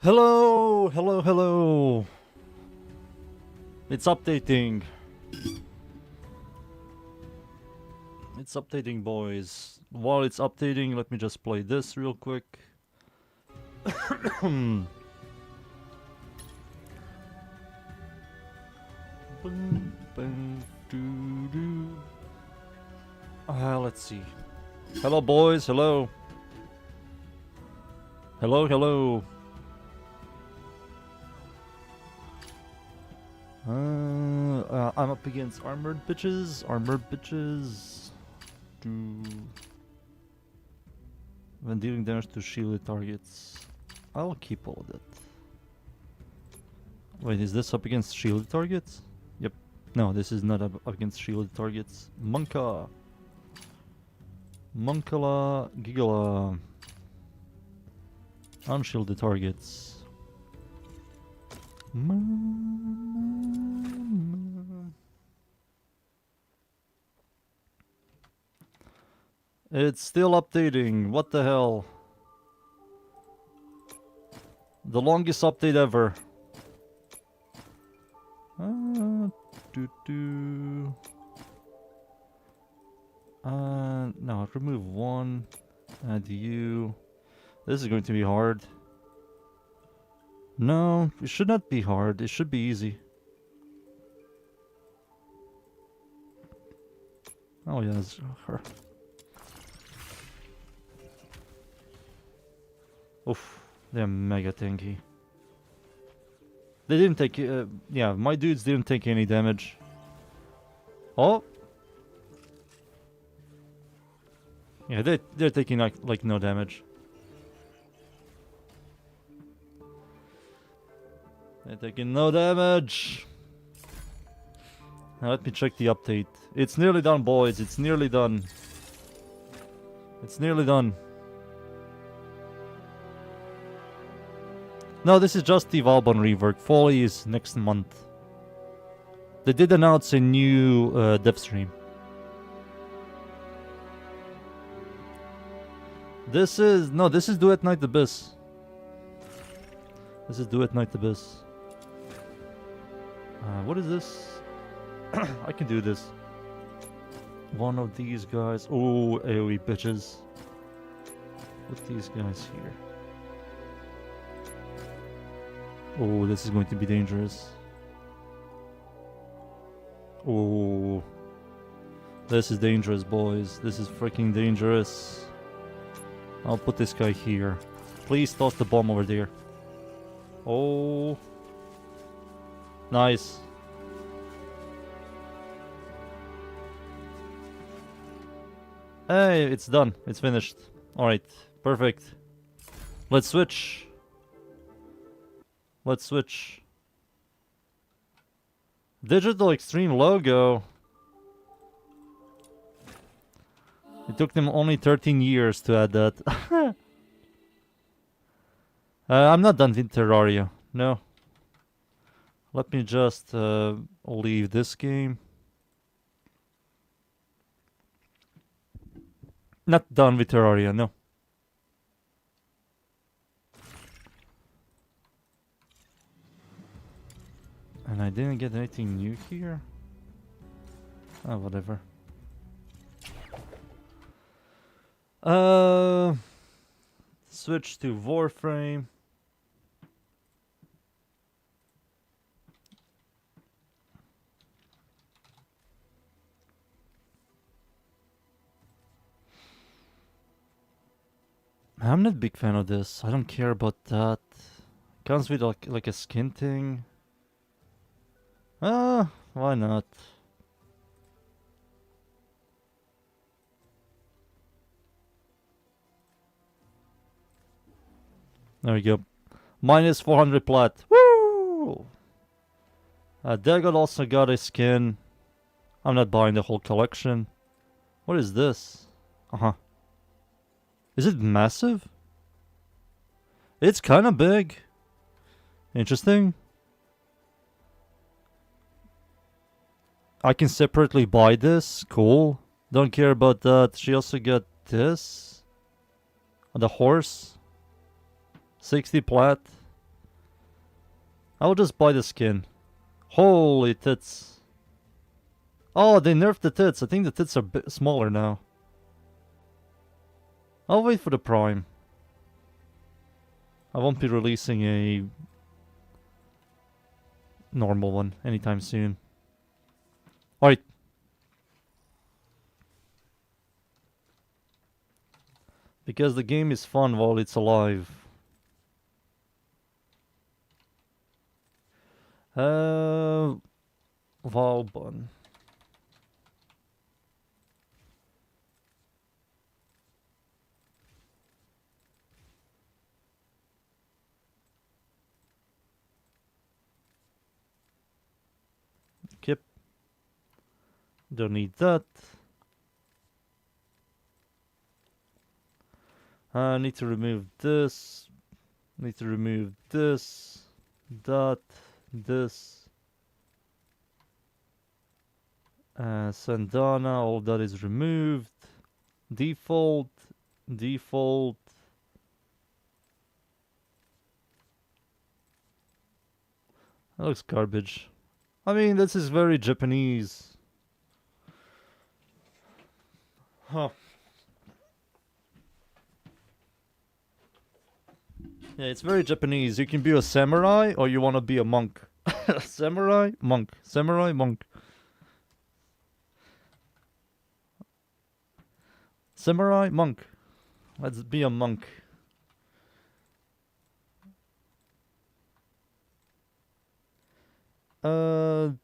Hello, hello, hello. It's updating. It's updating, boys. While it's updating, let me just play this real quick. Let's see. Hello, boys. Hello. Hello, hello. I'm up against armored bitches. Armored bitches. When dealing damage to shielded targets. I'll keep all of that. Wait, is this up against shielded targets? Yep. No, this is not up against shielded targets. Monka. Monkala Gigala. Unshielded targets. It's still updating. What the hell? The longest update ever. No, remove one. Add you. This is going to be hard. No, it should not be hard. It should be easy. Oh yeah, it's her. Oof, they're mega tanky. They didn't take, yeah, my dudes didn't take any damage. Oh! Yeah, they're taking like no damage. They're taking no damage! Now let me check the update. It's nearly done, boys. It's nearly done. It's nearly done. No, this is just the Vauban rework. Folly is next month. They did announce a new dev stream. This is Do at Night Abyss. This is Do at Night Abyss. What is this? I can do this. One of these guys. Oh, AoE bitches. What's these guys here? Oh, this is going to be dangerous. Oh. This is dangerous, boys. This is freaking dangerous. I'll put this guy here. Please toss the bomb over there. Oh. Nice. Hey, it's done. It's finished. Alright, perfect. Let's switch. Let's switch. Digital Extreme logo. It took them only 13 years to add that. I'm not done with Terraria. No. Let me just leave this game. Not done with Terraria, no. And I didn't get anything new here? Oh, whatever. Switch to WARFRAME. I'm not a big fan of this. I don't care about that. Comes with like a skin thing. Why not? There we go. Minus 400 plat. Woo! Dagon also got a skin. I'm not buying the whole collection. What is this? Uh-huh. Is it massive? It's kind of big. Interesting. I can separately buy this. Cool. Don't care about that. She also got this. The horse. 60 plat. I'll just buy the skin. Holy tits. Oh, they nerfed the tits. I think the tits are a bit smaller now. I'll wait for the Prime. I won't be releasing a normal one anytime soon. Alright. Because the game is fun while it's alive. Vauban. Yep. Don't need that. I need to remove this. Need to remove this. That. This. Sandana, all of that is removed. Default. Default. That looks garbage. I mean, this is very Japanese. Huh. Yeah, it's very Japanese. You can be a samurai or you want to be a monk. Samurai, monk. Samurai, monk. Samurai, monk. Let's be a monk. Don't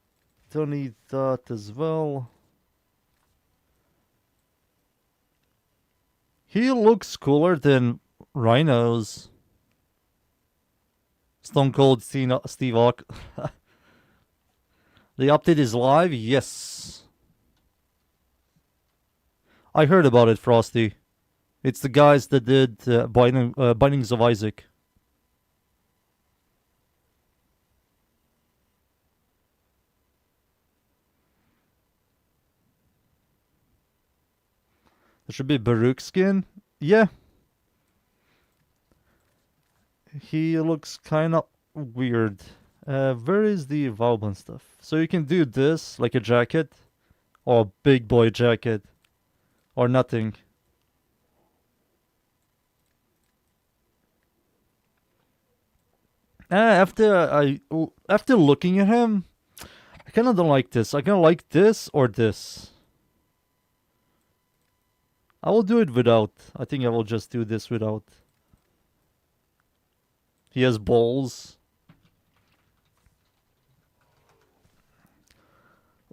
need that as well. He looks cooler than Rhinos. Stone Cold Steve Ock. The update is live? Yes. I heard about it, Frosty. It's the guys that did Bindings of Isaac. There should be Baruch skin. Yeah. He looks kind of weird. Where is the Vauban stuff? So you can do this, like a jacket. Or a big boy jacket. Or nothing. After looking at him, I kind of don't like this. I kind of like this or this. I will do it without. I think I will just do this without. He has balls.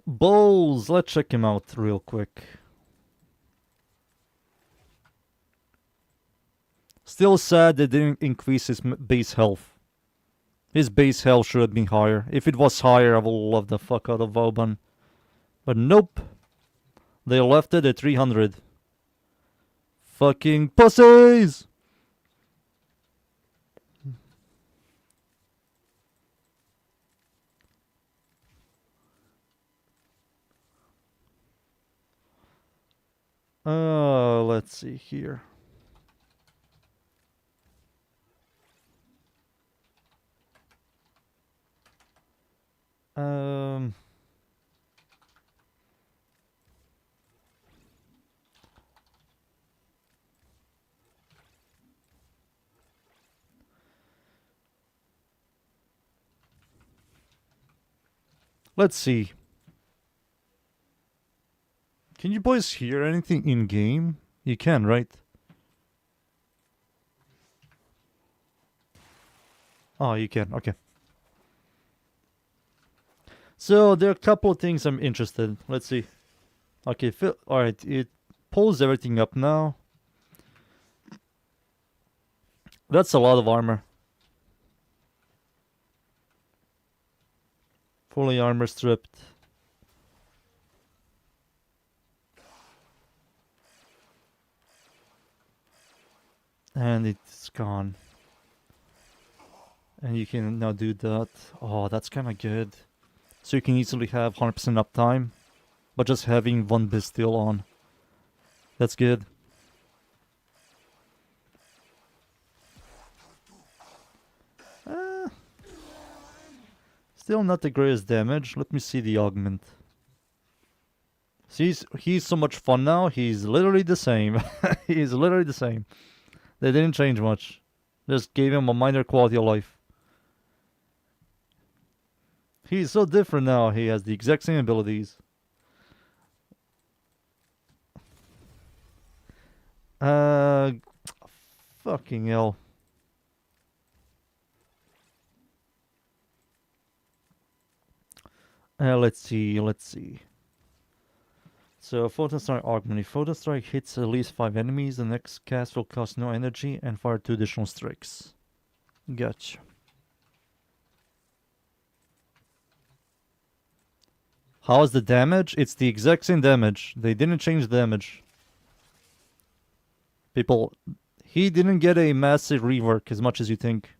Balls! Let's check him out real quick. Still sad they didn't increase his base health. His base health should have been higher. If it was higher, I would love the fuck out of Vauban. But nope. They left it at 300. Fucking pussies! Let's see here. Let's see. Can you boys hear anything in game? You can, right? Oh, you can. Okay. So there are a couple of things I'm interested in. Let's see. Okay, alright, it pulls everything up now. That's a lot of armor. Fully armor stripped. And it's gone. And you can now do that. Oh, that's kind of good. So you can easily have 100% uptime. But just having one Bastille on. That's good. Still not the greatest damage. Let me see the augment. See, he's so much fun now. He's literally the same. He's literally the same. They didn't change much. Just gave him a minor quality of life. He's so different now. He has the exact same abilities. Fucking hell. Let's see. So, Photon Strike Augment. If Photon Strike hits at least 5 enemies, the next cast will cost no energy and fire 2 additional strikes. Gotcha. How is the damage? It's the exact same damage. They didn't change the damage. People, he didn't get a massive rework as much as you think.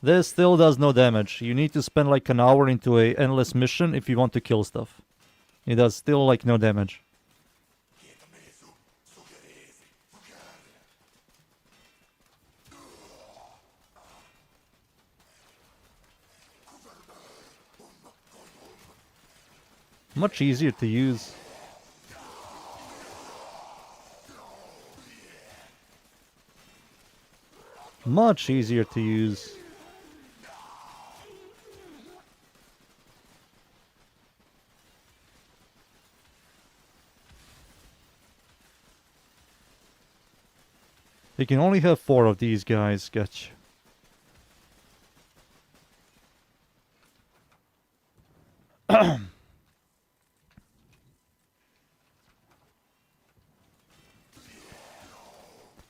This still does no damage. You need to spend like an hour into a endless mission if you want to kill stuff. It does still like no damage. Much easier to use. Much easier to use. You can only have 4 of these guys, Gotcha.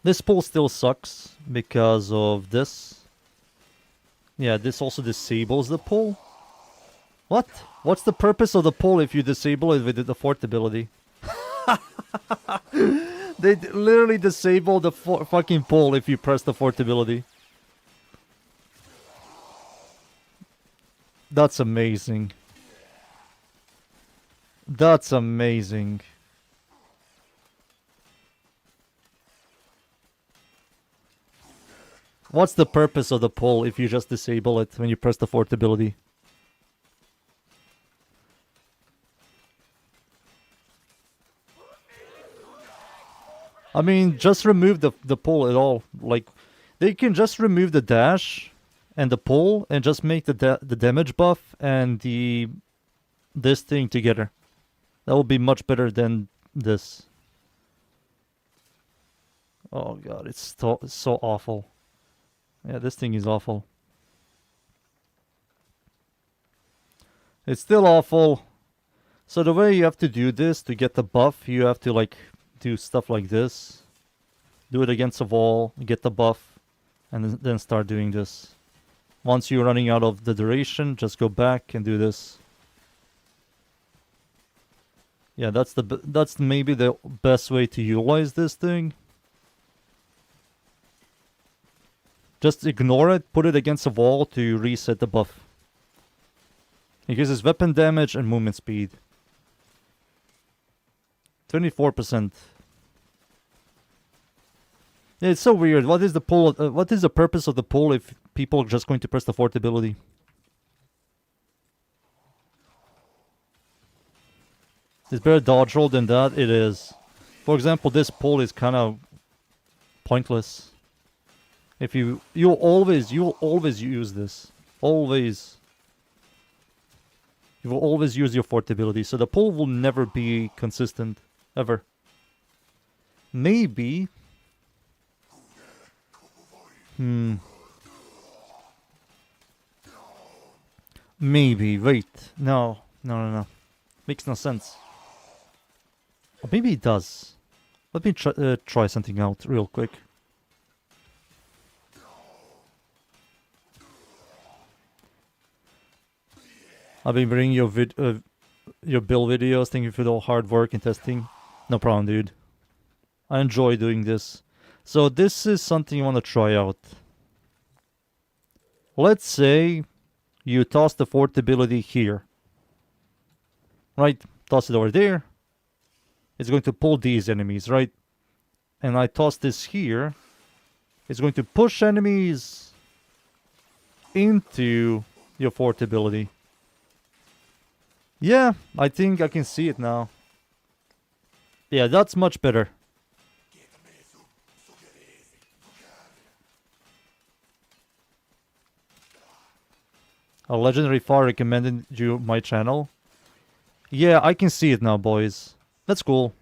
This pull still sucks because of this. Yeah, this also disables the pull. What? What's the purpose of the pull if you disable it with the fort ability? They literally disable the fucking pull if you press the fort ability. That's amazing. That's amazing. What's the purpose of the pull if you just disable it when you press the fort ability? I mean, just remove the pull at all. Like, they can just remove the dash and the pull and just make the damage buff and this thing together. That will be much better than this. Oh god, it's so awful. Yeah, this thing is awful. It's still awful. So the way you have to do this to get the buff, you have to like do stuff like this. Do it against a wall, get the buff, and then start doing this. Once you're running out of the duration, just go back and do this. Yeah, that's maybe the best way to utilize this thing. Just ignore it, put it against a wall to reset the buff. It gives us weapon damage and movement speed. 24%. Yeah, it's so weird. What is the pull? What is the purpose of the pull if people are just going to press the fort ability? Is there a dodge roll than that? It is. For example, this pull is kind of pointless. If you'll always use this. Always. You will always use your fort ability, so the pull will never be consistent. Ever. Maybe. Maybe. Wait. No. Makes no sense. Or maybe it does. Let me try something out real quick. I've been bringing your build videos. Thank you for the hard work and testing. No problem, dude. I enjoy doing this. So this is something you want to try out. Let's say you toss the fort ability here. Right? Toss it over there. It's going to pull these enemies, right? And I toss this here. It's going to push enemies. into your fourth ability. Yeah, I think I can see it now. Yeah, that's much better. A legendary far recommended you my channel. Yeah, I can see it now, boys. That's cool.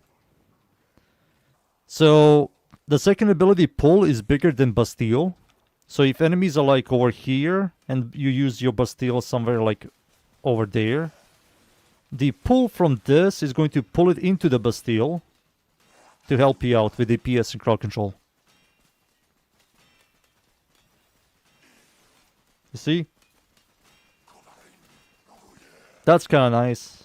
So, the second ability, Pull, is bigger than Bastille. So if enemies are like over here, and you use your Bastille somewhere like over there, the pull from this is going to pull it into the Bastille to help you out with DPS and crowd control. You see? That's kind of nice.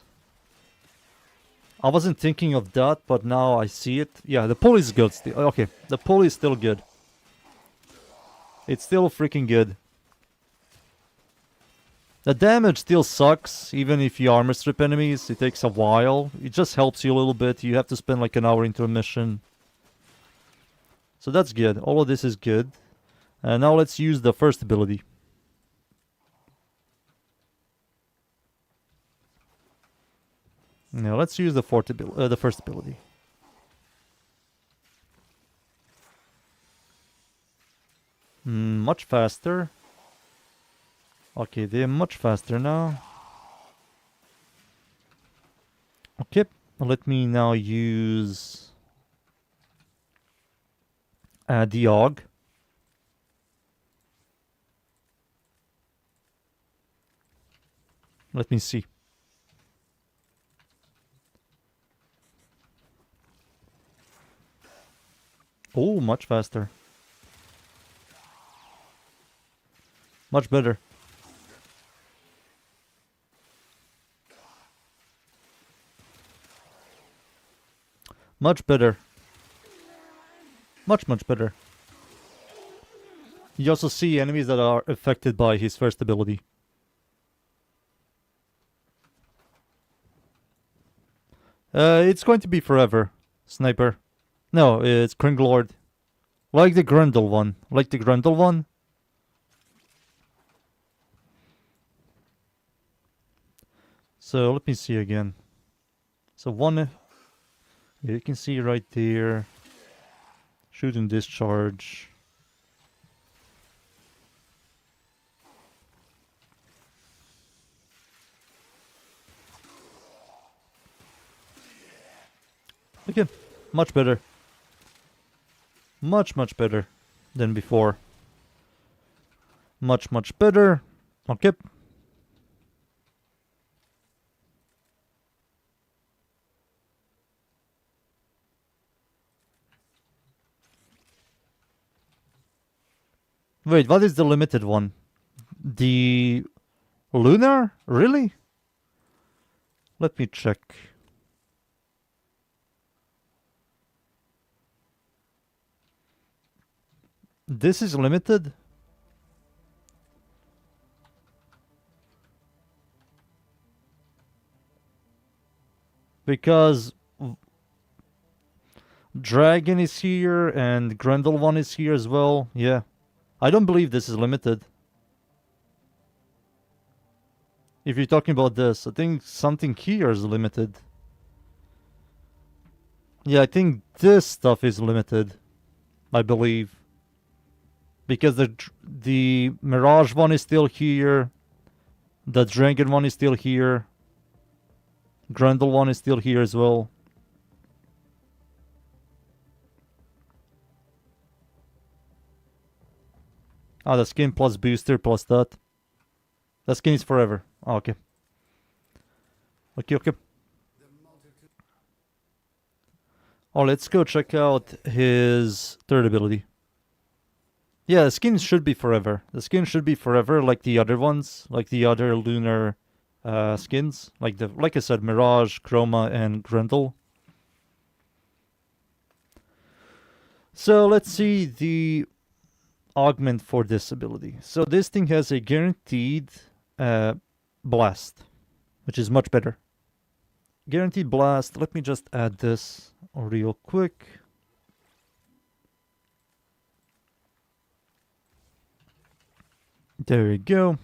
I wasn't thinking of that, but now I see it. Yeah, the pull is good still. Okay, the pull is still good. It's still freaking good. The damage still sucks, even if you armor strip enemies. It takes a while. It just helps you a little bit. You have to spend like an hour into a mission. So that's good. All of this is good. And now let's use the first ability. Now let's use the first ability. Much faster. Okay, they're much faster now. Okay, let me now use the AUG. Let me see. Oh, much faster. Much better. Much better. Much better. You also see enemies that are affected by his first ability. It's going to be forever. Sniper. No, it's Kringlord. Like the Grundle one. Like the Grundle one. So let me see again. So one... You can see right there. Shoot and discharge. Again, much better. Much better than before. Much better. Okay. Wait, what is the limited one? The Lunar? Really? Let me check. This is limited? Because Dragon is here and Grendel one is here as well. Yeah. I don't believe this is limited. If you're talking about this, I think something here is limited. Yeah, I think this stuff is limited. I believe. Because the Mirage one is still here. The Dragon one is still here. Grendel one is still here as well. Ah, the skin plus booster plus that. The skin is forever. Oh, okay. Okay. Oh, let's go check out his third ability. Yeah, the skin should be forever. The skin should be forever like the other ones. Like the other lunar skins. Like I said, Mirage, Chroma, and Grendel. So let's see the augment for this ability. So this thing has a guaranteed blast, which is much better. Guaranteed blast. Let me just add this real quick. There we go.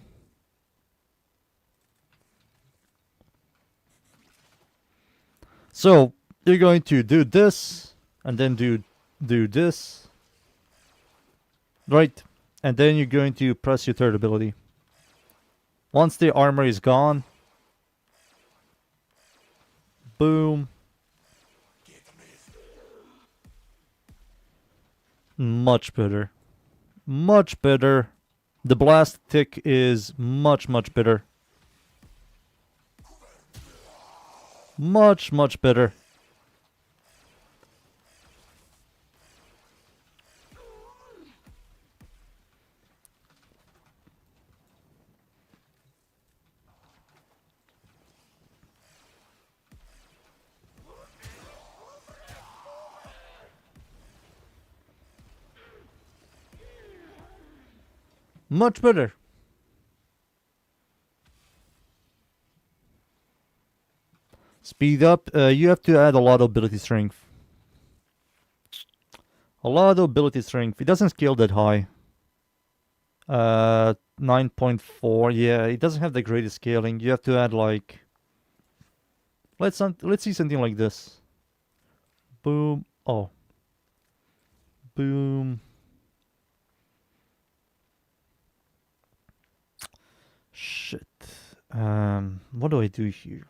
So you're going to do this, and then do this, right? And then you're going to press your third ability. Once the armor is gone, boom. Much better. Much better. The blast tick is much better. Much better. Much better. Speed up. You have to add a lot of ability strength. A lot of ability strength. It doesn't scale that high. 9.4. Yeah, it doesn't have the greatest scaling. You have to add like. Let's see something like this. Boom. Oh. Boom. Shit. What do I do here?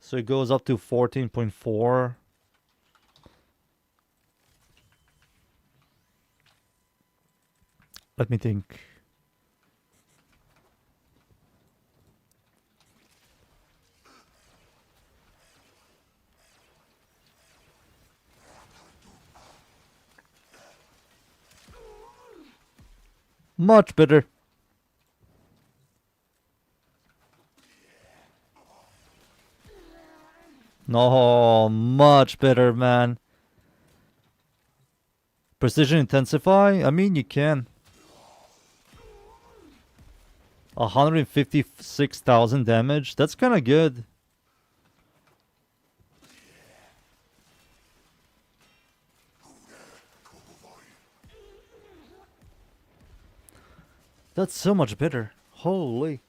So it goes up to 14.4. Let me think. Much better. No, much better, man. Precision intensify? I mean, you can. 156,000 damage. That's kind of good. That's so much better. Holy.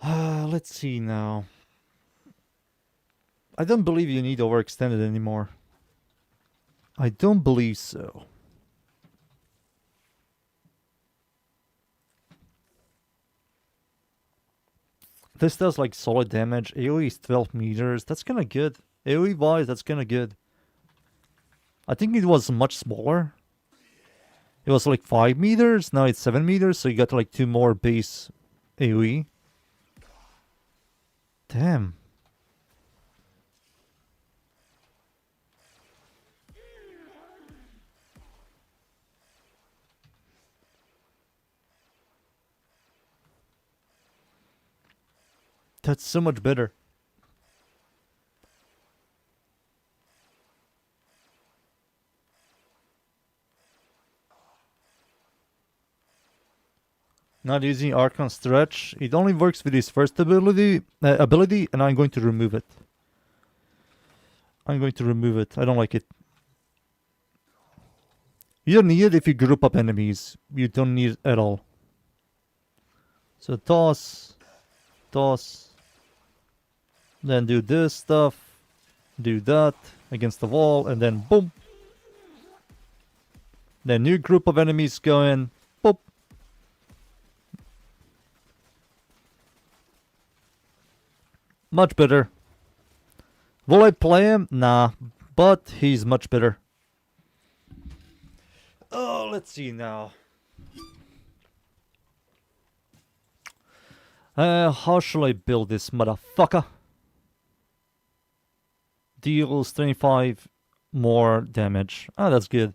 Let's see now. I don't believe you need overextended anymore. I don't believe so. This does like solid damage. AoE is 12 meters. That's kind of good. AoE wise, that's kind of good. I think it was much smaller. It was like 5 meters. Now it's 7 meters. So you got like 2 more base AoE. Damn. That's so much better. Not using Archon Stretch. It only works with his first ability, and I'm going to remove it. I'm going to remove it. I don't like it. You don't need it if you group up enemies. You don't need it at all. So toss. Toss. Then do this stuff. Do that against the wall, and then boom. Then new group of enemies go in. Boop. Much better. Will I play him? Nah. But he's much better. Oh, let's see now. How shall I build this motherfucker? Deals 25 more damage. Ah, that's good.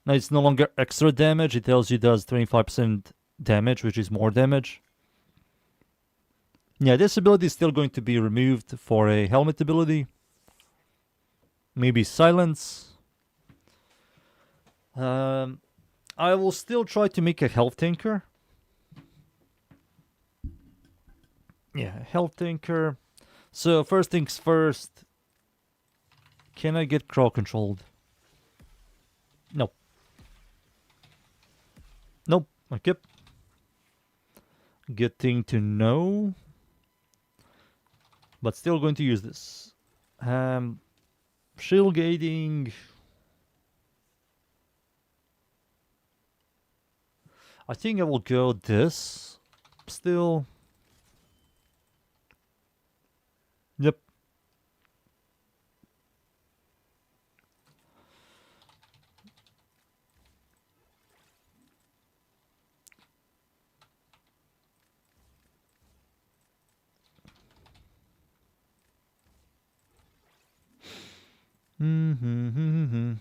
Now it's no longer extra damage. It tells you it does 25% damage, which is more damage. Yeah, this ability is still going to be removed for a helmet ability. Maybe silence. I will still try to make a health tanker. Yeah, health tanker. So first things first. Can I get crowd controlled? Nope. Nope. Okay. Good thing to know. But still going to use this. Shield gating. I think I will go this. Still. Yep. Mm-hmm.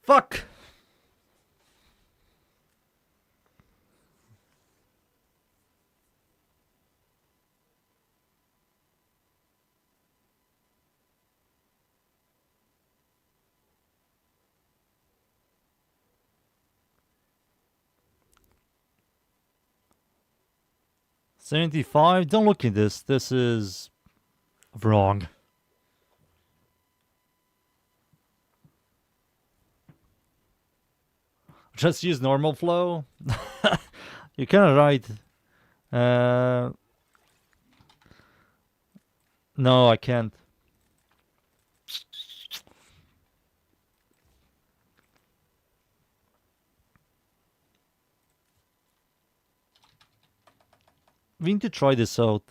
Fuck! $75? Don't look at this. This is wrong. Just use normal flow? You're kind of right. No, I can't. We need to try this out.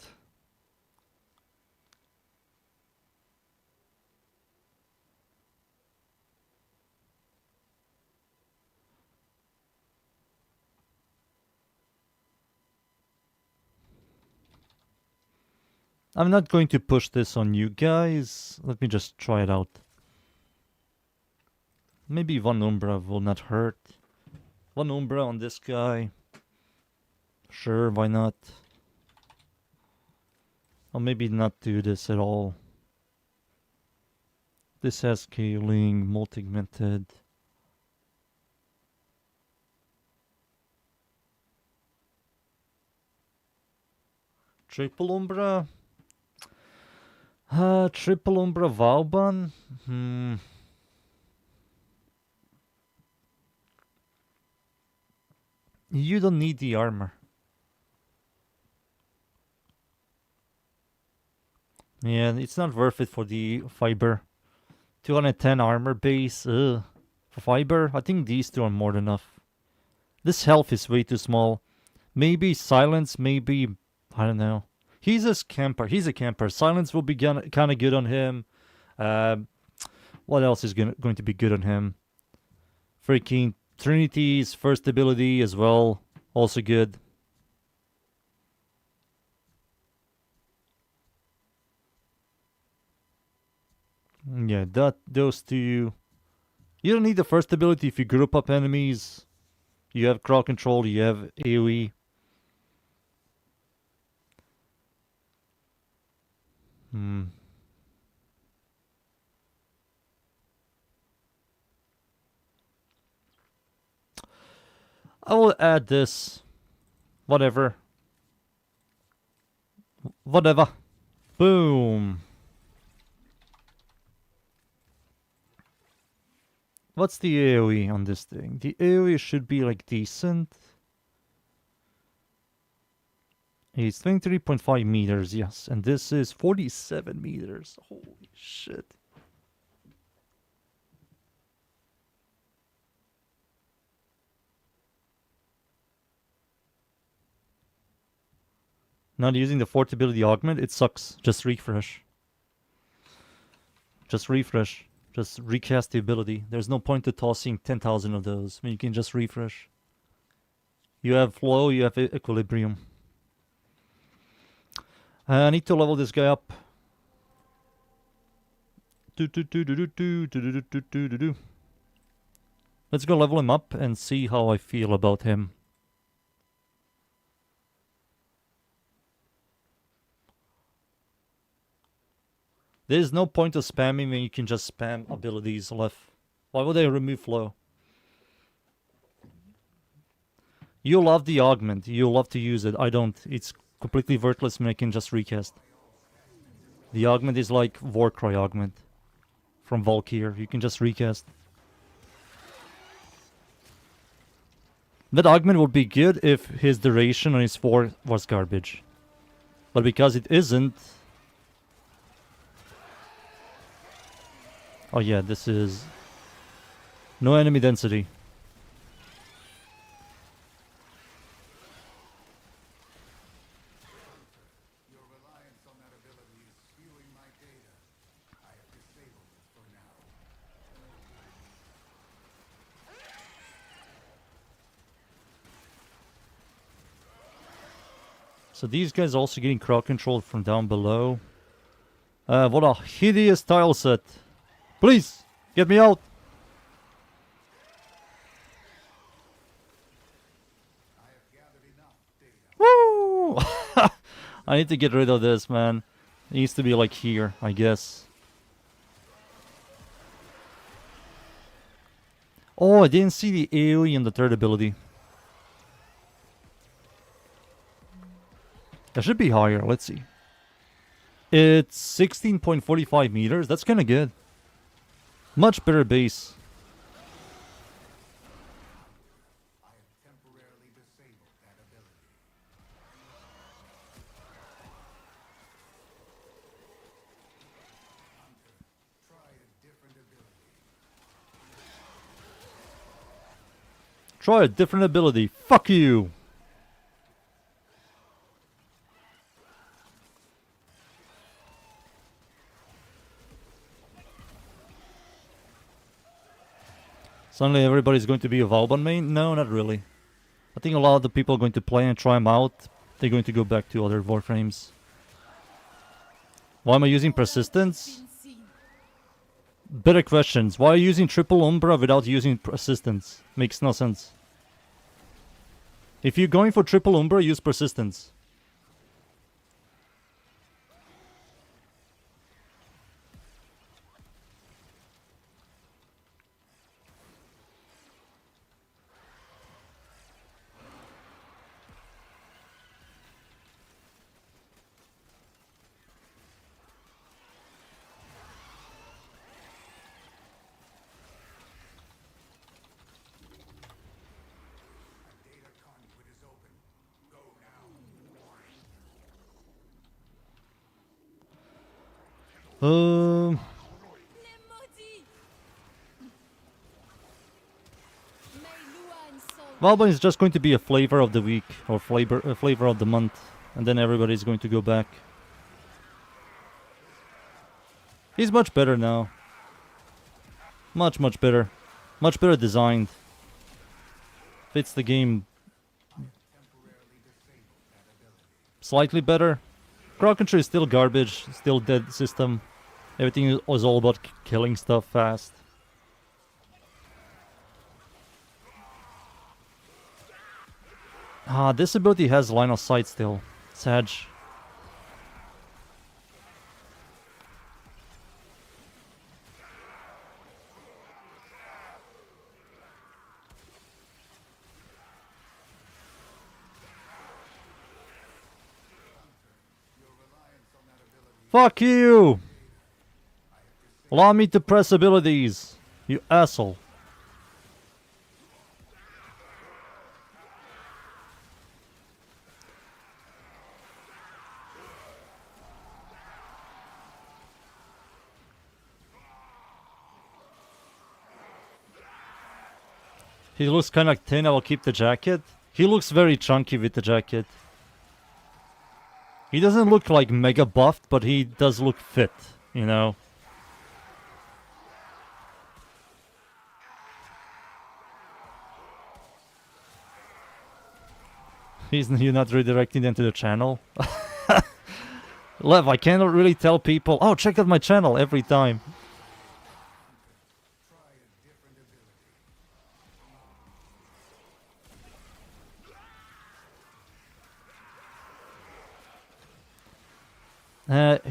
I'm not going to push this on you guys. Let me just try it out. Maybe one Umbra will not hurt. One Umbra on this guy. Sure, why not? Or maybe not do this at all. This has scaling, multi-segmented. Triple Umbra? Triple Umbra Vauban? You don't need the armor. Yeah, it's not worth it for the fiber. 210 armor base. For fiber, I think these two are more than enough. This health is way too small. Maybe silence, maybe... I don't know. He's a camper. He's a camper. Silence will be kind of good on him. What else is going to be good on him? Freaking Trinity's first ability as well. Also good. Yeah, those two. You don't need the first ability if you group up enemies. You have crowd control, you have AoE. I will add this. Whatever. Whatever. Boom. What's the AoE on this thing? The AoE should be like decent. It's 23.5 meters, yes. And this is 47 meters. Holy shit. Not using the fort ability augment, it sucks. Just refresh. Just refresh. Just recast the ability. There's no point to tossing 10,000 of those. I mean, you can just refresh. You have flow, you have equilibrium. I need to level this guy up. Let's go level him up and see how I feel about him. There's no point of spamming when you can just spam abilities left. Why would they remove flow? You love the augment. You love to use it. I don't. It's completely worthless when I can just recast. The augment is like Warcry augment from Valkyr. You can just recast. That augment would be good if his duration on his 4 was garbage. But because it isn't... Oh yeah, this is... No enemy density. Your reliance on that ability is skewing my data. I have disabled it for now. So these guys also getting crowd control from down below. What a hideous tile set. Please, get me out. I have gathered enough data. Woo! I need to get rid of this, man. It needs to be like here, I guess. Oh, I didn't see the AoE in the third ability. That should be higher, let's see. It's 16.45 meters, that's kinda good. Much better base. I have temporarily disabled that ability. Hunter, try a different ability. Try a different ability. Fuck you! Suddenly everybody's going to be a Vauban main? No, not really. I think a lot of the people are going to play and try them out. They're going to go back to other Warframes. Why am I using Persistence? Better questions. Why are you using Triple Umbra without using Persistence? Makes no sense. If you're going for Triple Umbra, use Persistence. Data conduit is open. Go now. Vauban is just going to be a flavor of the week, or flavor of the month, and then everybody's going to go back. He's much better now. Much better. Much better designed. Fits the game slightly better. Crowd control is still garbage, still dead system. Everything was all about killing stuff fast. Ah, this ability has line of sight still. Sad. Fuck you! Allow me to press abilities, you asshole. He looks kinda thin, I will keep the jacket. He looks very chunky with the jacket. He doesn't look like mega buffed, but he does look fit, you know? You're not redirecting them to the channel? Lev, I cannot really tell people, oh, check out my channel every time.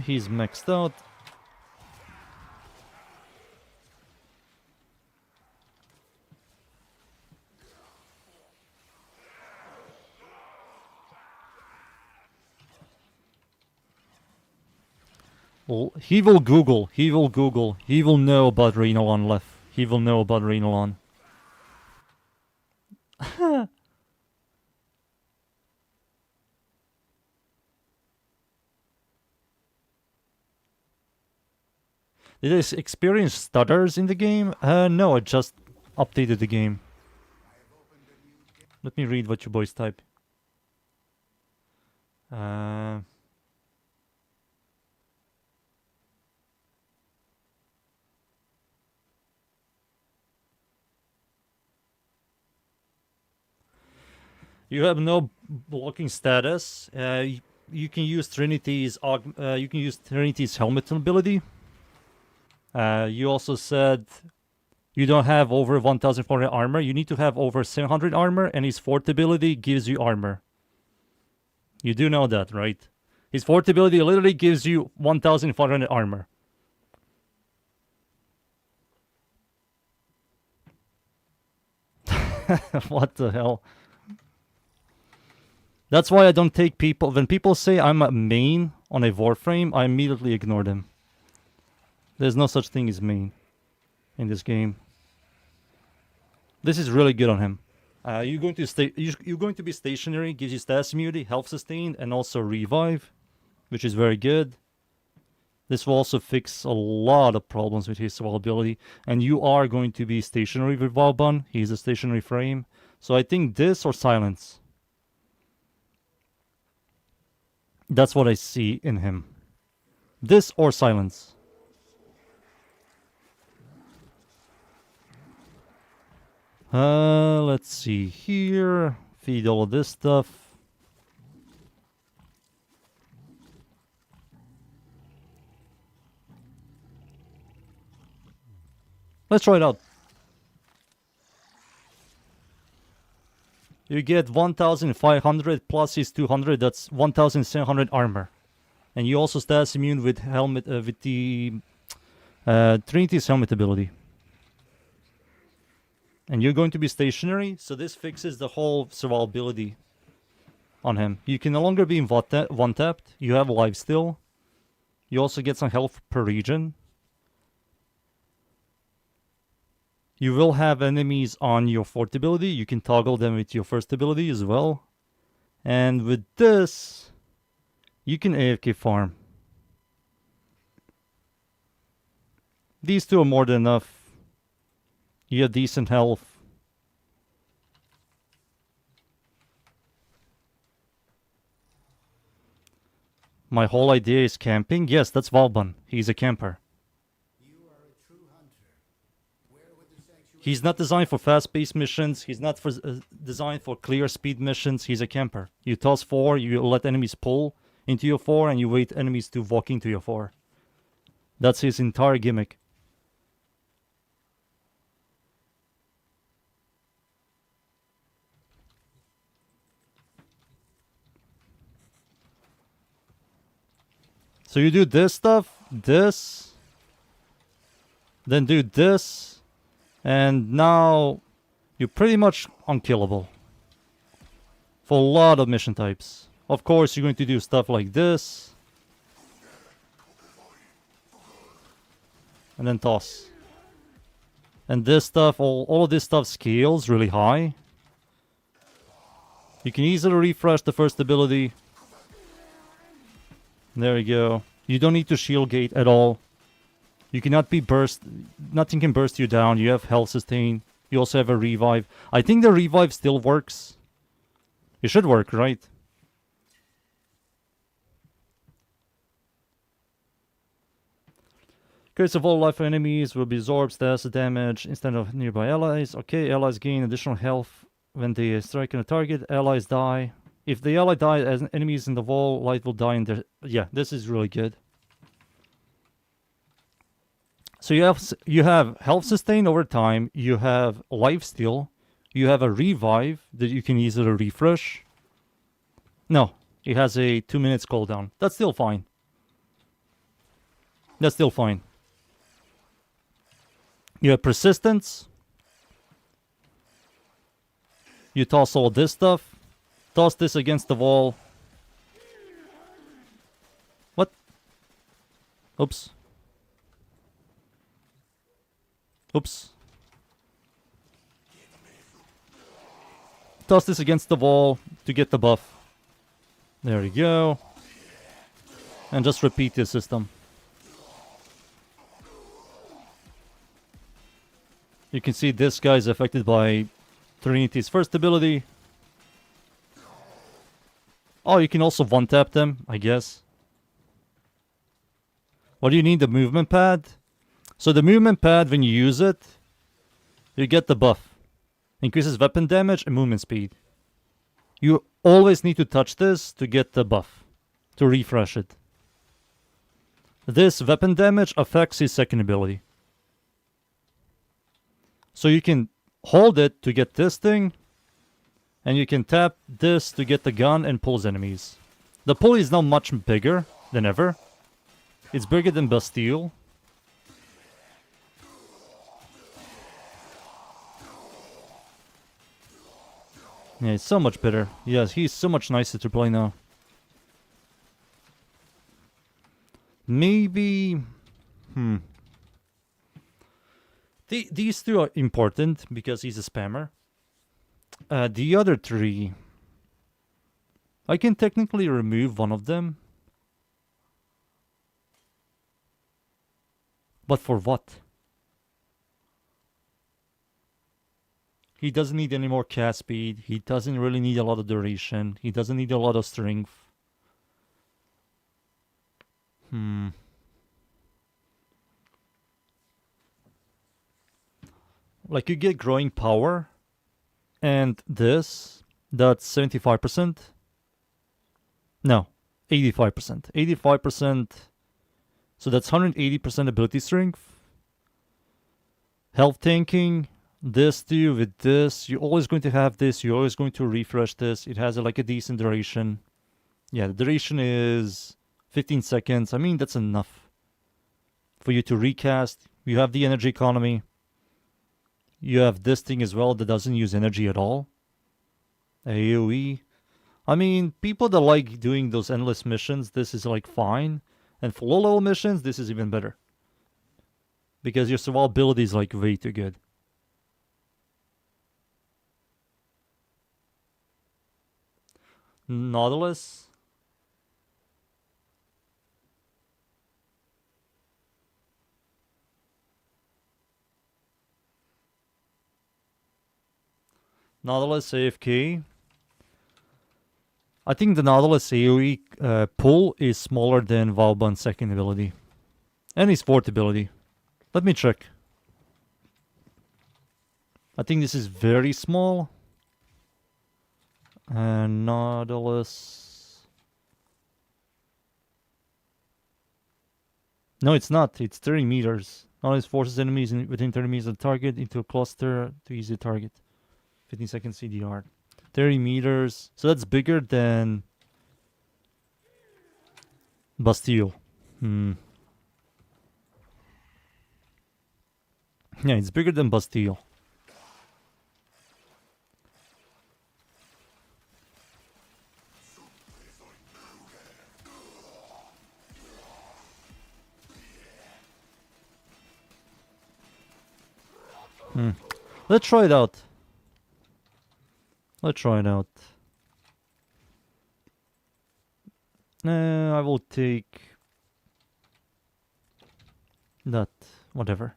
He's maxed out. He will Google. He will Google. He will know about Rhinolon left. He will know about Rhinolon. Did I experience stutters in the game? No, I just updated the game. Let me read what you boys type. You have no blocking status. You can use Trinity's helmet ability. You also said you don't have over 1,400 armor. You need to have over 700 armor, and his fourth ability gives you armor. You do know that, right? His fourth ability literally gives you 1,400 armor. What the hell? That's why I don't take people... When people say I'm a main on a Warframe, I immediately ignore them. There's no such thing as main in this game. This is really good on him. You're going to be stationary, gives you status immunity, health sustained, and also revive, which is very good. This will also fix a lot of problems with his survivability. And you are going to be stationary with Vauban. He's a stationary frame. So I think this or silence. That's what I see in him. This or silence. Let's see here. Feed all of this stuff. Let's try it out. You get 1,500 plus his 200. That's 1,700 armor, and you also status immune with helmet with the Trinity's helmet ability. And you're going to be stationary, so this fixes the whole survivability on him. You can no longer be one-tapped. You have life still. You also get some health per region. You will have enemies on your fourth ability. You can toggle them with your first ability as well. And with this, you can AFK farm. These two are more than enough. You have decent health. My whole idea is camping. Yes, that's Vauban. He's a camper. He's not designed for fast-paced missions. He's not designed for clear speed missions. He's a camper. You toss 4, you let enemies pull into your 4, and you wait enemies to walk into your 4. That's his entire gimmick. So you do this stuff, this, then do this, and now you're pretty much unkillable for a lot of mission types. Of course, you're going to do stuff like this, and then toss. And this stuff, all of this stuff scales really high. You can easily refresh the first ability. There you go. You don't need to shield gate at all. You cannot be burst. Nothing can burst you down. You have health sustain. You also have a revive. I think the revive still works. It should work, right? Crates of all life enemies will be absorbed status damage instead of nearby allies. Okay, allies gain additional health when they strike on a target. Allies die. If the ally dies as enemies in the wall, light will die in their... Yeah, this is really good. So you have health sustain over time. You have life steal. You have a revive that you can easily refresh. No, it has a 2 minutes cooldown. That's still fine. That's still fine. You have persistence. You toss all this stuff. Toss this against the wall. What? Oops. Oops. Toss this against the wall to get the buff. There we go. And just repeat the system. You can see this guy is affected by Trinity's first ability. Oh, you can also one-tap them, I guess. What do you need? The movement pad? So the movement pad, when you use it, you get the buff. Increases weapon damage and movement speed. You always need to touch this to get the buff. To refresh it. This weapon damage affects his second ability. So you can hold it to get this thing. And you can tap this to get the gun and pulls enemies. The pull is now much bigger than ever. It's bigger than Bastille. Yeah, it's so much better. Yes, he's so much nicer to play now. Maybe... These two are important because he's a spammer. The other three... I can technically remove one of them. But for what? He doesn't need any more cast speed. He doesn't really need a lot of duration. He doesn't need a lot of strength. Like you get growing power. And this, that's 75%. No, 85%. 85%. So that's 180% ability strength. Health tanking. This too, with this, you're always going to have this, you're always going to refresh this. It has like a decent duration. Yeah, the duration is 15 seconds. I mean, that's enough for you to recast. You have the energy economy. You have this thing as well that doesn't use energy at all. AoE. I mean, people that like doing those endless missions, this is like fine. And for low level missions, this is even better. Because your survivability is like way too good. Nautilus. Nautilus AFK. I think the Nautilus AoE pull is smaller than Vauban's second ability. And his fourth ability. Let me check. I think this is very small. And Nautilus... No, it's not. It's 30 meters. Nautilus forces enemies within 30 meters of the target into a cluster to easy target. 15 seconds CDR. 30 meters. So that's bigger than Bastille. Yeah, it's bigger than Bastille. Let's try it out. Let's try it out. I will take that. Whatever.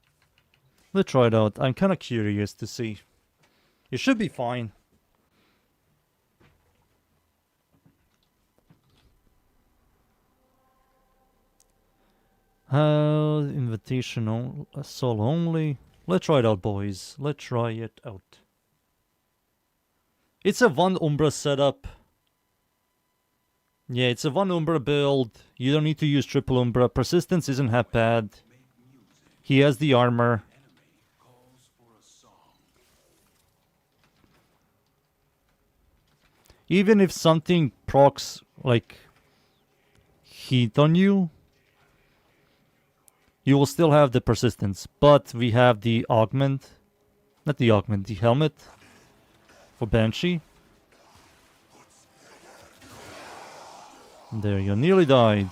Let's try it out. I'm kind of curious to see. It should be fine. Invitational, solo only. Let's try it out, boys. Let's try it out. It's a one Umbra setup. Yeah, it's a one Umbra build. You don't need to use triple Umbra. Persistence isn't half bad. He has the armor. Even if something procs like heat on you, you will still have the persistence. But we have the augment. Not the augment, the helmet. For Banshee. There you go, nearly died.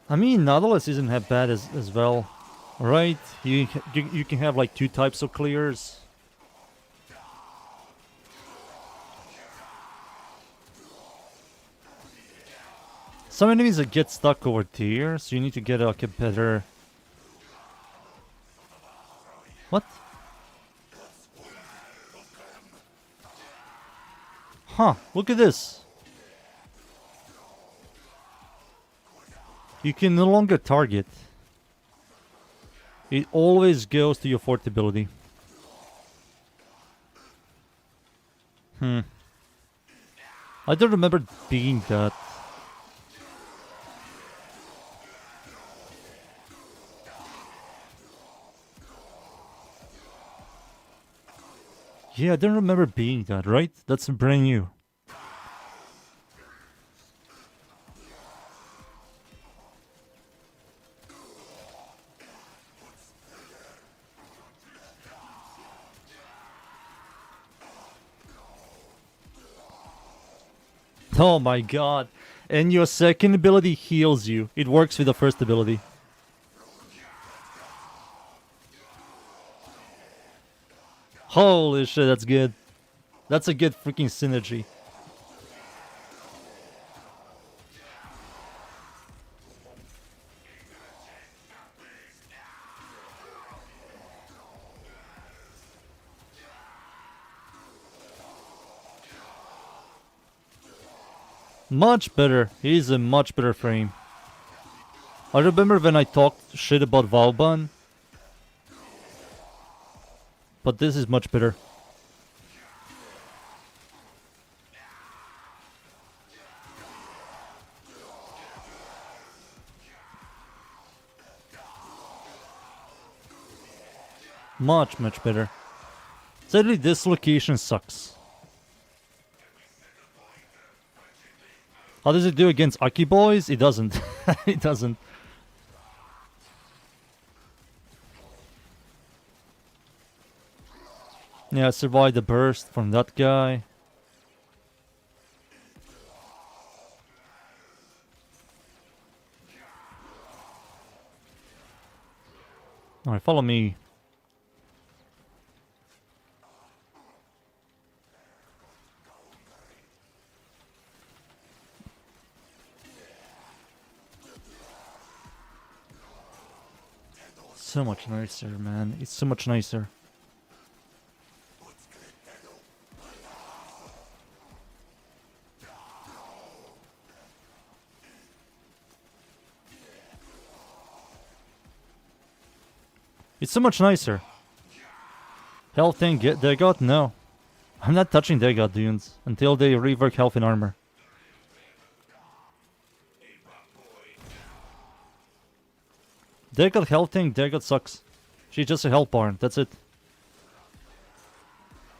I mean, Nautilus isn't that bad as well, right? You can have like 2 types of clears. Some enemies that get stuck over there, so you need to get like a better. What? Huh? Look at this. You can no longer target. It always goes to your fourth ability. I don't remember being that. Yeah, I don't remember being that, right? That's brand new. Oh my god. And your second ability heals you. It works with the first ability. Holy shit, that's good. That's a good freaking synergy. Much better. He's a much better frame. I remember when I talked shit about Vauban. But this is much better. Much better. Sadly, this location sucks. How does it do against Aki boys? It doesn't. It doesn't. Yeah, survive the burst from that guy. Alright, follow me. So much nicer, man. It's so much nicer. It's so much nicer. Health and get Dagot? No. I'm not touching Dagot dunes until they rework health and armor. Dagot health tank, Dagot sucks. She's just a health barn, that's it.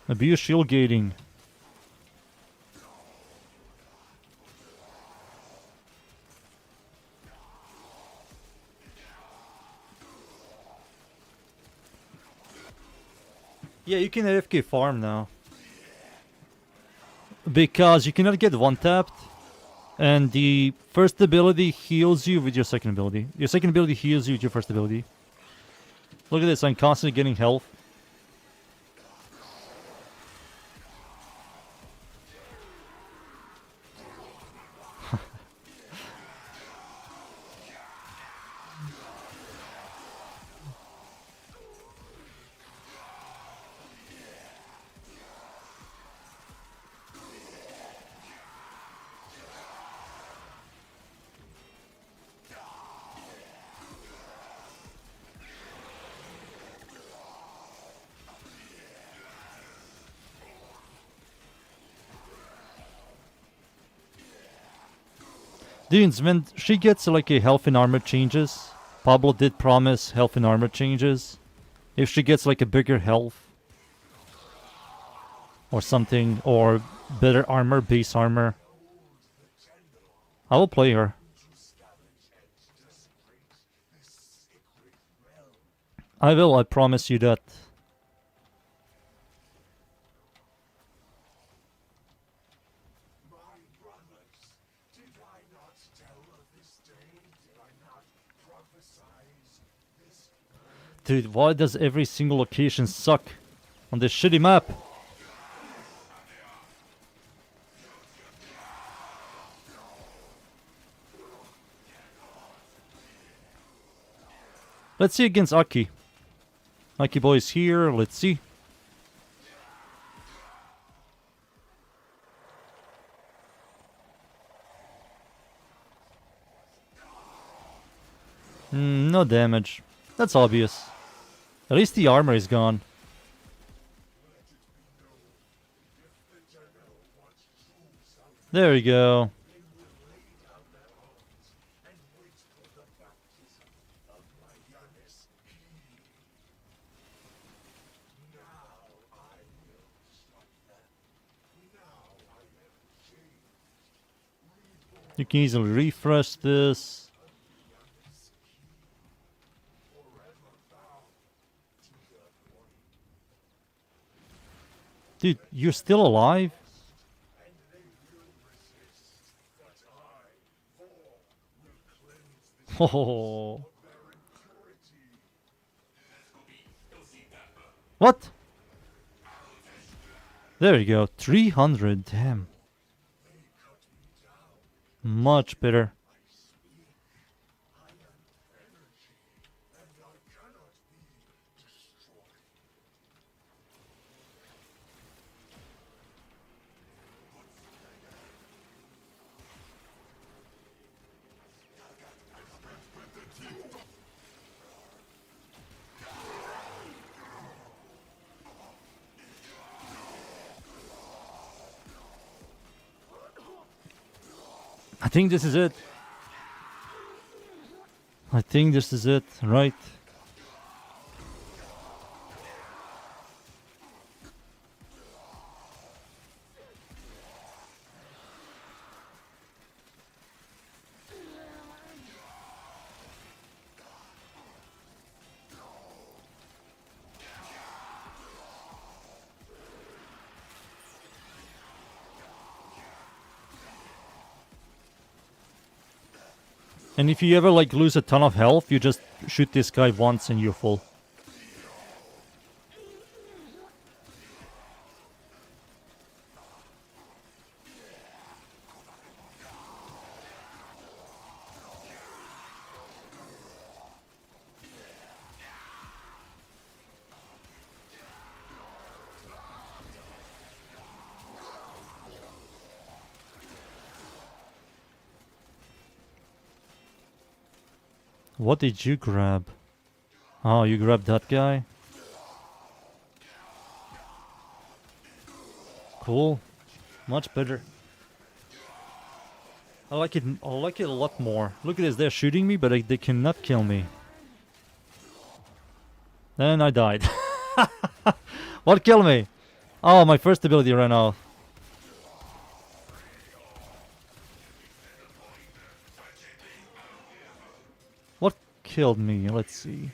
Abuse shield gating. Yeah, you can AFK farm now. Because you cannot get one-tapped. And the first ability heals you with your second ability. Your second ability heals you with your first ability. Look at this, I'm constantly getting health. Dudes, when she gets like a health and armor changes, Pablo did promise health and armor changes. If she gets like a bigger health or something, or better armor, base armor, I will play her. I will, I promise you that. Dude, why does every single location suck on this shitty map? Let's see against Aki. Aki boy is here, let's see. No damage. That's obvious. At least the armor is gone. There we go. You can easily refresh this. Dude, you're still alive? Oh. What? There you go. 300. Damn. Much better. I think this is it. I think this is it, right? And if you ever like lose a ton of health, you just shoot this guy once and you're full. What did you grab? Oh, you grabbed that guy? Cool. Much better. I like it a lot more. Look at this, they're shooting me, but they cannot kill me. Then I died. What killed me? Oh, my first ability ran off. What killed me? Let's see.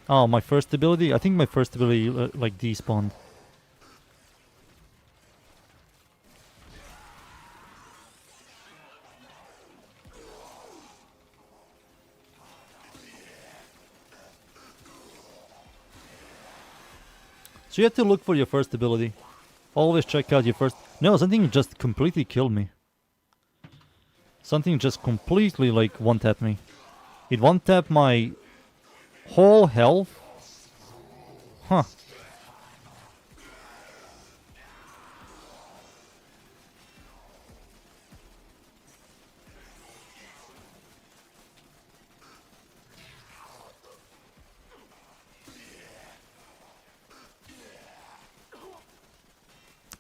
Oh, my first ability? I think my first ability like despawned. So you have to look for your first ability. Always check out your first... No, something just completely killed me. Something just completely like one-tapped me. It one-tapped my whole health. Huh.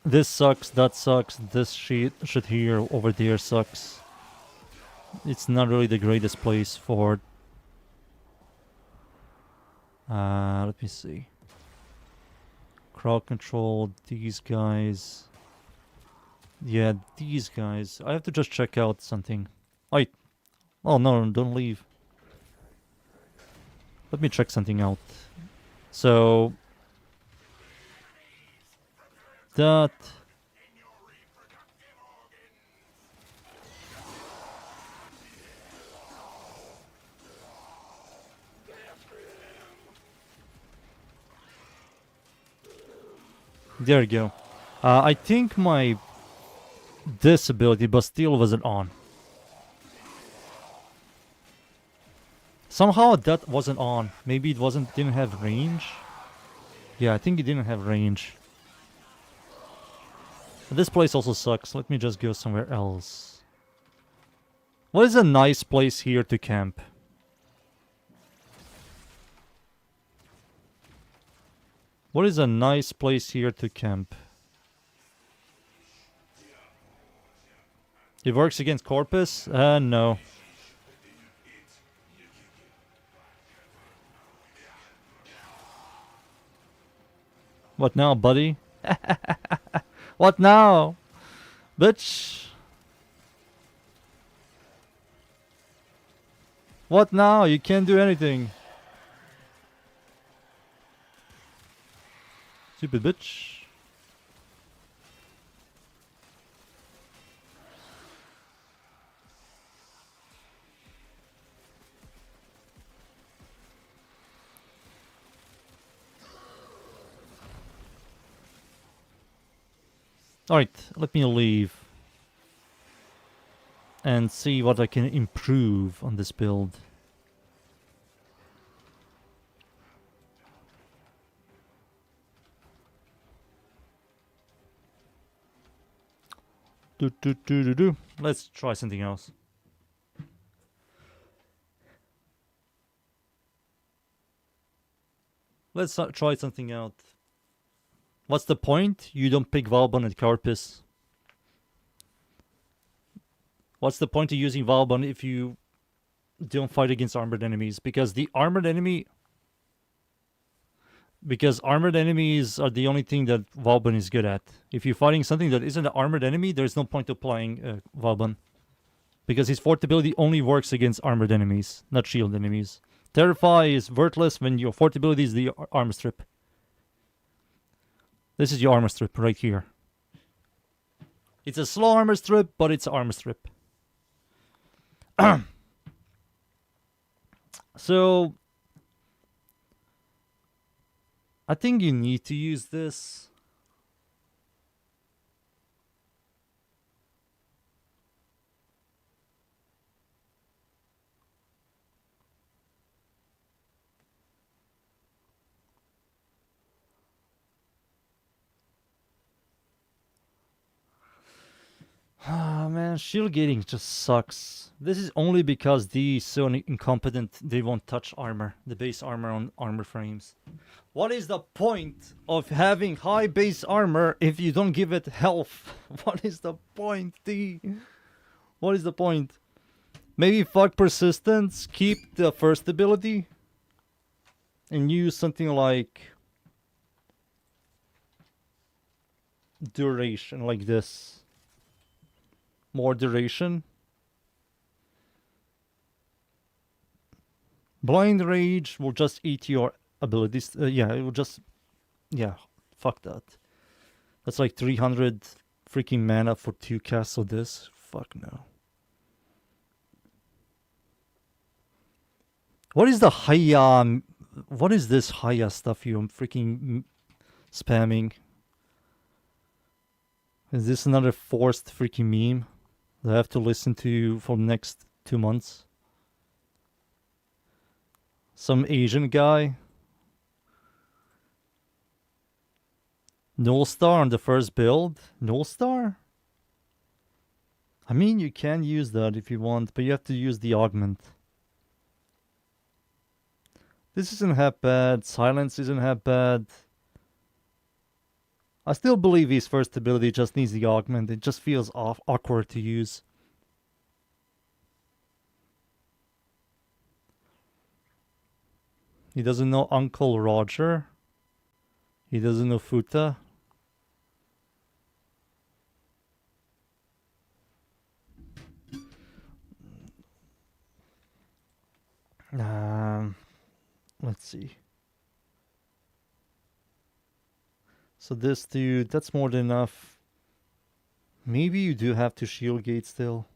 This sucks, that sucks, this shit here over there sucks. It's not really the greatest place for... let me see. Crowd control, these guys. Yeah, these guys. I have to just check out something. Oh no, don't leave. Let me check something out. So... that... There you go. I think my disability Bastille wasn't on. Somehow that wasn't on. Maybe it didn't have range. Yeah, I think it didn't have range. This place also sucks. Let me just go somewhere else. What is a nice place here to camp? What is a nice place here to camp? It works against Corpus? No. What now, buddy? What now? Bitch. What now? You can't do anything. Stupid bitch. Alright, let me leave. And see what I can improve on this build. Let's try something else. Let's try something out. What's the point? You don't pick Vauban and Carpus. What's the point of using Vauban if you don't fight against armored enemies? Because armored enemies are the only thing that Vauban is good at. If you're fighting something that isn't an armored enemy, there's no point of playing Vauban. Because his fort ability only works against armored enemies, not shield enemies. Terrify is worthless when your fort ability is the armor strip. This is your armor strip right here. It's a slow armor strip, but it's an armor strip. So I think you need to use this. Ah man, shield gating just sucks. This is only because these so incompetent they won't touch armor, the base armor on armor frames. What is the point of having high base armor if you don't give it health? What is the point, D? What is the point? Maybe fuck persistence, keep the first ability, and use something like duration like this. More duration. Blind Rage will just eat your abilities. Yeah, it will just... Yeah, fuck that. That's like 300 freaking mana for 2 casts of this. Fuck no. What is the Haya... What is this Haya stuff you're freaking spamming? Is this another forced freaking meme that I have to listen to for the next 2 months? Some Asian guy? Null Star on the first build? Null Star? I mean, you can use that if you want, but you have to use the augment. This isn't half bad. Silence isn't half bad. I still believe his first ability just needs the augment. It just feels awkward to use. He doesn't know Uncle Roger. He doesn't know Futa. Let's see. So this dude, that's more than enough. Maybe you do have to shield gate still.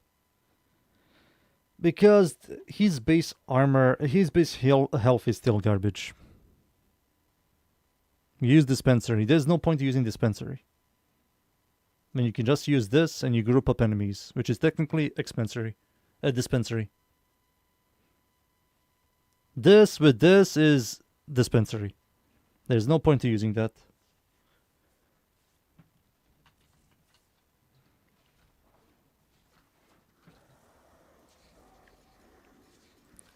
Because his base armor, his base health is still garbage. Use dispensary. There's no point using dispensary. I mean, you can just use this and you group up enemies, which is technically dispensary. This with this is dispensary. There's no point to using that.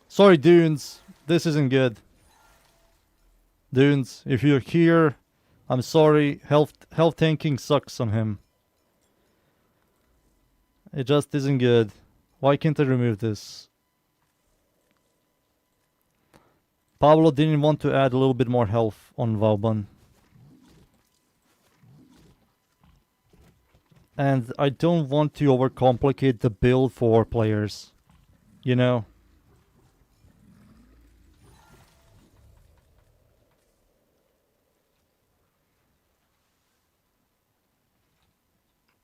Sorry, Dunes. This isn't good. Dunes, if you're here, I'm sorry. Health tanking sucks on him. It just isn't good. Why can't I remove this? Pablo didn't want to add a little bit more health on Vauban. And I don't want to overcomplicate the build for players. You know?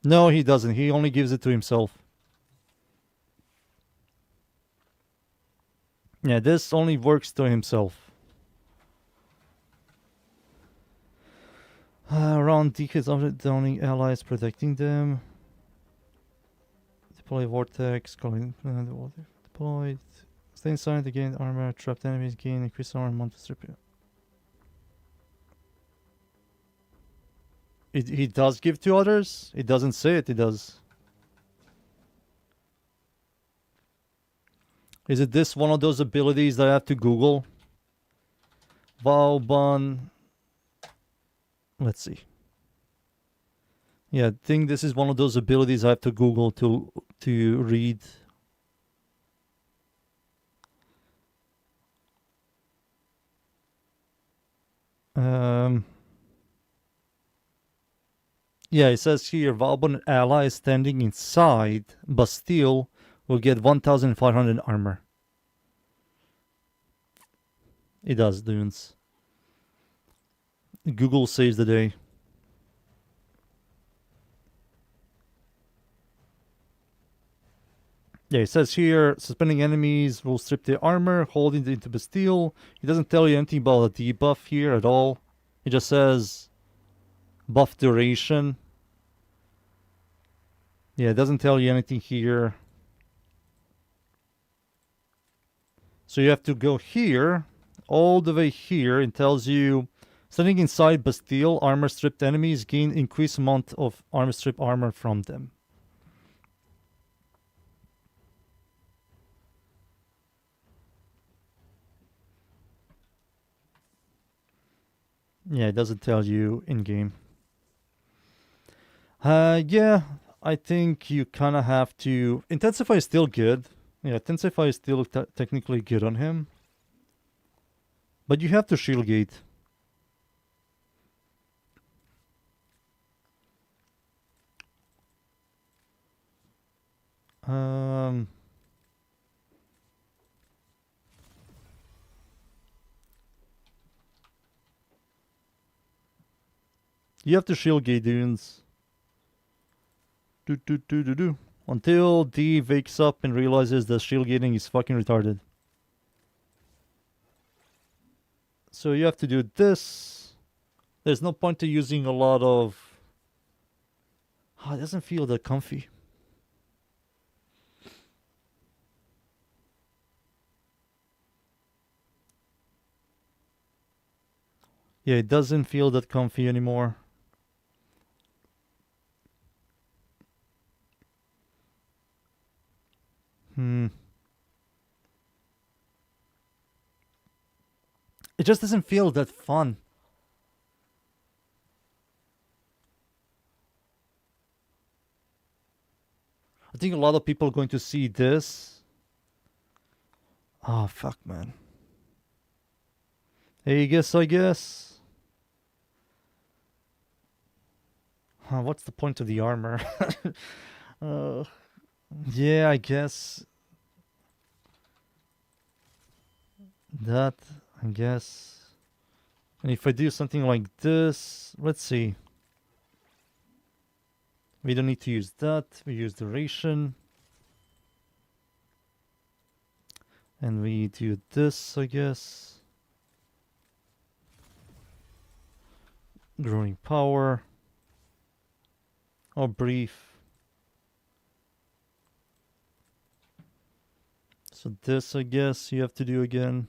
No, he doesn't. He only gives it to himself. Yeah, this only works to himself. Around decades after downing allies, protecting them. Deploy vortex, calling the water. Deployed. Stay inside to gain armor. Trapped enemies gain increased armor. Mount to strip you. He does give to others? It doesn't say it, it does. Is it this one of those abilities that I have to Google? Vauban. Let's see. Yeah, I think this is one of those abilities I have to Google to read. Yeah, it says here, Vauban ally standing inside Bastille will get 1,500 armor. It does, Dunes. Google saves the day. Yeah, it says here, suspending enemies will strip their armor, holding it into Bastille. It doesn't tell you anything about the debuff here at all. It just says buff duration. Yeah, it doesn't tell you anything here. So you have to go here, all the way here. It tells you, standing inside Bastille, armor stripped enemies gain increased amount of armor strip armor from them. Yeah, it doesn't tell you in-game. Yeah, I think you kind of have to... Intensify is still good. Yeah, Intensify is still technically good on him. But you have to shield gate. You have to shield gate, Dunes. Until D wakes up and realizes that shield gating is fucking retarded. So you have to do this. There's no point to using a lot of... Oh, it doesn't feel that comfy. Yeah, it doesn't feel that comfy anymore. It just doesn't feel that fun. I think a lot of people are going to see this. Oh, fuck, man. Hey, I guess. What's the point of the armor? Yeah, I guess. That, I guess. And if I do something like this, let's see. We don't need to use that. We use duration. And we do this, I guess. Growing power. Or brief. So this, I guess, you have to do again.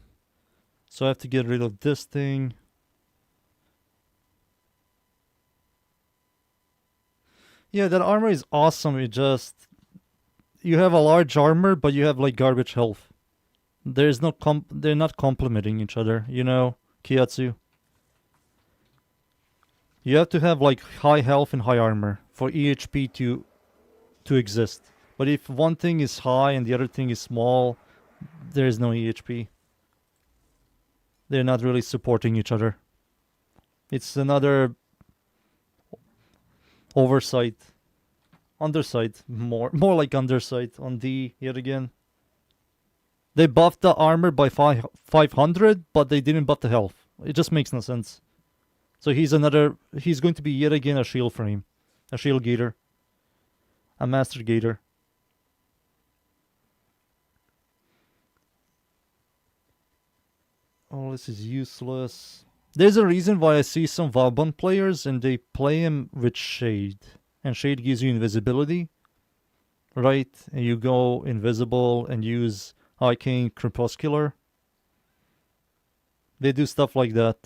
So I have to get rid of this thing. Yeah, that armor is awesome. It just... You have a large armor, but you have like garbage health. There's no they're not complementing each other, you know, Kiyatsu. You have to have like high health and high armor for EHP to exist. But if one thing is high and the other thing is small, there is no EHP. They're not really supporting each other. It's another oversight. Undersight. More like undersight on D yet again. They buffed the armor by 500, but they didn't buff the health. It just makes no sense. So he's going to be yet again a shield frame. A shield gator. A master gator. Oh, this is useless. There's a reason why I see some Vauban players and they play him with Shade. And Shade gives you invisibility. Right? And you go invisible and use Arcane Crepuscular. They do stuff like that.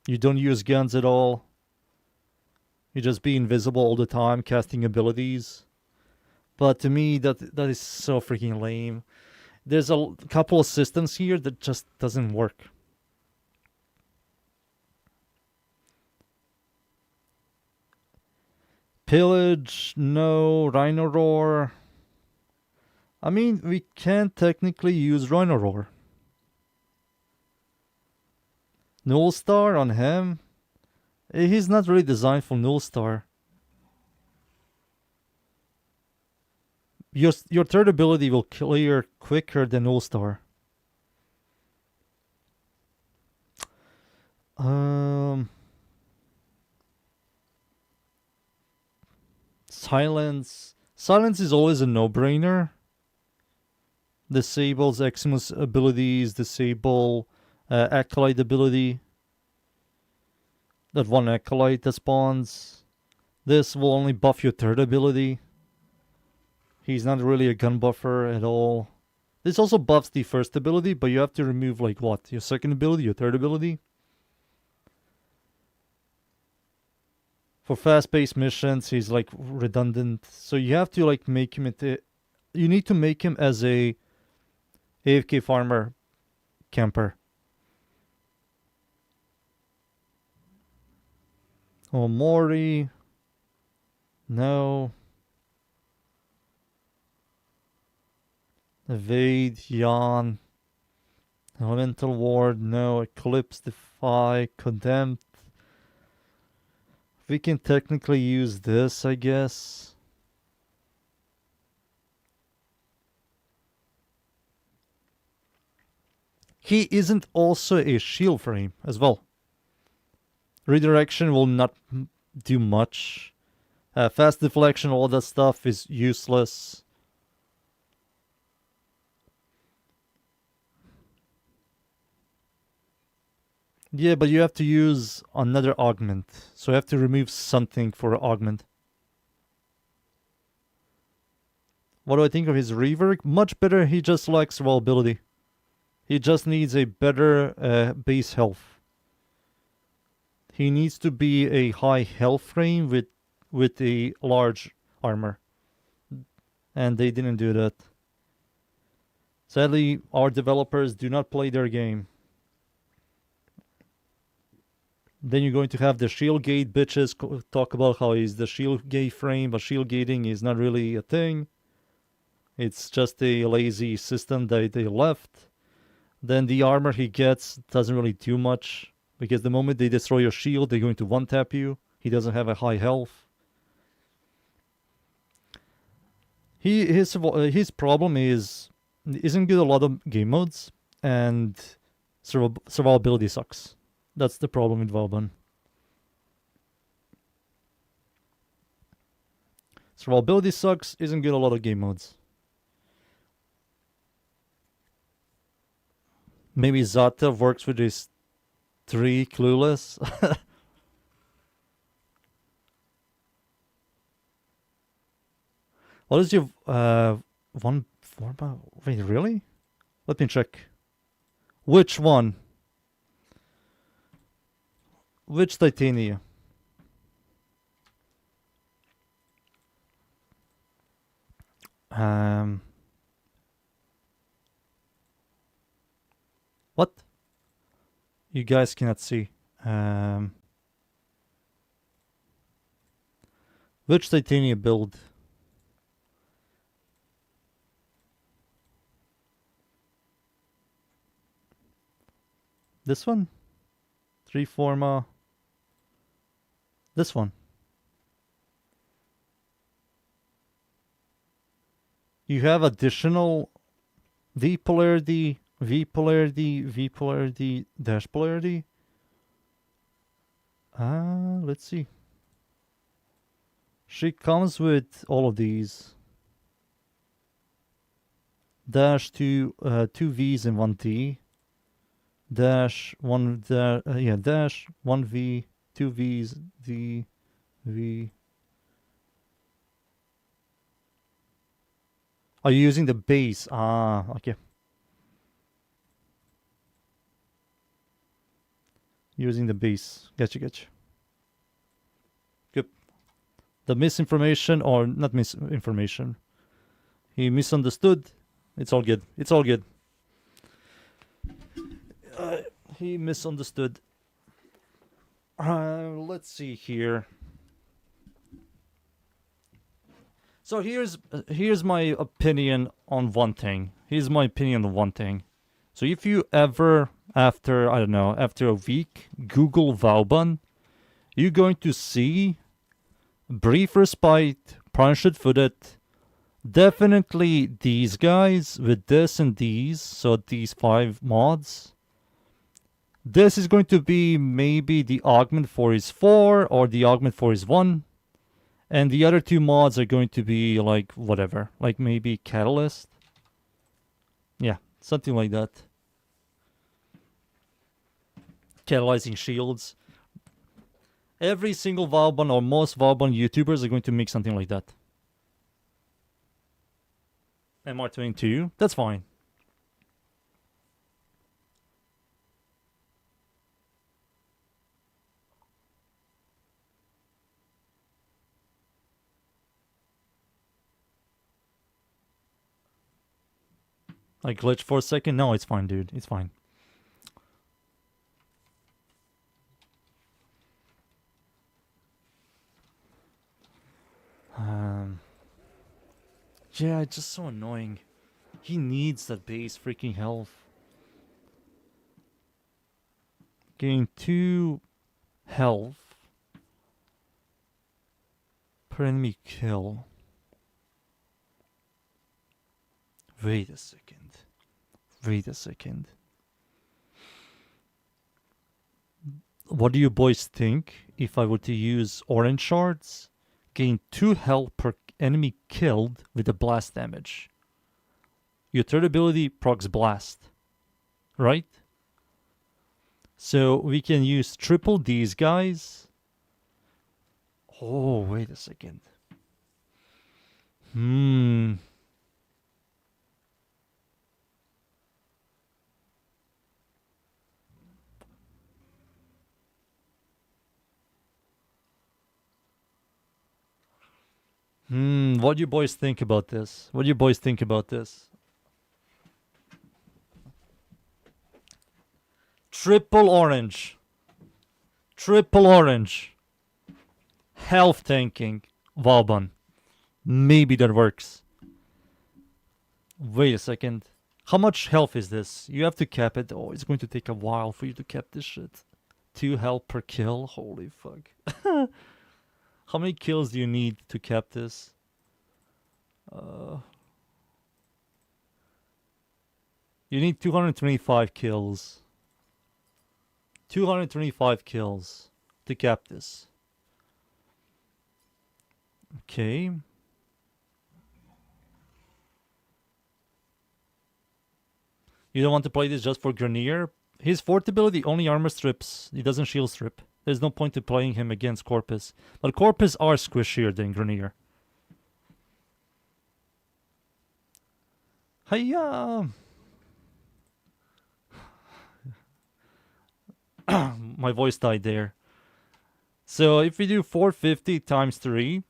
You don't use guns at all. You just be invisible all the time, casting abilities. But to me, that is so freaking lame. There's a couple of systems here that just doesn't work. Pillage, no. Rhino Roar. I mean, we can technically use Rhino Roar. Null Star on him? He's not really designed for Null Star. Your third ability will clear quicker than Null Star. Silence. Silence is always a no-brainer. Disables Eximus abilities, disable Acolyte ability. That one Acolyte that spawns. This will only buff your third ability. He's not really a gun buffer at all. This also buffs the first ability, but you have to remove like what? Your second ability, your third ability? For fast-paced missions, he's like redundant. So you have to like make him you need to make him as a AFK farmer camper. Oh, Mori. No. Evade, Yawn. Elemental Ward, no. Eclipse, Defy, Condemned. We can technically use this, I guess. He isn't also a shield frame as well. Redirection will not do much. Fast deflection, all that stuff is useless. Yeah, but you have to use another augment. So you have to remove something for augment. What do I think of his rework? Much better, he just lacks survivability. He just needs a better base health. He needs to be a high health frame with a large armor. And they didn't do that. Sadly, our developers do not play their game. Then you're going to have the shield gate bitches talk about how he's the shield gate frame, but shield gating is not really a thing. It's just a lazy system that they left. Then the armor he gets doesn't really do much, because the moment they destroy your shield, they're going to one-tap you. He doesn't have a high health. His problem isn't good a lot of game modes, and survivability sucks. That's the problem with Vauban. Survivability sucks, isn't good a lot of game modes. Maybe Zata works with his 3 clueless. What is your one forma? Wait, really? Let me check. Which one? Which titania? What? You guys cannot see. Which titania build? This one? 3 forma. This one. You have additional V polarity, V polarity, V polarity, dash polarity. Let's see. She comes with all of these. Dash two V's and 1 T. Dash dash 1 V, 2 V's, D, V. Are you using the base? Okay. Using the base. Gotcha. Good. The misinformation, or not misinformation. He misunderstood. It's all good. He misunderstood. Let's see here. So here's my opinion on one thing. So if you ever, after a week, Google Vauban, you're going to see brief respite, punched footed. Definitely these guys with this and these, so these 5 mods. This is going to be maybe the augment for his 4 or the augment for his 1. And the other 2 mods are going to be like whatever. Like maybe Catalyst. Yeah, something like that. Catalyzing shields. Every single Vauban or most Vauban YouTubers are going to make something like that. MR22, that's fine. I glitched for a second. No, it's fine, dude. It's fine. Yeah, it's just so annoying. He needs that base freaking health. Gain 2 health per enemy kill. Wait a second. What do you boys think if I were to use orange shards? Gain 2 health per enemy killed with a blast damage. Your third ability procs blast. Right? So we can use triple these guys. Oh, wait a second. What do you boys think about this? Triple orange. Health tanking. Vauban. Maybe that works. Wait a second. How much health is this? You have to cap it. Oh, it's going to take a while for you to cap this shit. 2 health per kill? Holy fuck. How many kills do you need to cap this? You need 225 kills. 225 kills to cap this. Okay. You don't want to play this just for Grenier? His fourth ability only armor strips. He doesn't shield strip. There's no point to playing him against Corpus. But Corpus are squishier than Grenier. Hiya! My voice died there. So if we do 450 times 3,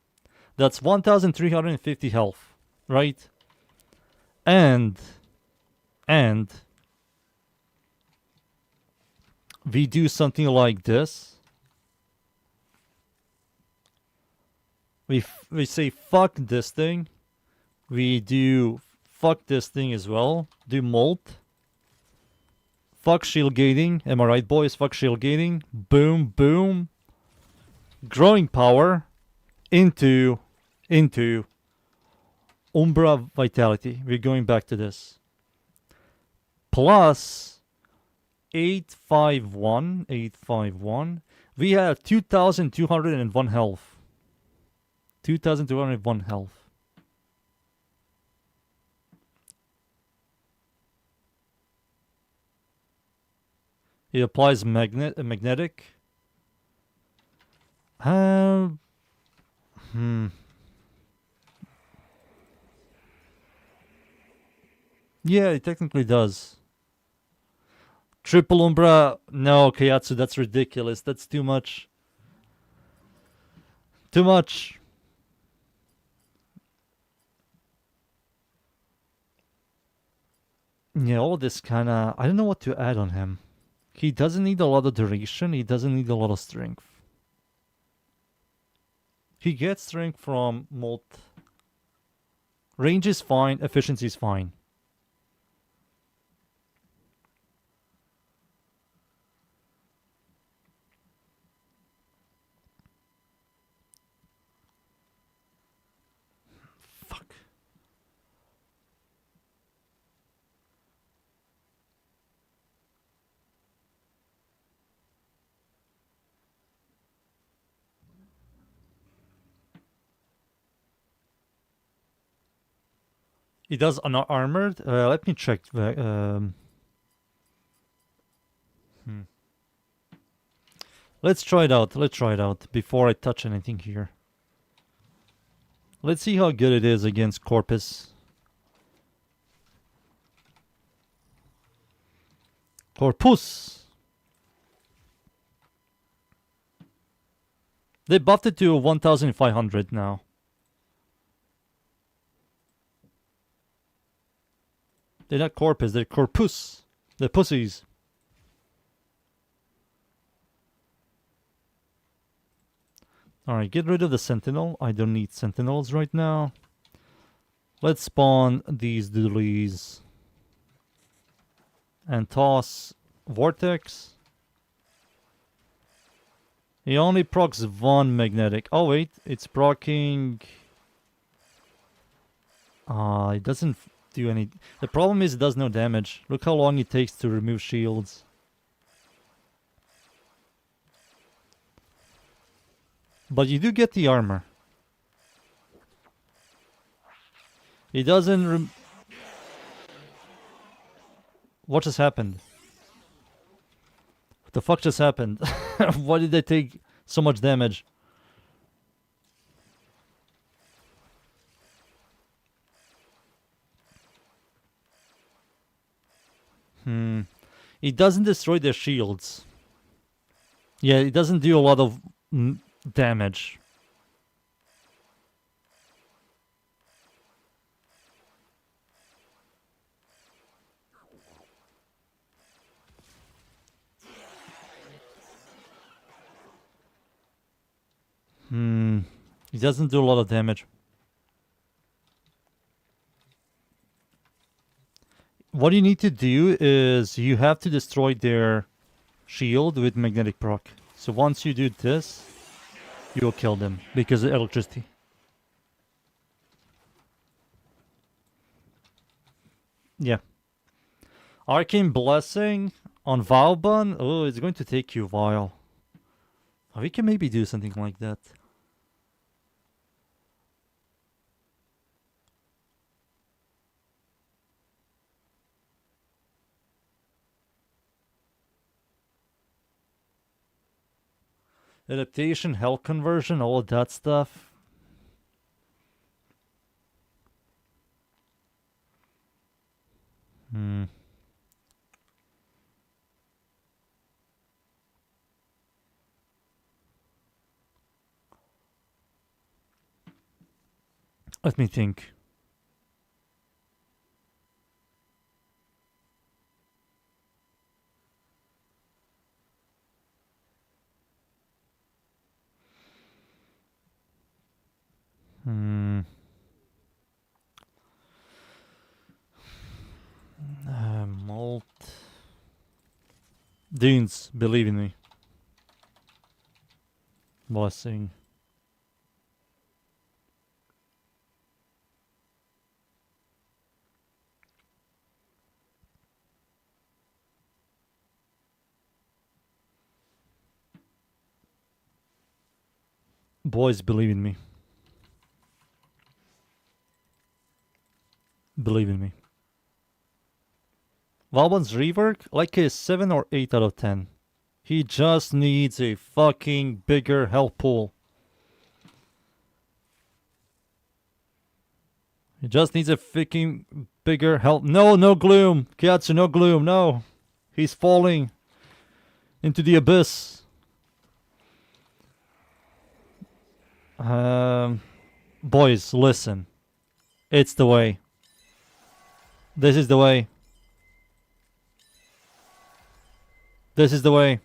that's 1,350 health, right? And we do something like this. We say fuck this thing. We do fuck this thing as well. Do molt. Fuck shield gating. Am I right, boys? Fuck shield gating. Boom, boom. Growing power into Umbra Vitality. We're going back to this. Plus 851. We have 2,201 health. 2,201 health. It applies magnetic. Yeah, it technically does. Triple Umbra. No, Kayatsu, that's ridiculous. That's too much. Too much. Yeah, all this kind of... I don't know what to add on him. He doesn't need a lot of duration. He doesn't need a lot of strength. He gets strength from Molt. Range is fine. Efficiency is fine. Fuck. He does unarmored. Let me check. Let's try it out. Let's try it out before I touch anything here. Let's see how good it is against Corpus. Corpus. They buffed it to 1,500 now. They're not Corpus, they're Corpus. They're pussies. Alright, get rid of the Sentinel. I don't need Sentinels right now. Let's spawn these doodlies. And toss Vortex. He only procs one magnetic. Oh wait, it's proccing... it doesn't do any... The problem is it does no damage. Look how long it takes to remove shields. But you do get the armor. It doesn't... What just happened? What the fuck just happened? Why did they take so much damage? It doesn't destroy their shields. Yeah, it doesn't do a lot of damage. It doesn't do a lot of damage. What you need to do is you have to destroy their shield with magnetic proc. So once you do this, you'll kill them because of electricity. Yeah. Arcane Blessing on Vauban? Oh, it's going to take you a while. We can maybe do something like that. Adaptation, health conversion, all of that stuff. Let me think. Hmm. Malt. Dunes, believe in me. Blessing. Boys, believe in me. Believe in me. Vauban's rework, like a 7 or 8 out of 10. He just needs a fucking bigger health pool. He just needs a fucking bigger health. No, no gloom. Kiatsu, no gloom. No. He's falling into the abyss. Boys, listen. It's the way. This is the way. This is the way.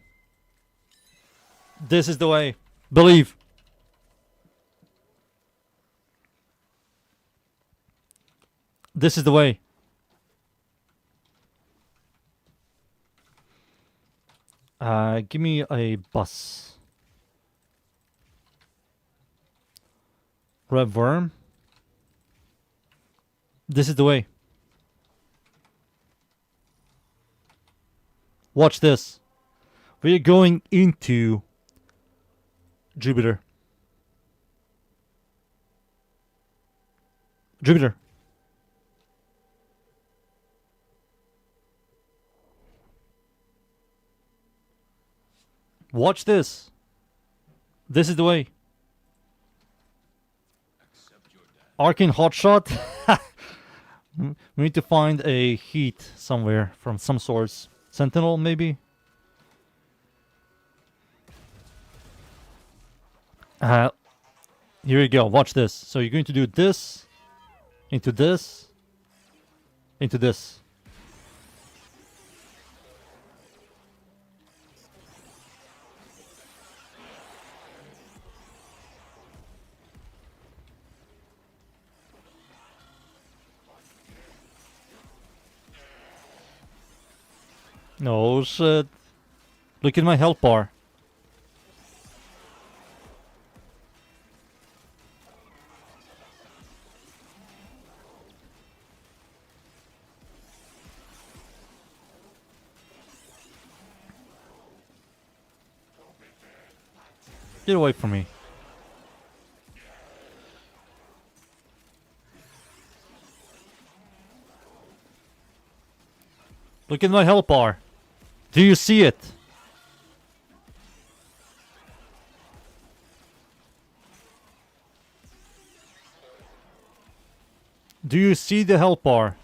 This is the way. Believe. This is the way. Give me a bus. Red worm. This is the way. Watch this. We're going into Jupiter. Jupiter. Watch this. This is the way. Arcane hotshot. We need to find a heat somewhere from some source. Sentinel, maybe? Here you go. Watch this. So you're going to do this, into this, into this. No shit. Look at my health bar. Get away from me. Look at my health bar. Do you see it? Do you see the health bar?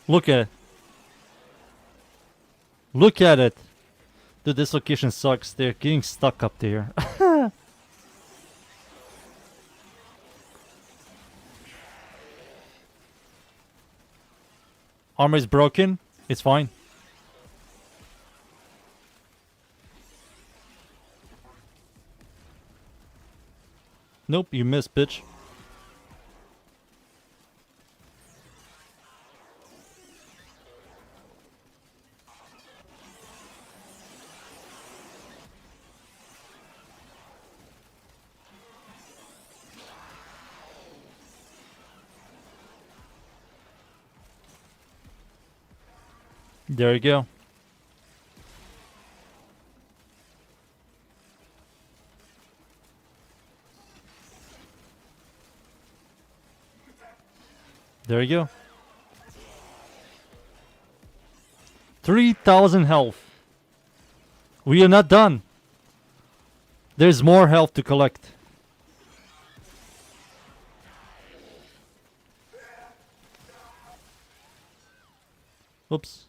Look at it. Look at it. Dude, this location sucks. They're getting stuck up there. Armor is broken. It's fine. Nope, you missed, bitch. There you go. There you go. 3,000 health. We are not done. There's more health to collect. Oops.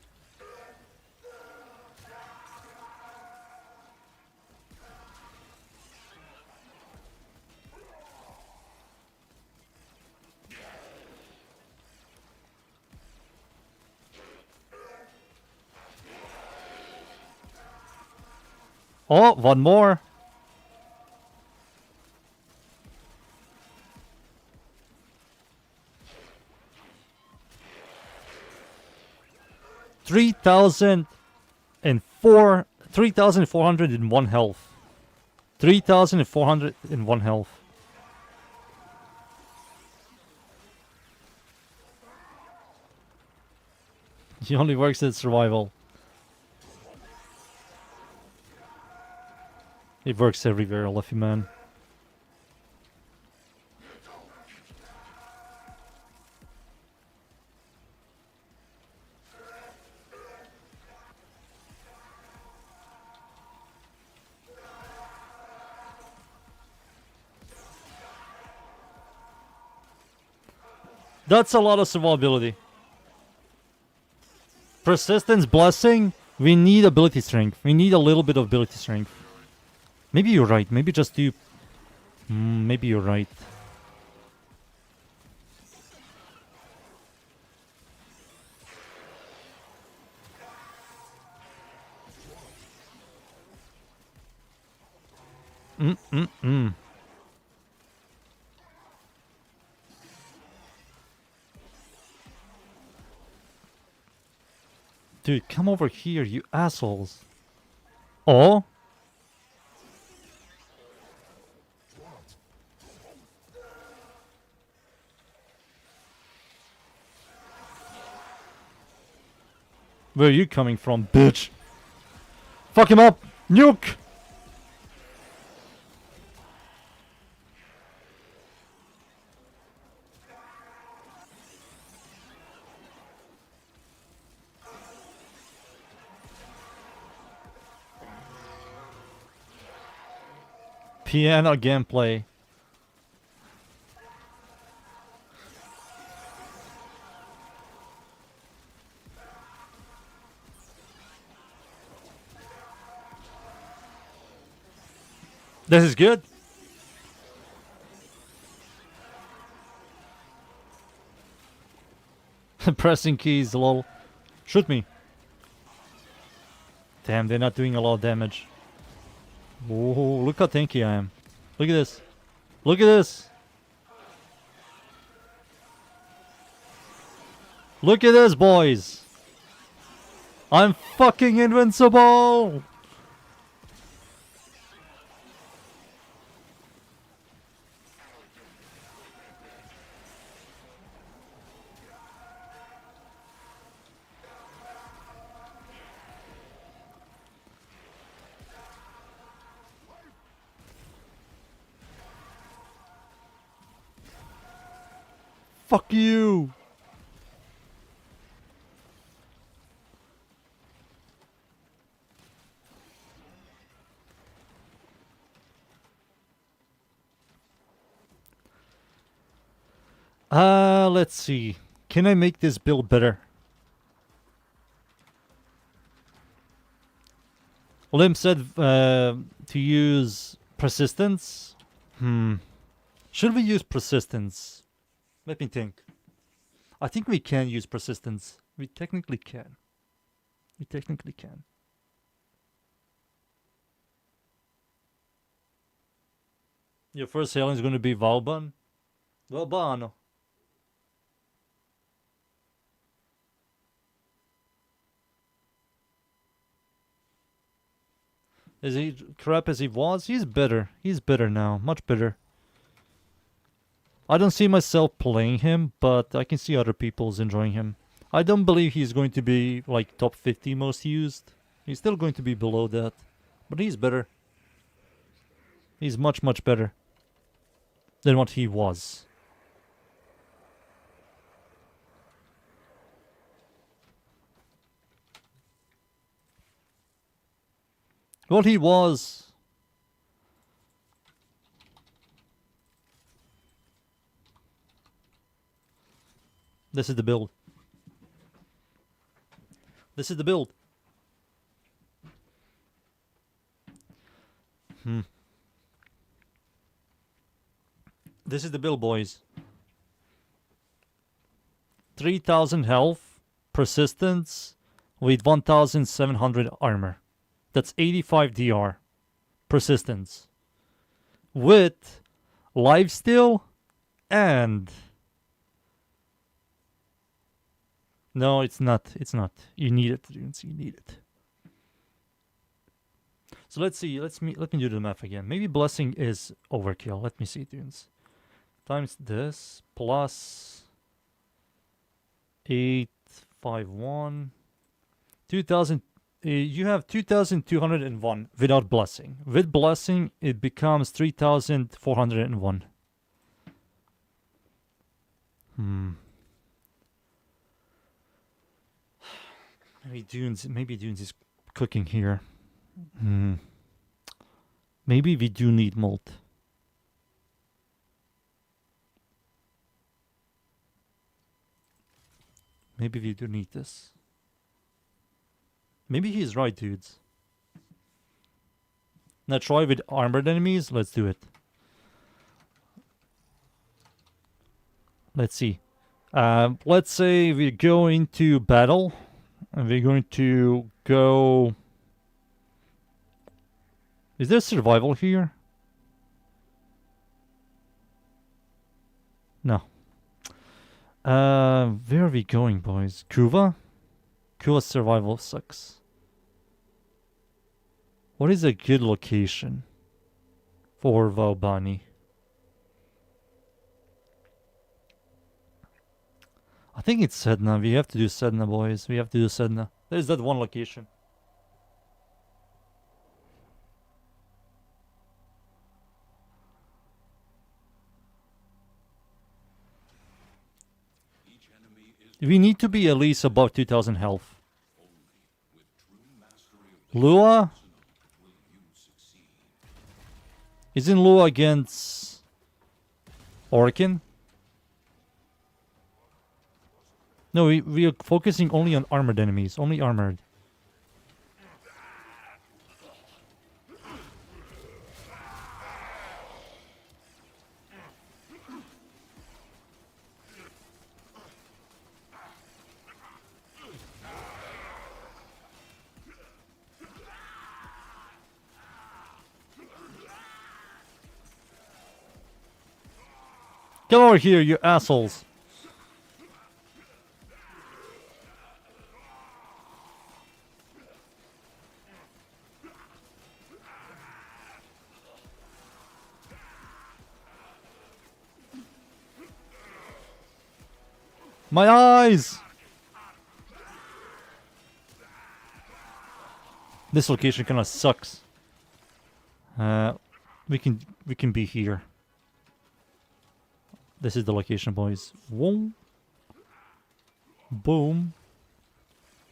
Oh, one more. Three thousand and 3,401 health. 3,401 health. He only works at survival. It works everywhere, Luffy man. That's a lot of survivability. Persistence, blessing. We need ability strength. We need a little bit of ability strength. Maybe you're right. Maybe just do... maybe you're right. Dude, come over here, you assholes. Oh? Where are you coming from, bitch? Fuck him up! Nuke! Piano gameplay. This is good. Pressing keys, lol. Shoot me. Damn, they're not doing a lot of damage. Whoa, look how tanky I am. Look at this. Look at this. Look at this, boys. I'm fucking invincible. Fuck you! Let's see. Can I make this build better? Lim said to use persistence. Should we use persistence? Let me think. I think we can use persistence. We technically can. We technically can. Your first alien is going to be Vauban. Vauban. Is he crap as he was? He's better. He's better now. Much better. I don't see myself playing him, but I can see other people's enjoying him. I don't believe he's going to be like top 50 most used. He's still going to be below that. But he's better. He's much, much better than what he was. Well, he was. This is the build. This is the build. This is the build, boys. 3000 health, persistence, with 1700 armor. That's 85 DR. Persistence. With lifesteal and... No, it's not. It's not. You need it, dudes. You need it. So let's see. Let me do the math again. Maybe blessing is overkill. Let me see, dudes. Times this plus 851 2000. You have 2201 without blessing. With blessing, it becomes 3401. Maybe Dunes is cooking here. Maybe we do need malt. Maybe we do need this. Maybe he's right, dudes. Now try with armored enemies. Let's do it. Let's see. Let's say we go into battle. And we're going to go... Is there survival here? No. Where are we going, boys? Kuva? Kuva's survival sucks. What is a good location for Vauban? I think it's Sedna. We have to do Sedna, boys. We have to do Sedna. There's that one location. We need to be at least above 2000 health. Lua? Isn't Lua against Orkin? No, we are focusing only on armored enemies. Only armored. Come over here, you assholes. My eyes! This location kinda sucks. We can be here. This is the location, boys. Boom. Boom.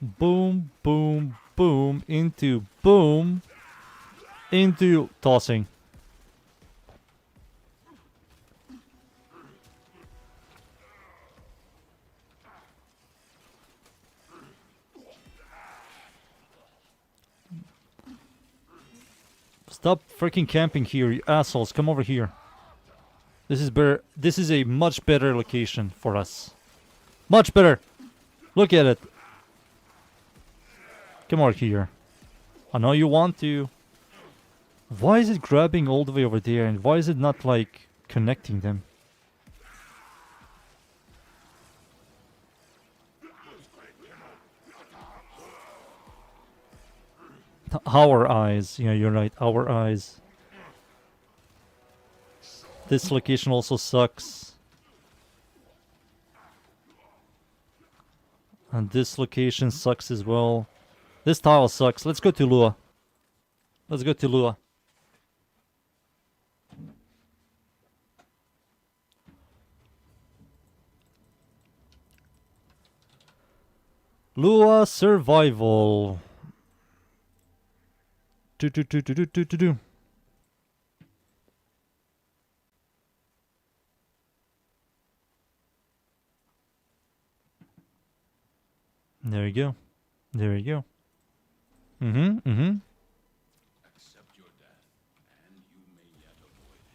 Boom, boom, boom. Into boom. Into tossing. Stop freaking camping here, you assholes. Come over here. This is better. This is a much better location for us. Much better. Look at it. Come over here. I know you want to. Why is it grabbing all the way over there? And why is it not like connecting them? Our eyes. Yeah, you're right. Our eyes. This location also sucks. And this location sucks as well. This tile sucks. Let's go to Lua. Let's go to Lua. Lua survival. do. There you go. There you go. Mm-hmm. Accept your death, and you may yet avoid it.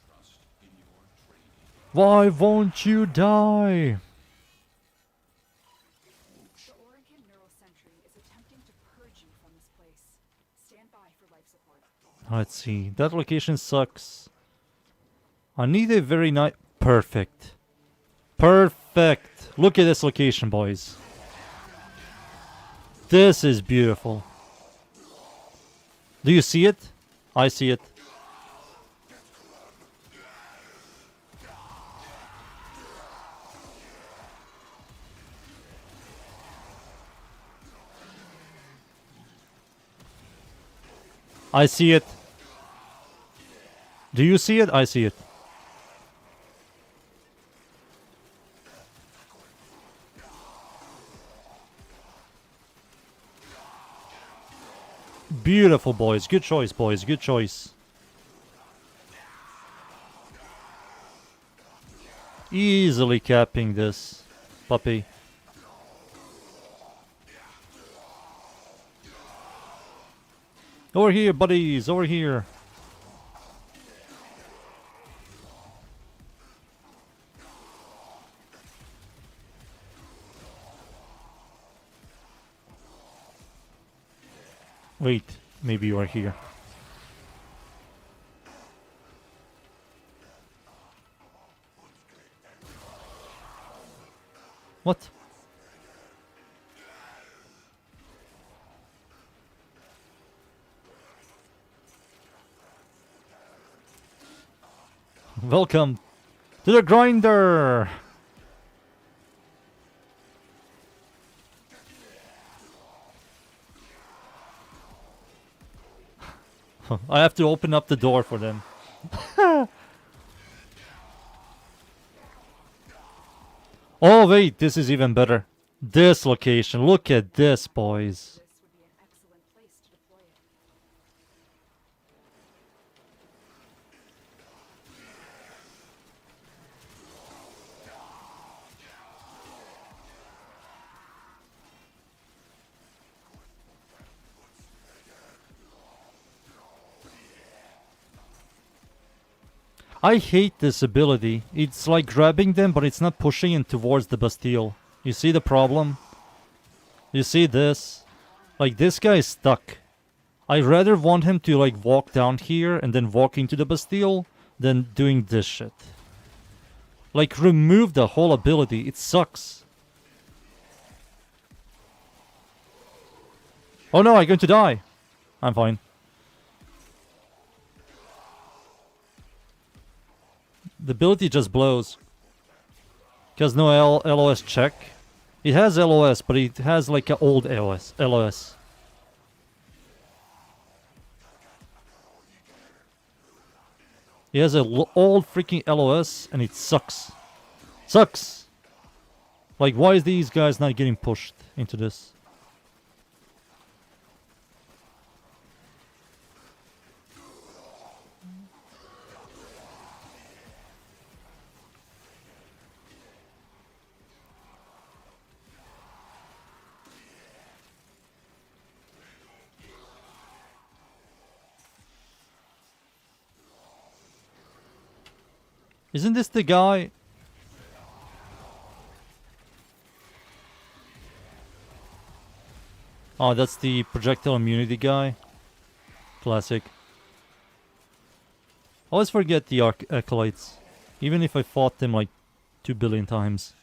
Trust in your training. Why won't you die? The Oregon Neural Sentry is attempting to purge you from this place. Stand by for life support. Let's see. That location sucks. I need a very nice... Perfect. Perfect. Look at this location, boys. This is beautiful. Do you see it? I see it. I see it. Do you see it? I see it. Beautiful, boys. Good choice, boys. Good choice. Easily capping this puppy. Over here, buddies. Over here. Wait, maybe you are here. What? Welcome to the grinder. I have to open up the door for them. Oh wait, this is even better. This location, look at this, boys. This would be an excellent place to deploy it. I hate this ability. It's like grabbing them, but it's not pushing in towards the Bastille. You see the problem? You see this? Like, this guy is stuck. I rather want him to, like, walk down here and then walk into the Bastille than doing this shit. Like, remove the whole ability. It sucks. Oh no, I'm going to die. I'm fine. The ability just blows. Because no LOS check. It has LOS, but it has like an old LOS. It has an old freaking LOS and it sucks. Sucks! Like, why is these guys not getting pushed into this? Isn't this the guy? Oh, that's the projectile immunity guy. Classic. Always forget the acolytes. Even if I fought them like 2 billion times.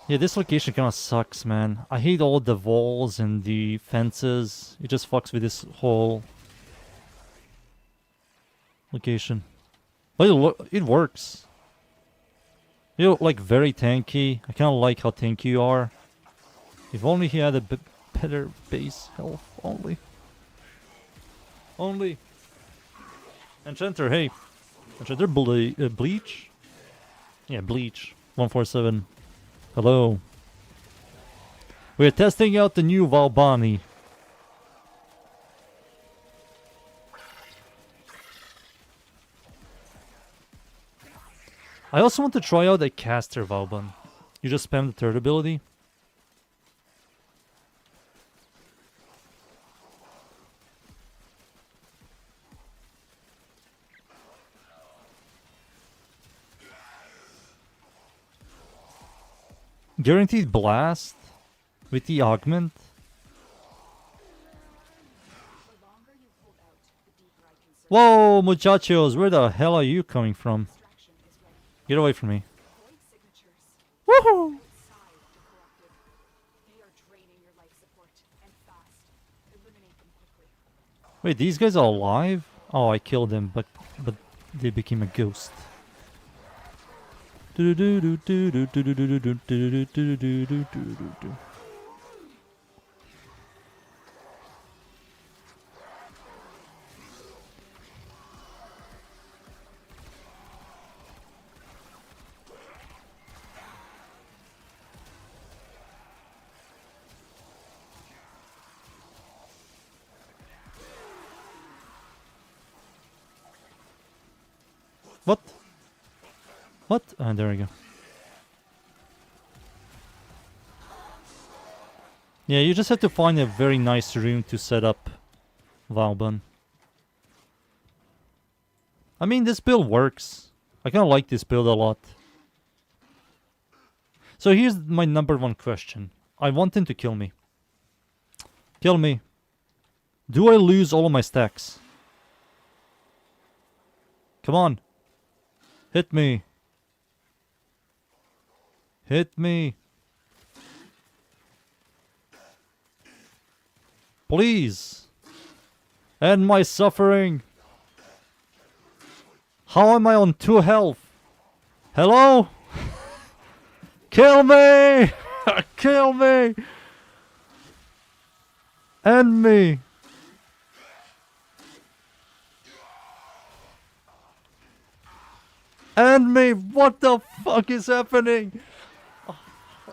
Yeah, this location kinda sucks, man. I hate all the walls and the fences. It just fucks with this whole location. But it works. You look like very tanky. I kinda like how tanky you are. If only he had a better base health. Only. Only. Enchanter, hey. Enchanter bleach? Yeah, bleach. 147. Hello. We're testing out the new Vauban. I also want to try out a caster Vauban. You just spam the third ability. Guaranteed blast with the augment. The longer you hold out, the deeper I can search. Whoa, muchachos, where the hell are you coming from? Extraction is ready. Get away from me. Void signatures. Woohoo! Outside the corrupted. They are draining your life support, and fast. Eliminate them quickly. Wait, these guys are alive? Oh, I killed them, but they became a ghost. What? What? Ah, there we go. Yeah, you just have to find a very nice room to set up Vauban. I mean, this build works. I kind of like this build a lot. So here's my number one question. I want him to kill me. Kill me. Do I lose all of my stacks? Come on. Hit me. Hit me. Please. End my suffering. How am I on 2 health? Hello? Kill me! Kill me! End me! End me! What the fuck is happening?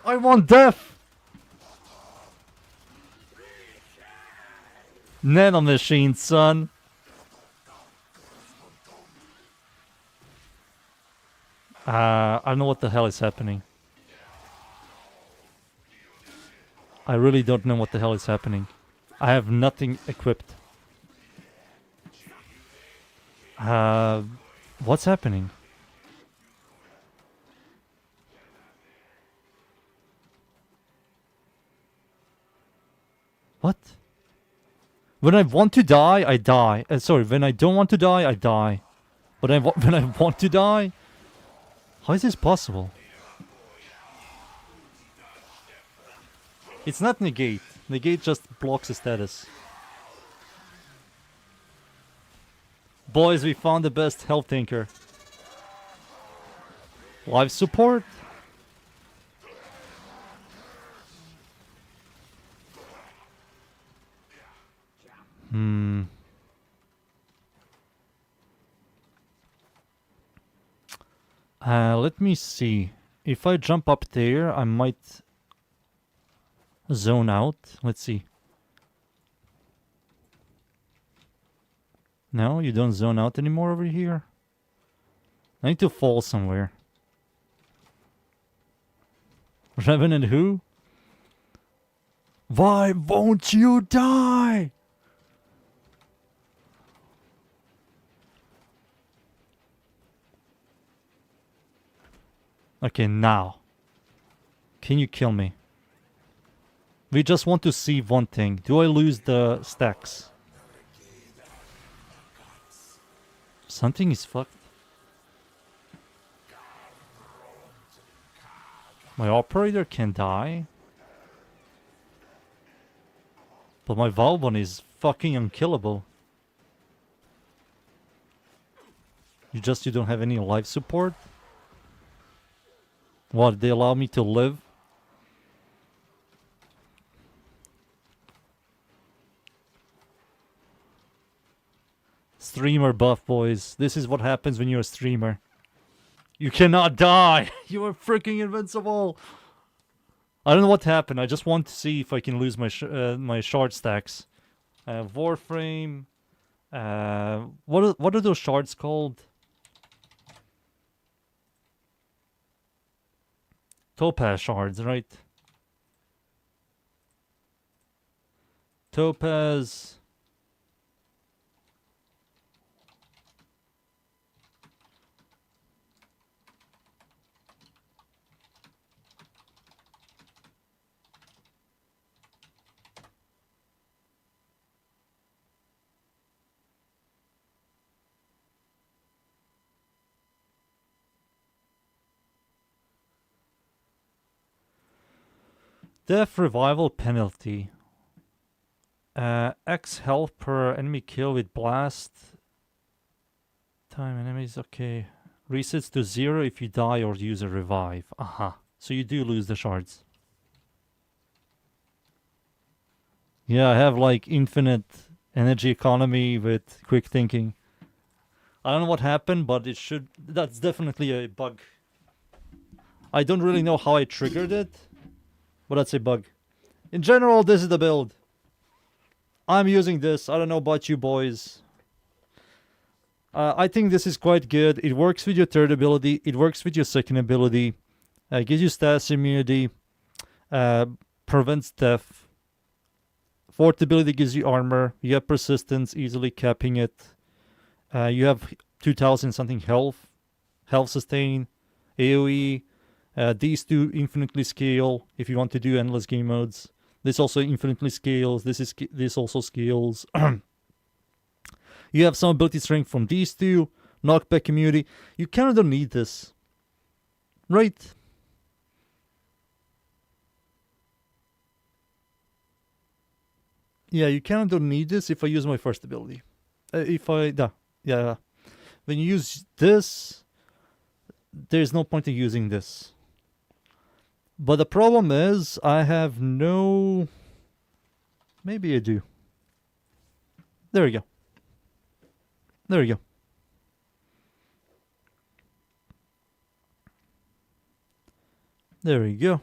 I want death! Nano machine, son. I don't know what the hell is happening. I really don't know what the hell is happening. I have nothing equipped. What's happening? What? When I want to die, I die. Sorry, when I don't want to die, I die. But when I want to die? How is this possible? It's not negate. Negate just blocks the status. Boys, we found the best health tanker. Life support? Let me see. If I jump up there, I might zone out. Let's see. No, you don't zone out anymore over here. I need to fall somewhere. Revenant who? Why won't you die? Okay, now. Can you kill me? We just want to see one thing. Do I lose the stacks? Something is fucked. My operator can die. But my Vauban is fucking unkillable. You don't have any life support? What, they allow me to live? Streamer buff, boys. This is what happens when you're a streamer. You cannot die! You are freaking invincible! I don't know what happened. I just want to see if I can lose my my shard stacks. Warframe. What are those shards called? Topaz shards, right? Topaz. Death revival penalty. X health per enemy kill with blast. Time enemies, okay. Resets to 0 if you die or use a revive. Aha. So you do lose the shards. Yeah, I have like infinite energy economy with quick thinking. I don't know what happened, but it should... That's definitely a bug. I don't really know how I triggered it, but that's a bug. In general, this is the build. I'm using this. I don't know about you boys. I think this is quite good. It works with your third ability. It works with your second ability. Gives you status immunity. Prevents death. Fourth ability gives you armor. You have persistence, easily capping it. You have 2000 something health. Health sustain. AoE. These two infinitely scale if you want to do endless game modes. This also infinitely scales. This also scales. You have some ability strength from these two. Knockback immunity. You kind of don't need this. Right? Yeah, you kind of don't need this if I use my first ability. Yeah. When you use this, there's no point in using this. But the problem is, I have no... Maybe I do. There we go. There we go. There we go.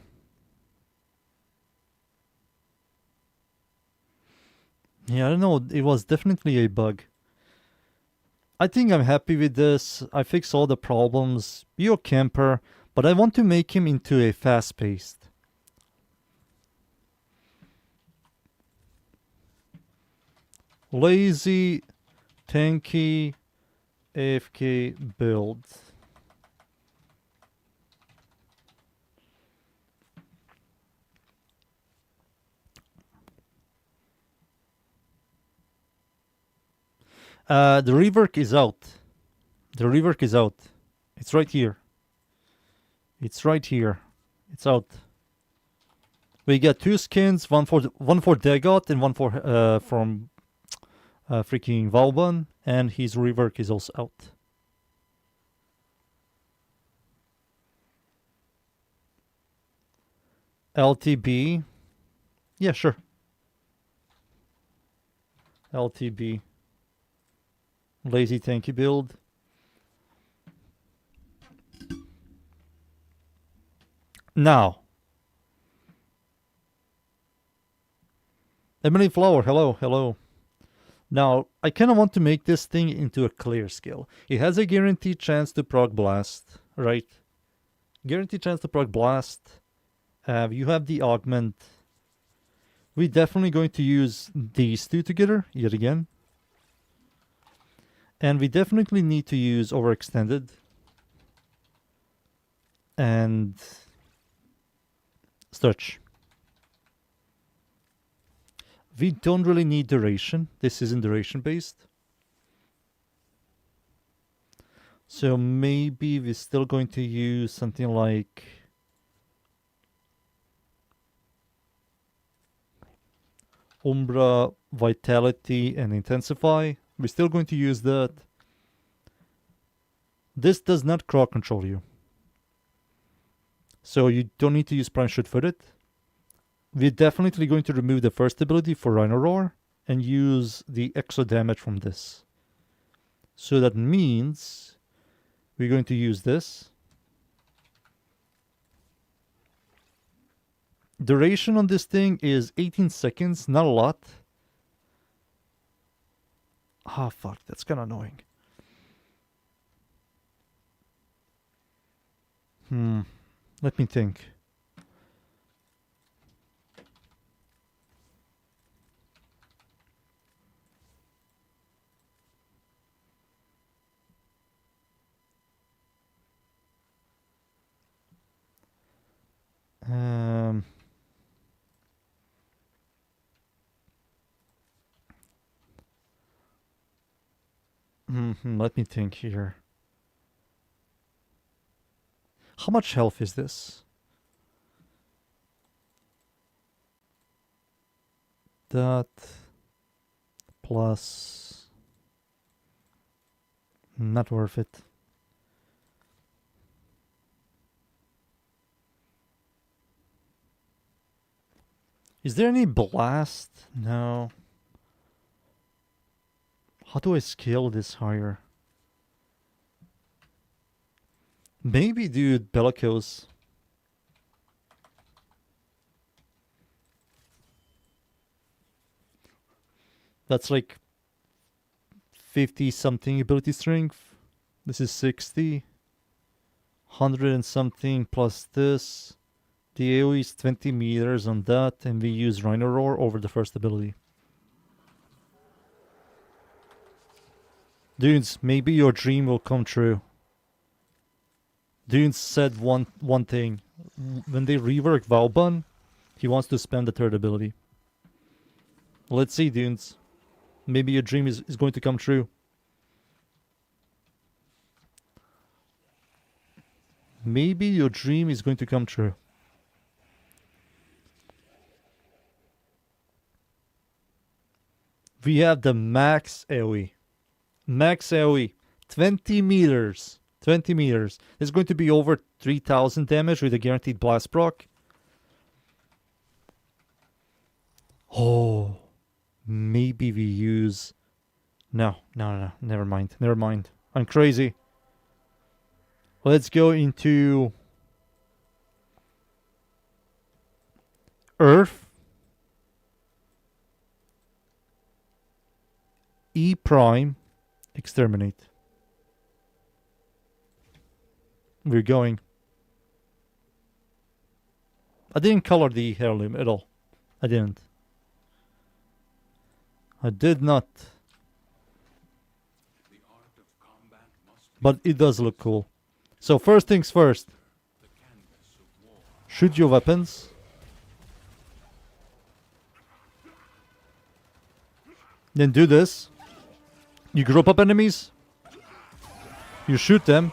Yeah, I don't know. It was definitely a bug. I think I'm happy with this. I fixed all the problems. You're a camper, but I want to make him into a fast-paced. Lazy, tanky, AFK build. The rework is out. The rework is out. It's right here. It's right here. It's out. We got two skins, one for Dagot and one for from freaking Vauban, and his rework is also out. LTB. Yeah, sure. LTB. Lazy tanky build. Now. Emily Flower, hello. Now, I kind of want to make this thing into a clear skill. It has a guaranteed chance to proc blast, right? Guaranteed chance to proc blast. You have the augment. We're definitely going to use these two together, yet again. And we definitely need to use overextended. And stretch. We don't really need duration. This isn't duration based. So maybe we're still going to use something like Umbra, Vitality, and Intensify. We're still going to use that. This does not crowd control you. So you don't need to use Prime Shoot-Footed. We're definitely going to remove the first ability for Rhino Roar and use the extra damage from this. So that means we're going to use this. Duration on this thing is 18 seconds, not a lot. Ah, fuck, that's kind of annoying. Let me think. Let me think here. How much health is this? That plus not worth it. Is there any blast? No. How do I scale this higher? Maybe, dude, Bellicose. That's like 50 something ability strength. This is 60. 100 and something plus this. The AoE is 20 meters on that, and we use Rhino Roar over the first ability. Dudes, maybe your dream will come true. Dudes said one thing. When they rework Vauban, he wants to spam the third ability. Let's see, dudes. Maybe your dream is going to come true. Maybe your dream is going to come true. We have the max AoE. Max AoE. 20 meters. 20 meters. It's going to be over 3000 damage with a guaranteed blast proc. Oh. Maybe we use... No. Never mind. I'm crazy. Let's go into... Earth. E prime. Exterminate. We're going. I didn't color the heirloom at all. I didn't. I did not. The art of combat must be But it does look cool. So first things first. the canvas of war. Shoot your weapons. Then do this. You group up enemies. You shoot them.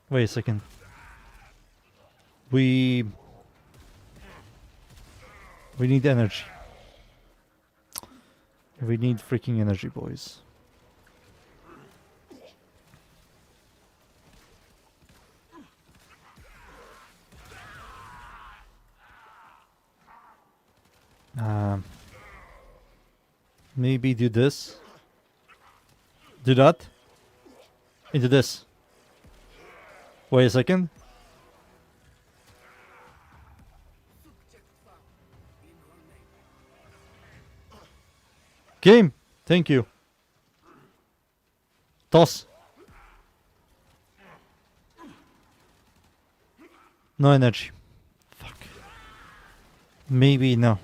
Wait a second. We need energy. We need freaking energy, boys. Maybe do this. Do that. Into this. Wait a second. Game. Thank you. Toss. No energy. Fuck. Maybe no.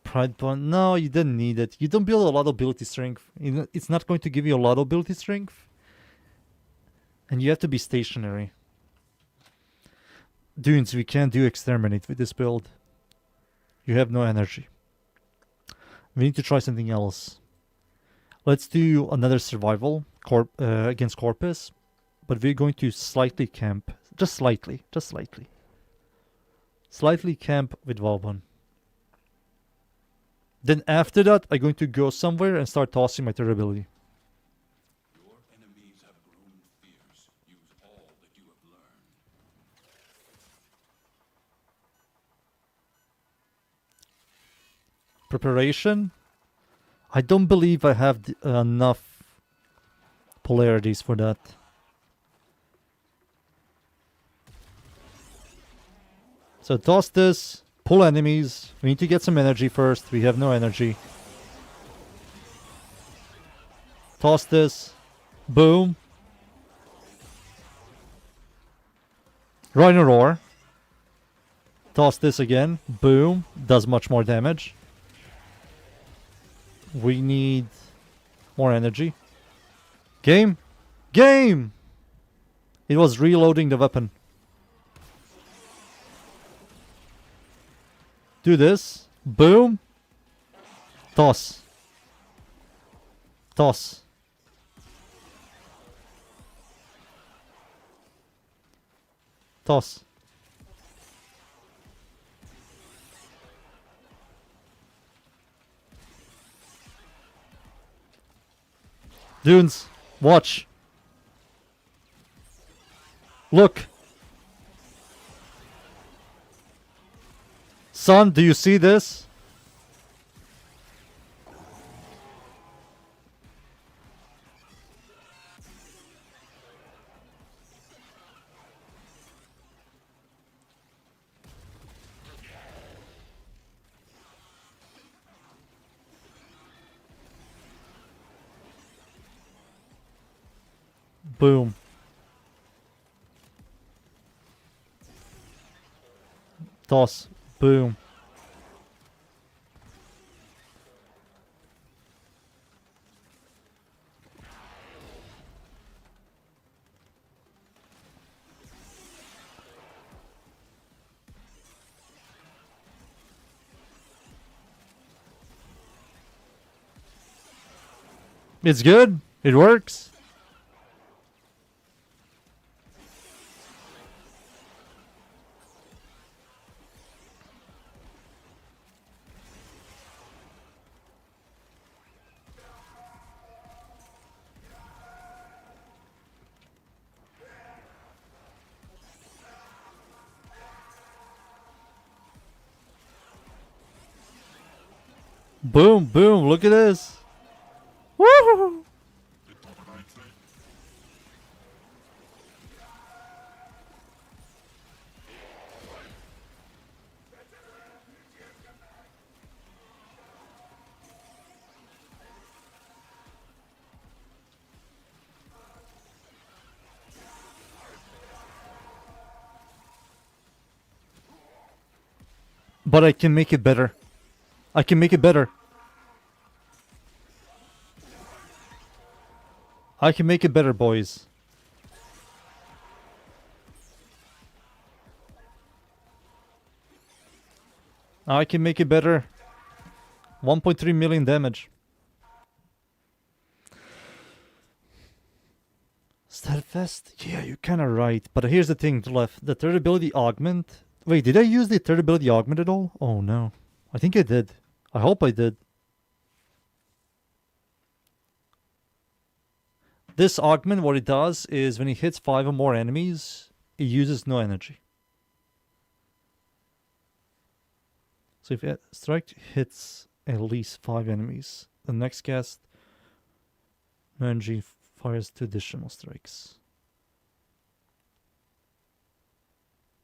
Pride bond. No, you didn't need it. You don't build a lot of ability strength. It's not going to give you a lot of ability strength. And you have to be stationary. Dudes, we can't do exterminate with this build. You have no energy. We need to try something else. Let's do another survival against Corpus. But we're going to slightly camp. Just slightly. Slightly camp with Vauban. Then after that, I'm going to go somewhere and start tossing my third ability. Your enemies have grown fierce. Use all that you have learned. Preparation. I don't believe I have enough polarities for that. So toss this. Pull enemies. We need to get some energy first. We have no energy. Toss this. Boom. Rhino Roar. Toss this again. Boom. Does much more damage. We need more energy. Game. Game! It was reloading the weapon. Do this. Boom. Toss. Toss. Toss. Dunes, watch. Look. Son, do you see this? Boom. Toss. Boom. It's good. It works. Boom, boom, look at this. Woo! But I can make it better. I can make it better. I can make it better, boys. I can make it better. 1.3 million damage. Steadfast? Yeah, you're kind of right. But here's the thing left. The third ability augment. Wait, did I use the third ability augment at all? Oh no. I think I did. I hope I did. This augment, what it does is when it hits 5 or more enemies, it uses no energy. So if a strike hits at least 5 enemies, the next cast no energy fires 2 additional strikes.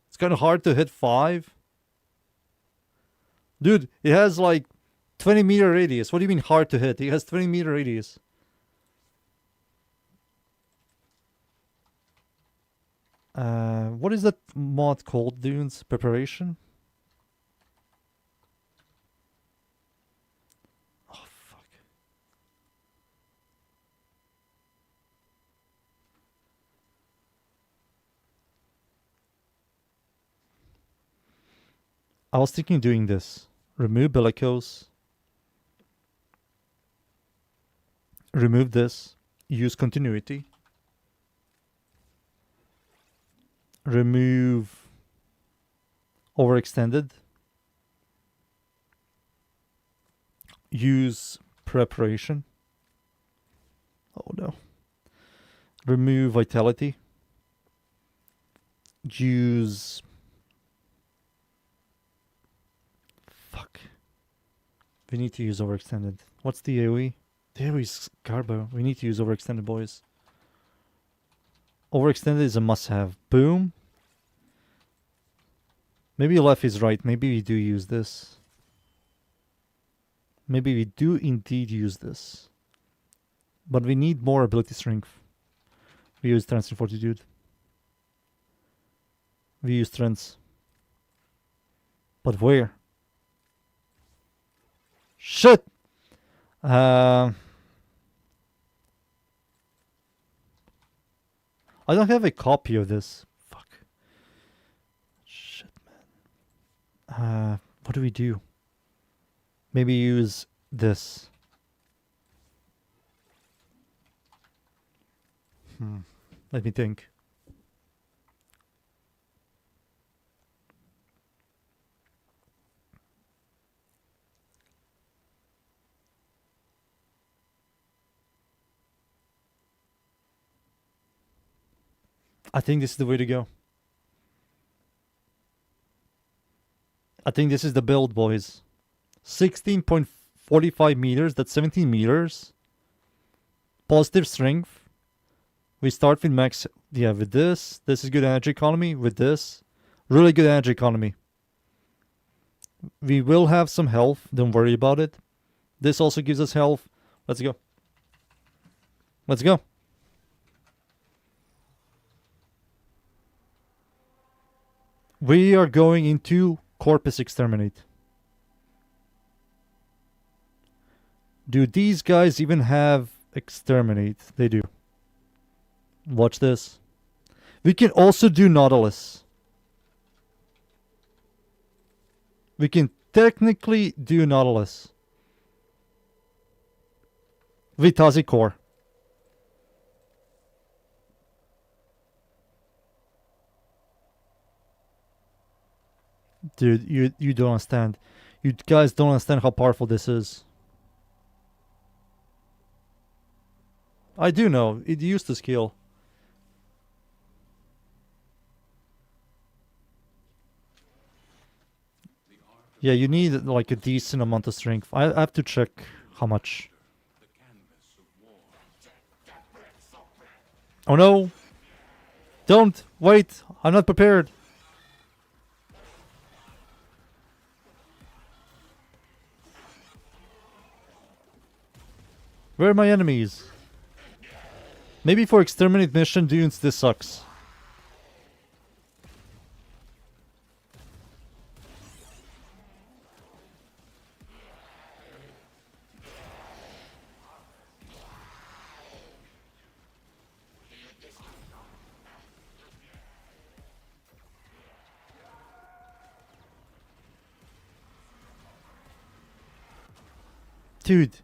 It's kind of hard to hit 5. Dude, it has like 20-meter radius. What do you mean hard to hit? It has 20-meter radius. What is that mod called, Dunes? Preparation? Oh, fuck. I was thinking of doing this. Remove bellicose. Remove this. Use continuity. Remove overextended. Use preparation. Oh no. Remove vitality. Use... Fuck. We need to use overextended. What's the AoE? The AoE is Garbo. We need to use overextended, boys. Overextended is a must-have. Boom. Maybe Left is right. Maybe we do use this. Maybe we do indeed use this. But we need more ability strength. We use Strength and Fortitude. We use Strengths. But where? Shit! I don't have a copy of this. Fuck. Shit, man. What do we do? Maybe use this. Let me think. I think this is the way to go. I think this is the build, boys. 16.45 meters, that's 17 meters. Positive strength. We start with max, yeah, with this. This is good energy economy. With this, really good energy economy. We will have some health, don't worry about it. This also gives us health. Let's go. Let's go. We are going into Corpus Exterminate. Do these guys even have Exterminate? They do. Watch this. We can also do Nautilus. We can technically do Nautilus. Vitazi Core. Dude, you don't understand. You guys don't understand how powerful this is. I do know. It used to scale. Yeah, you need like a decent amount of strength. I have to check how much. Oh no! Don't! Wait! I'm not prepared! Where are my enemies? Maybe for exterminate mission dunes this sucks. Dude,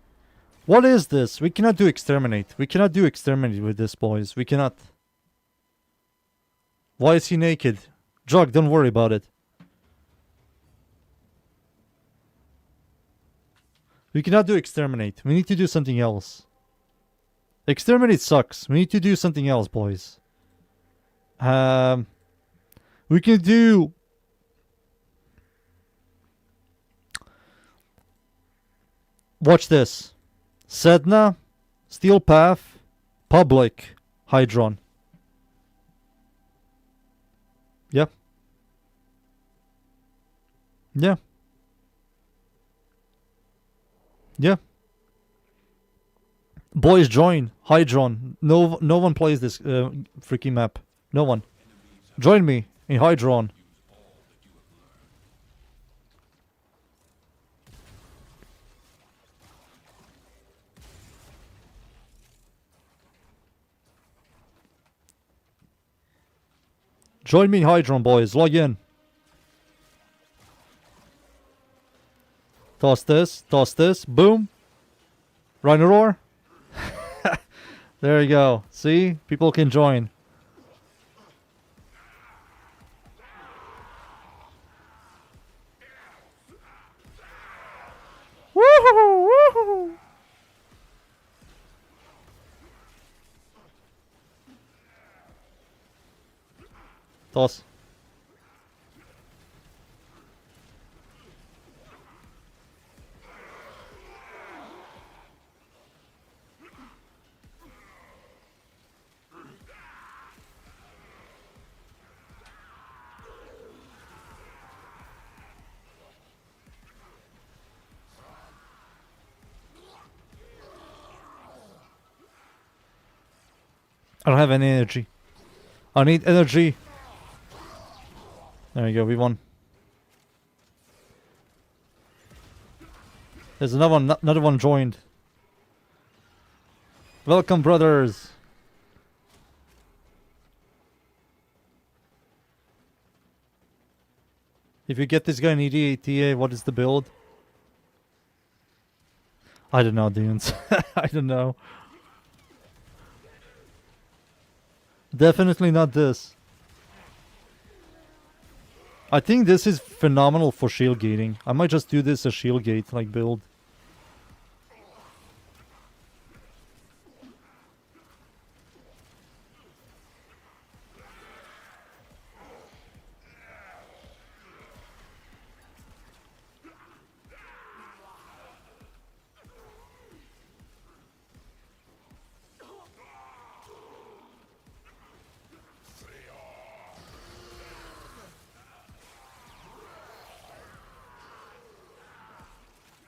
what is this? We cannot do exterminate. We cannot do exterminate with this, boys. We cannot. Why is he naked? Jog, don't worry about it. We cannot do exterminate. We need to do something else. Exterminate sucks. We need to do something else, boys. We can do... Watch this. Sedna, Steel Path, Public, Hydron. Yep. Yeah. Yeah. Boys, join. Hydron. No one plays this freaking map. No one. Join me in Hydron. Join me in Hydron, boys. Log in. Toss this. Toss this. Boom. Rhino Roar. There you go. See? People can join. Woohoo! Woohoo! Toss. I don't have any energy. I need energy. There you go, we won. There's another one joined. Welcome, brothers. If you get this guy in EDATA, what is the build? I don't know, dunes. I don't know. Definitely not this. I think this is phenomenal for shield gating. I might just do this as shield gate like build.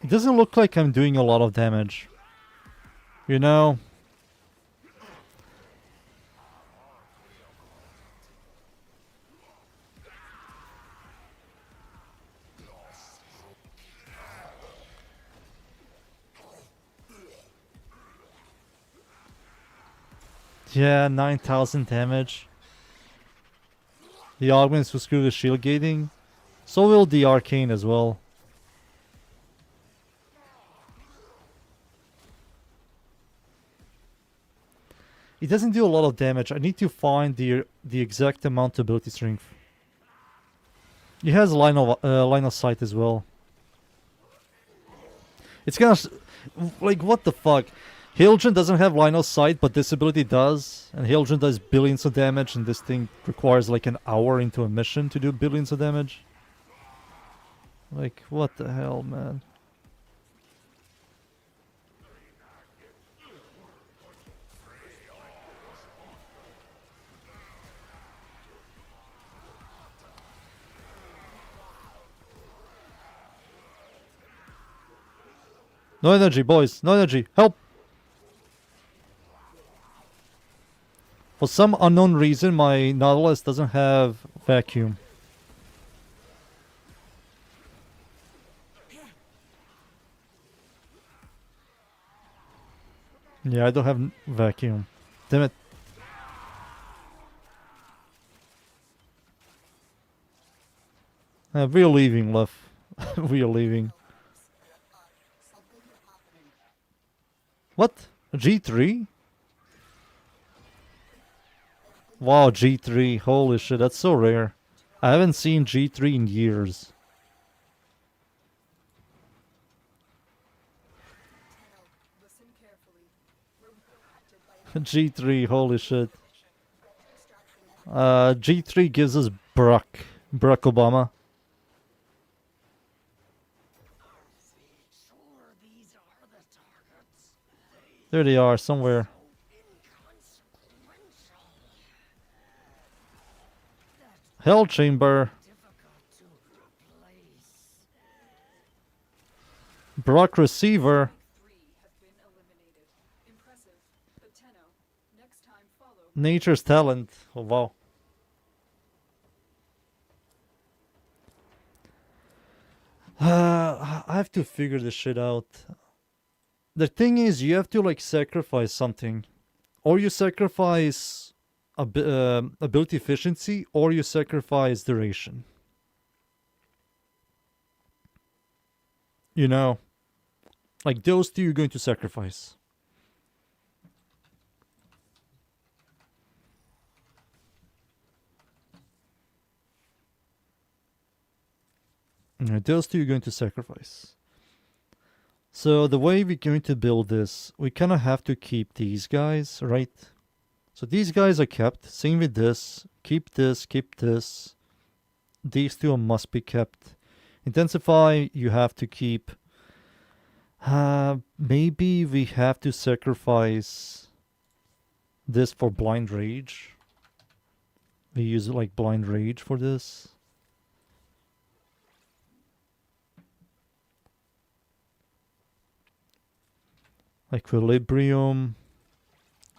It doesn't look like I'm doing a lot of damage. You know? Yeah, 9,000 damage. The augments will screw the shield gating. So will the arcane as well. It doesn't do a lot of damage. I need to find the exact amount of ability strength. It has line of sight as well. It's kind of like, what the fuck? Hildren doesn't have line of sight, but this ability does. And Hildren does billions of damage, and this thing requires like an hour into a mission to do billions of damage. Like, what the hell, man? No energy, boys. No energy. Help! For some unknown reason, my Nautilus doesn't have vacuum. Yeah, I don't have vacuum. Damn it. We're leaving, love. We are leaving. What? G3? Wow, G3. Holy shit, that's so rare. I haven't seen G3 in years. Listen carefully. We're protected by G3, holy shit. G3 gives us Barack Obama. There they are, somewhere. Hell Chamber. Brock Receiver. 3 have been eliminated. Impressive. But Tenno, next time follow. Nature's Talent. Oh, wow. I have to figure this shit out. The thing is, you have to like sacrifice something. Or you sacrifice ability efficiency, or you sacrifice duration. You know? Like those two you're going to sacrifice. Those two you're going to sacrifice. So the way we're going to build this, we kind of have to keep these guys, right? So these guys are kept. Same with this. Keep this, keep this. These two must be kept. Intensify, you have to keep. Maybe we have to sacrifice this for Blind Rage. We use like Blind Rage for this. Equilibrium,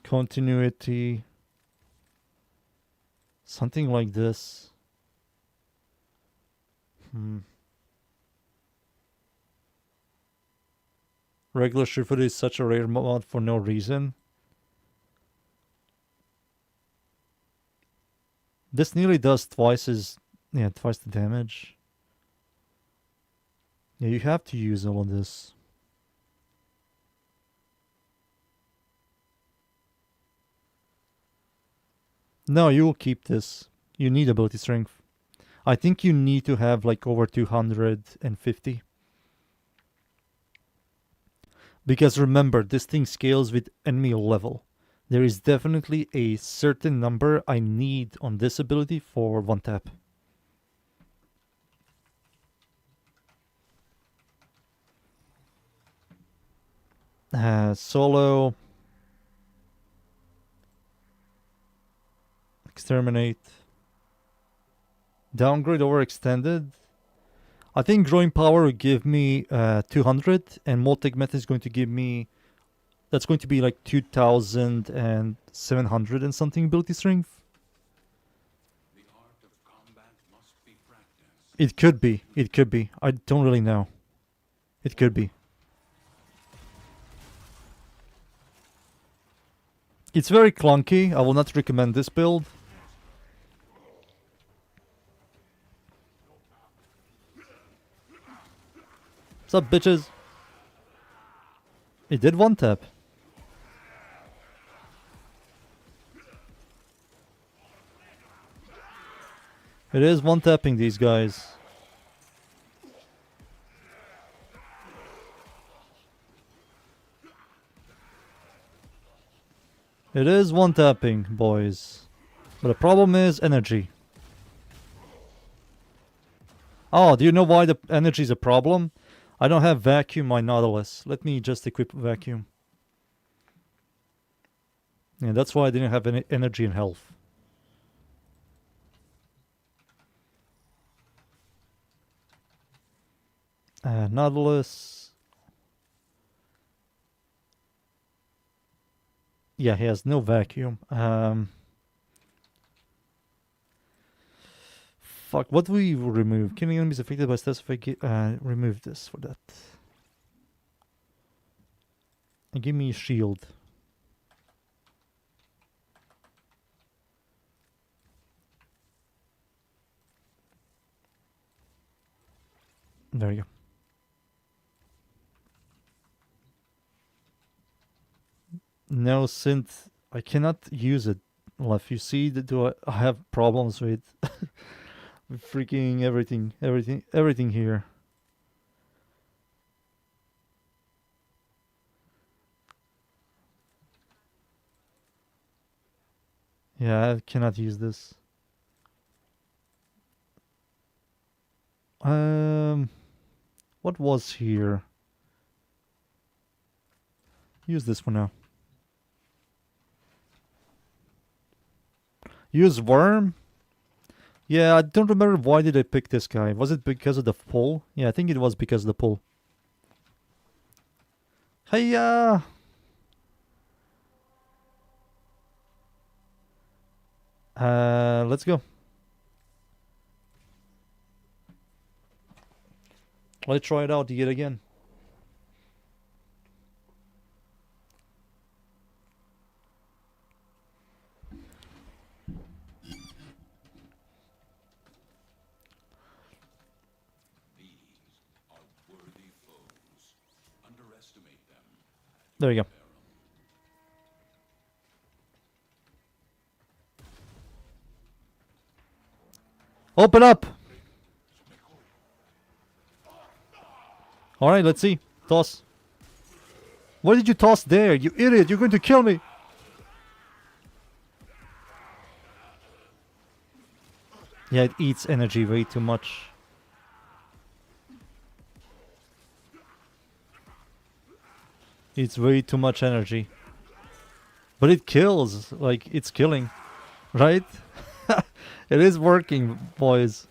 continuity. Something like this. Regular Shifu is such a rare mod for no reason. This nearly does twice the damage. Yeah, you have to use all of this. No, you will keep this. You need ability strength. I think you need to have like over 250. Because remember, this thing scales with enemy level. There is definitely a certain number I need on this ability for one tap. Solo. Exterminate. Downgrade overextended. I think growing power will give me 200, and multi method is going to give me. That's going to be like 2,700 and something ability strength. The art of combat must be practiced. It could be. It could be. I don't really know. It could be. It's very clunky. I will not recommend this build. What's up, bitches? It did one tap. It is one tapping these guys. It is one tapping, boys. But the problem is energy. Oh, do you know why the energy is a problem? I don't have vacuum my Nautilus. Let me just equip vacuum. Yeah, that's why I didn't have any energy and health. Nautilus. Yeah, he has no vacuum. Fuck, what do we remove? Killing enemies affected by steps if I get, remove this for that. And give me a shield. There you go. No, synth. I cannot use it. Left. You see, do I have problems with freaking everything here. Yeah, I cannot use this. What was here? Use this for now. Use worm? Yeah, I don't remember why did I pick this guy. Was it because of the pull? Yeah, I think it was because of the pull. Hiya! Let's go. Let's try it out yet again. There we go. Open up! Alright, let's see. Toss. What did you toss there? You idiot! You're going to kill me! Yeah, it eats energy way too much. It's way too much energy. But it kills. Like, it's killing. Right? It is working, boys.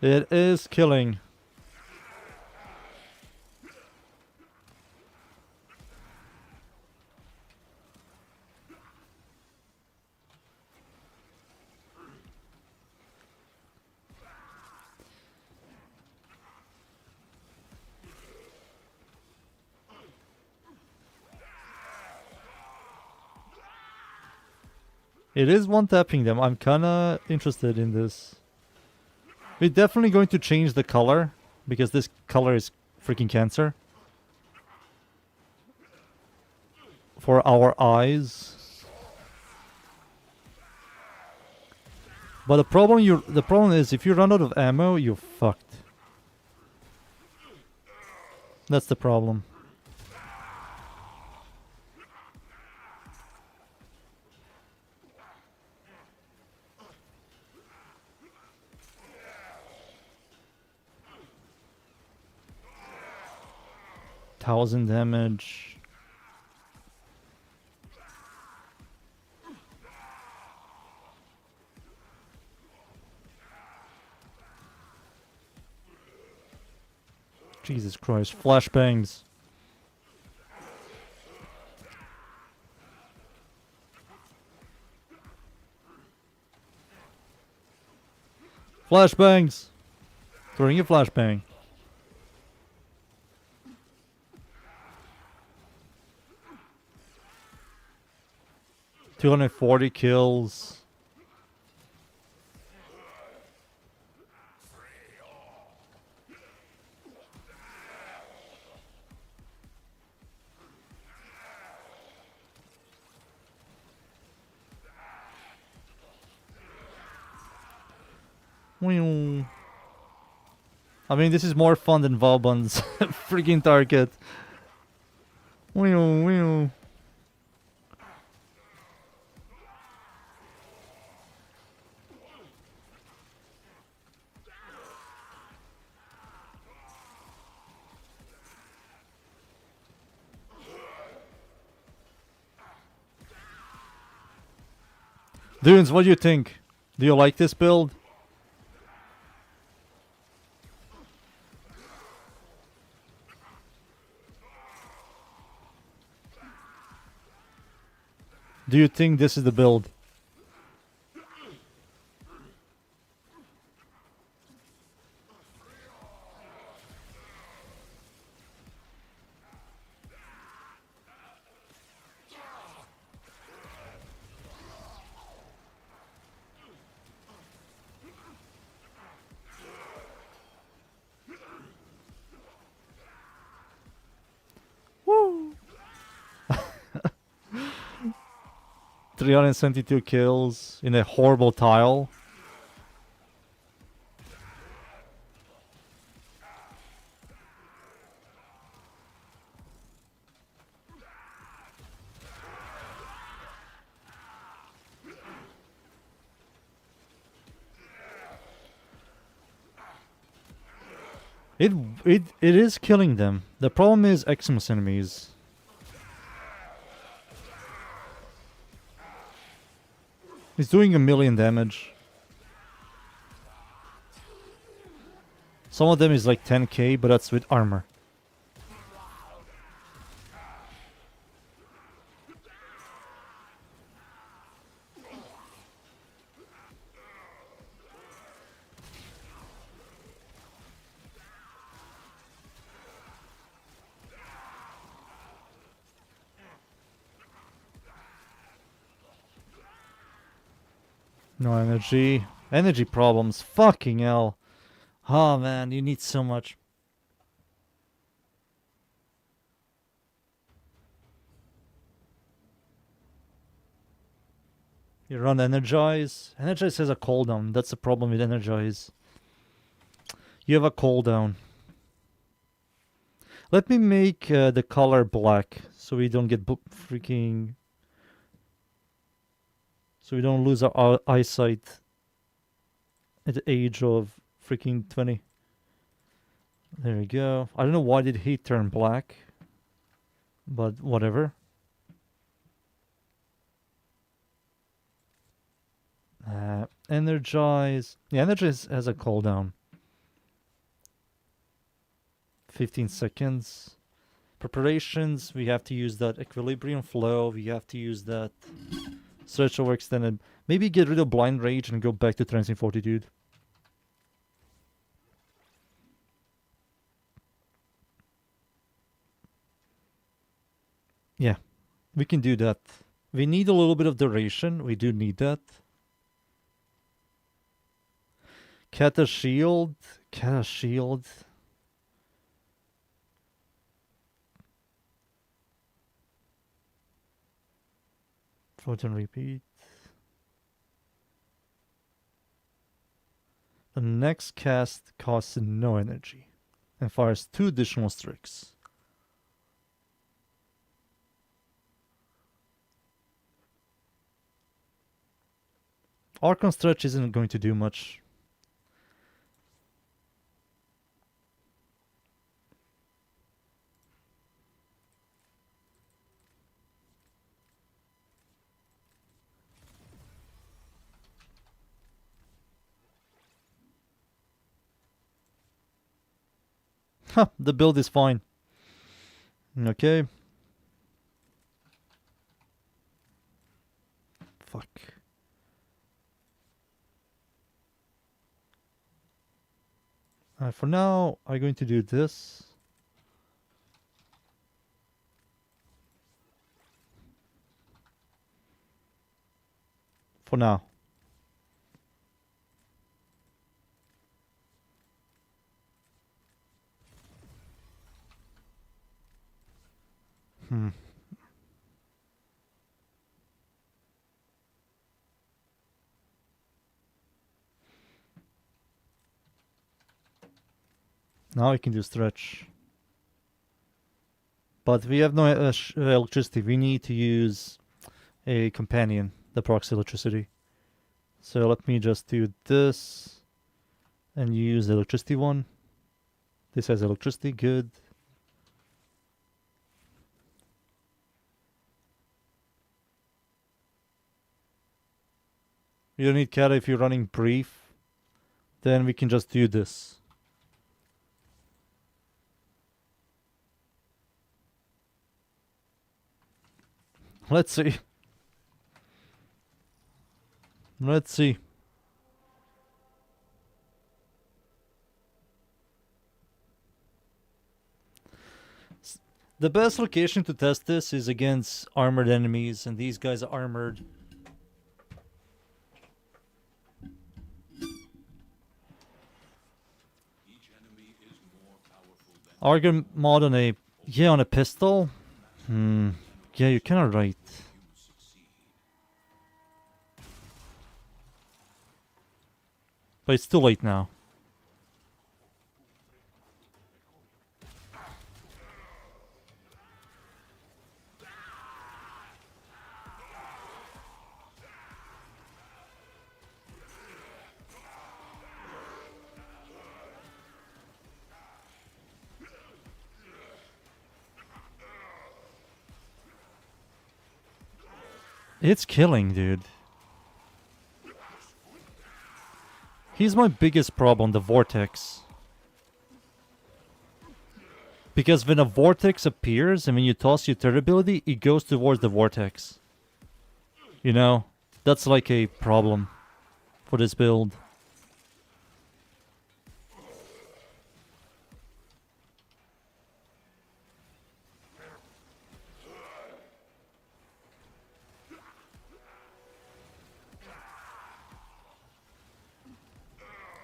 It is killing. It is one-tapping them. I'm kinda interested in this. We're definitely going to change the color, because this color is freaking cancer. For our eyes. But the problem is if you run out of ammo, you're fucked. That's the problem. Thousand damage. Jesus Christ, flashbangs. Flashbangs! Throwing a flashbang. $240 kills. I mean, this is more fun than Vauban's freaking target. Dunes, what do you think? Do you like this build? Do you think this is the build? Woo! 372 kills in a horrible tile. It is killing them. The problem is Xmas enemies. He's doing 1,000,000 damage. Some of them is like 10k, but that's with armor. No energy. Energy problems. Fucking hell. Oh man, you need so much. You run Energize. Energize has a cooldown. That's the problem with Energize. You have a cooldown. Let me make the color black so we don't get freaking... So we don't lose our eyesight at the age of freaking 20. There we go. I don't know why did he turn black. But whatever. Energize. Yeah, Energize has a cooldown. 15 seconds. Preparations, we have to use that equilibrium flow. We have to use that stretch over extended. Maybe get rid of blind rage and go back to transient fortitude. Yeah, we can do that. We need a little bit of duration. We do need that. Kata shield. Kata shield. Photon repeat. The next cast costs no energy and fires 2 additional strix. Archon stretch isn't going to do much. Ha, the build is fine. Okay. Fuck. For now, I'm going to do this. For now. Now I can do stretch. But we have no electricity. We need to use a companion, the proxy electricity. So let me just do this and use the electricity one. This has electricity, good. You don't need Kata if you're running brief. Then we can just do this. Let's see. Let's see. The best location to test this is against armored enemies, and these guys are armored. Argon mod on a on a pistol. Yeah, you're kind of right. But it's too late now. It's killing, dude. He's my biggest problem, the vortex. Because when a vortex appears and when you toss your third ability, it goes towards the vortex. You know, that's like a problem for this build.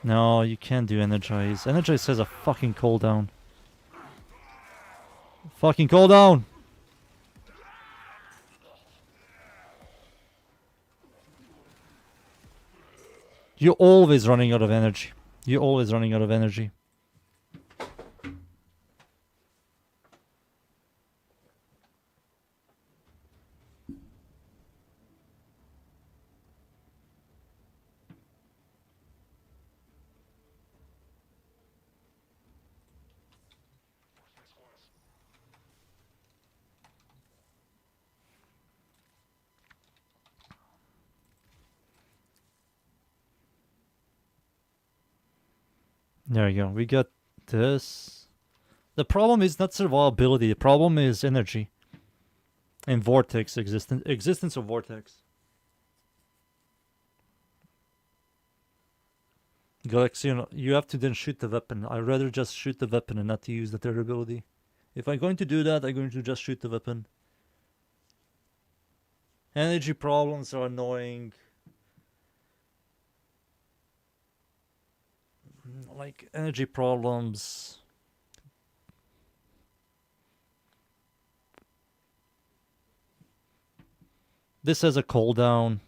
No, you can't do Energize. Energize has a fucking cooldown. Fucking cooldown! You're always running out of energy. You're always running out of energy. There we go. We got this. The problem is not survivability. The problem is energy. And vortex existence of vortex. Galaxian, you have to then shoot the weapon. I'd rather just shoot the weapon and not to use the third ability. If I'm going to do that, I'm going to just shoot the weapon. Energy problems are annoying. Like, energy problems. This has a cooldown.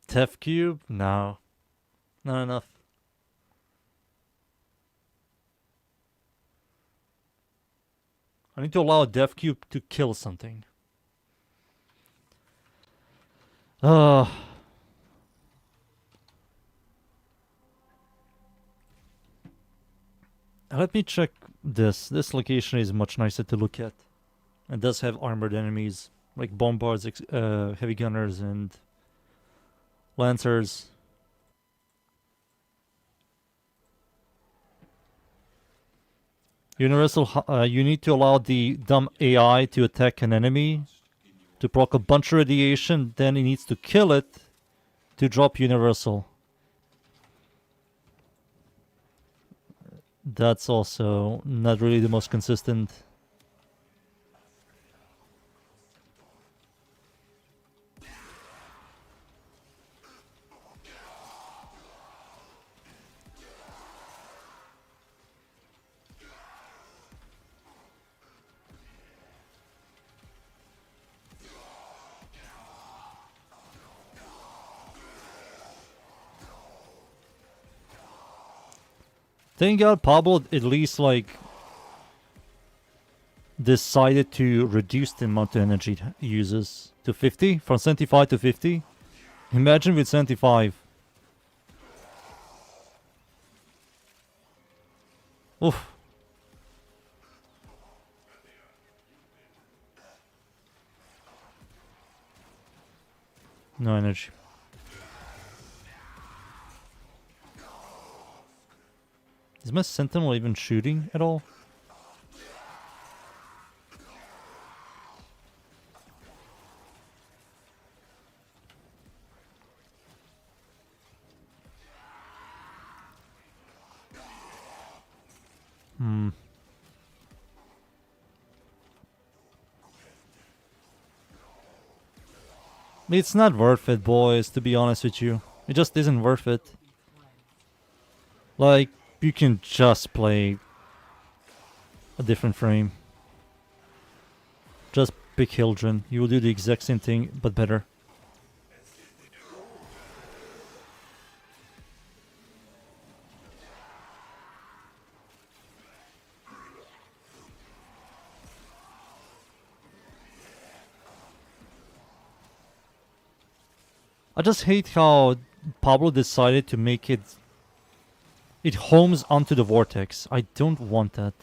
Tef cube? No. Not enough. I need to allow a Def cube to kill something. Let me check this. This location is much nicer to look at. It does have armored enemies, like bombards, heavy gunners, and lancers. Universal, you need to allow the dumb AI to attack an enemy to proc a bunch of radiation, then it needs to kill it to drop universal. That's also not really the most consistent. Thank God Pablo at least like decided to reduce the amount of energy it uses to 50, from 75 to 50. Imagine with 75. Oof. No energy. Is my sentinel even shooting at all? It's not worth it, boys, to be honest with you. It just isn't worth it. Like, you can just play a different frame. Just pick Hildren. You will do the exact same thing, but better. I just hate how Pablo decided to make it... It homes onto the vortex. I don't want that.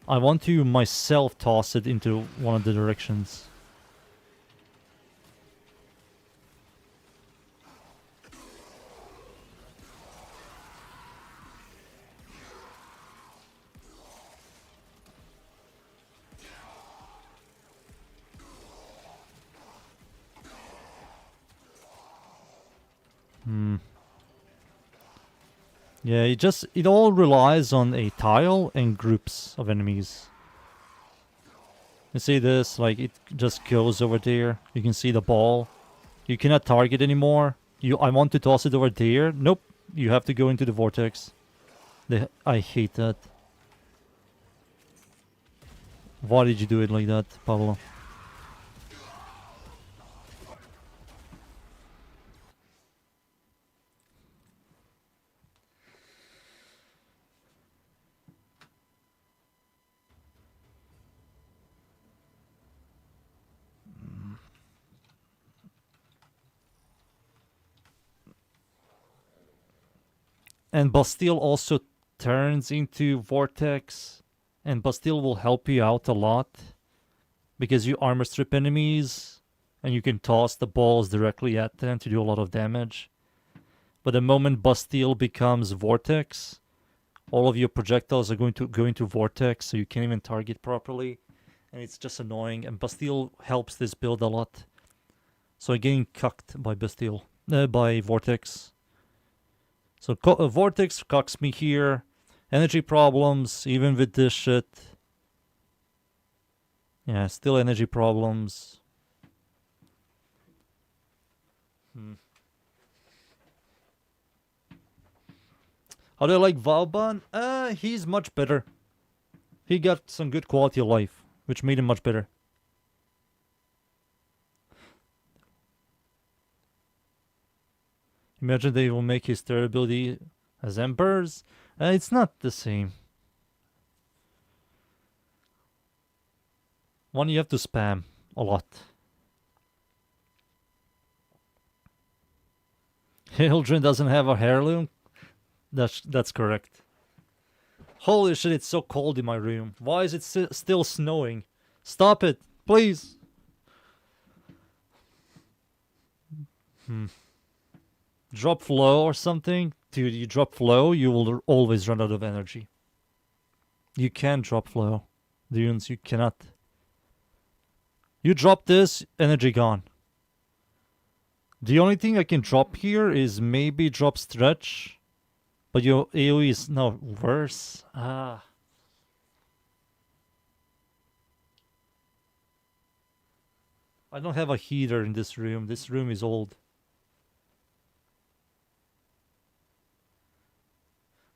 I want to myself toss it into one of the directions. Yeah, it all relies on a tile and groups of enemies. You see this, like it just goes over there. You can see the ball. You cannot target anymore. I want to toss it over there. Nope, you have to go into the vortex. I hate that. Why did you do it like that, Pablo? And Bastille also turns into Vortex. And Bastille will help you out a lot. Because you armor strip enemies. And you can toss the balls directly at them to do a lot of damage. But the moment Bastille becomes Vortex, all of your projectiles are going to go into Vortex, so you can't even target properly. And it's just annoying. And Bastille helps this build a lot. So I'm getting cucked by Bastille. By Vortex. So Vortex cucks me here. Energy problems, even with this shit. Yeah, still energy problems. How do I like Vauban? He's much better. He got some good quality of life, which made him much better. Imagine they will make his durability as Embers. It's not the same. One you have to spam a lot. Hildren doesn't have a heirloom? That's correct. Holy shit, it's so cold in my room. Why is it still snowing? Stop it, please. Drop flow or something? Dude, you drop flow, you will always run out of energy. You can't drop flow. Dunes, you cannot. You drop this, energy gone. The only thing I can drop here is maybe drop stretch. But your AoE is no worse. I don't have a heater in this room. This room is old.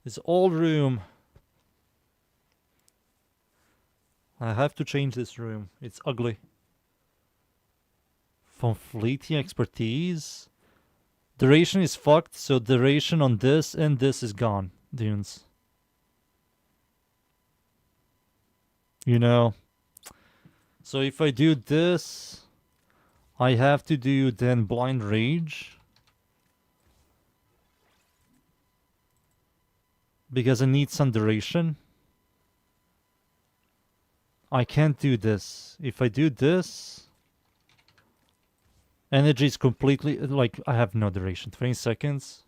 This old room. I have to change this room. It's ugly. From fleeting expertise? Duration is fucked, so duration on this and this is gone, dunes. You know. So if I do this, I have to do then blind rage. Because I need some duration. I can't do this. If I do this, energy is completely, like, I have no duration. 20 seconds.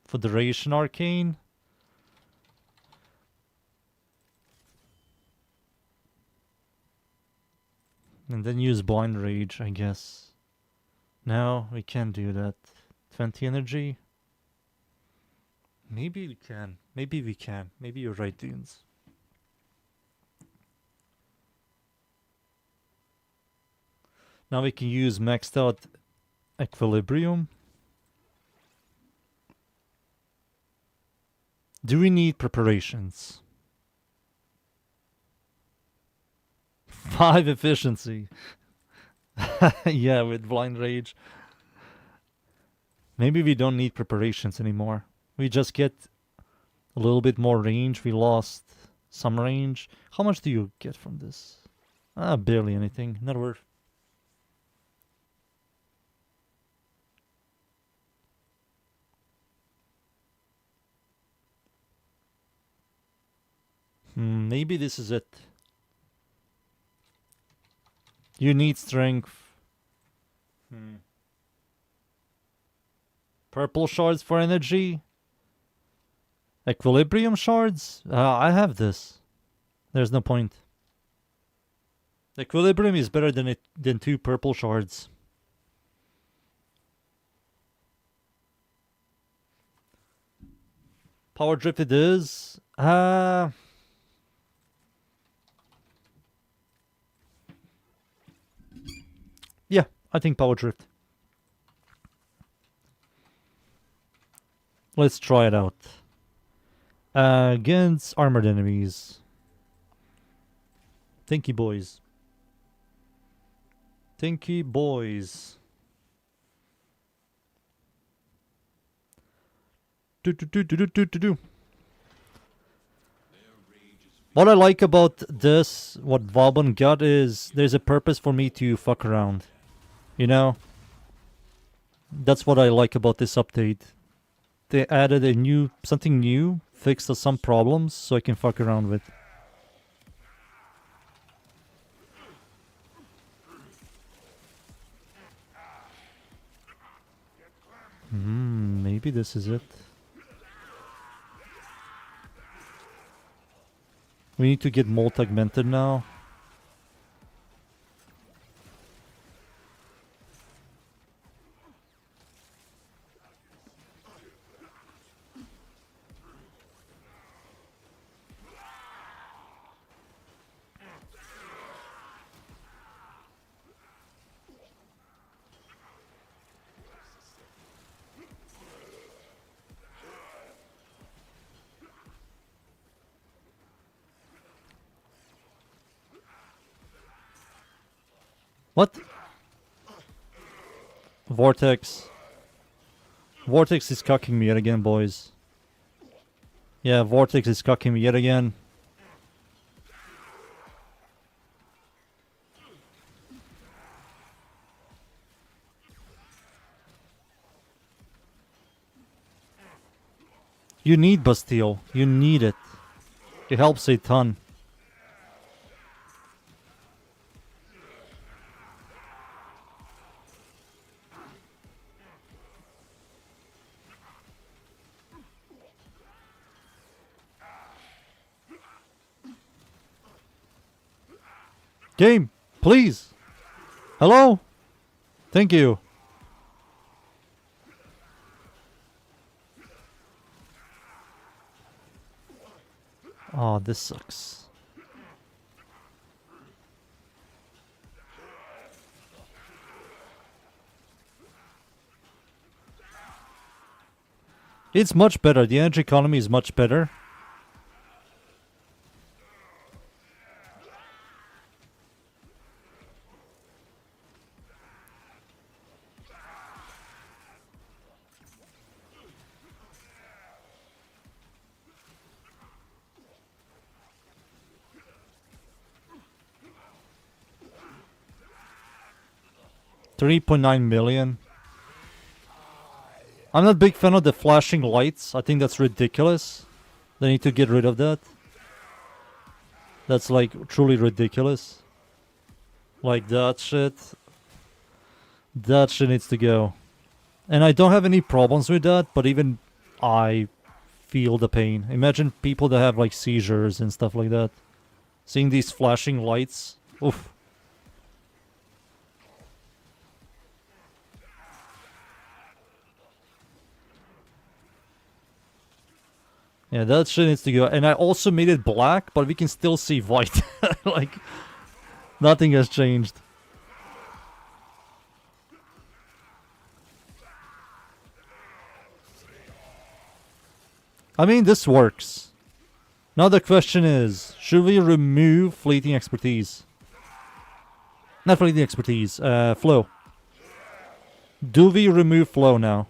For duration arcane. And then use blind rage, I guess. No, we can't do that. 20 energy. Maybe we can. Maybe we can. Maybe you're right, dunes. Now we can use maxed out equilibrium. Do we need preparations? 5 efficiency. Yeah, with blind rage. Maybe we don't need preparations anymore. We just get a little bit more range. We lost some range. How much do you get from this? Barely anything. Not worth. Maybe this is it. You need strength. Purple shards for energy. Equilibrium shards? I have this. There's no point. Equilibrium is better than 2 purple shards. Power drift it is. Yeah, I think power drift. Let's try it out. Against armored enemies. Thank you, boys. Thank you, boys. What I like about this, what Vauban got, is there's a purpose for me to fuck around. You know? That's what I like about this update. They added something new, fixed some problems, so I can fuck around with. Maybe this is it. We need to get multi-augmented now. What? Vortex. Vortex is cucking me yet again, boys. Yeah, Vortex is cucking me yet again. You need Bastille. You need it. It helps a ton. Game, please. Hello? Thank you. Oh, this sucks. It's much better. The energy economy is much better. $3.9 million. I'm not a big fan of the flashing lights. I think that's ridiculous. They need to get rid of that. That's like truly ridiculous. Like that shit. That shit needs to go. And I don't have any problems with that, but even I feel the pain. Imagine people that have like seizures and stuff like that. Seeing these flashing lights. Oof. Yeah, that shit needs to go. And I also made it black, but we can still see white. Like, nothing has changed. I mean, this works. Now the question is, should we remove fleeting expertise? Not fleeting expertise, flow. Do we remove flow now?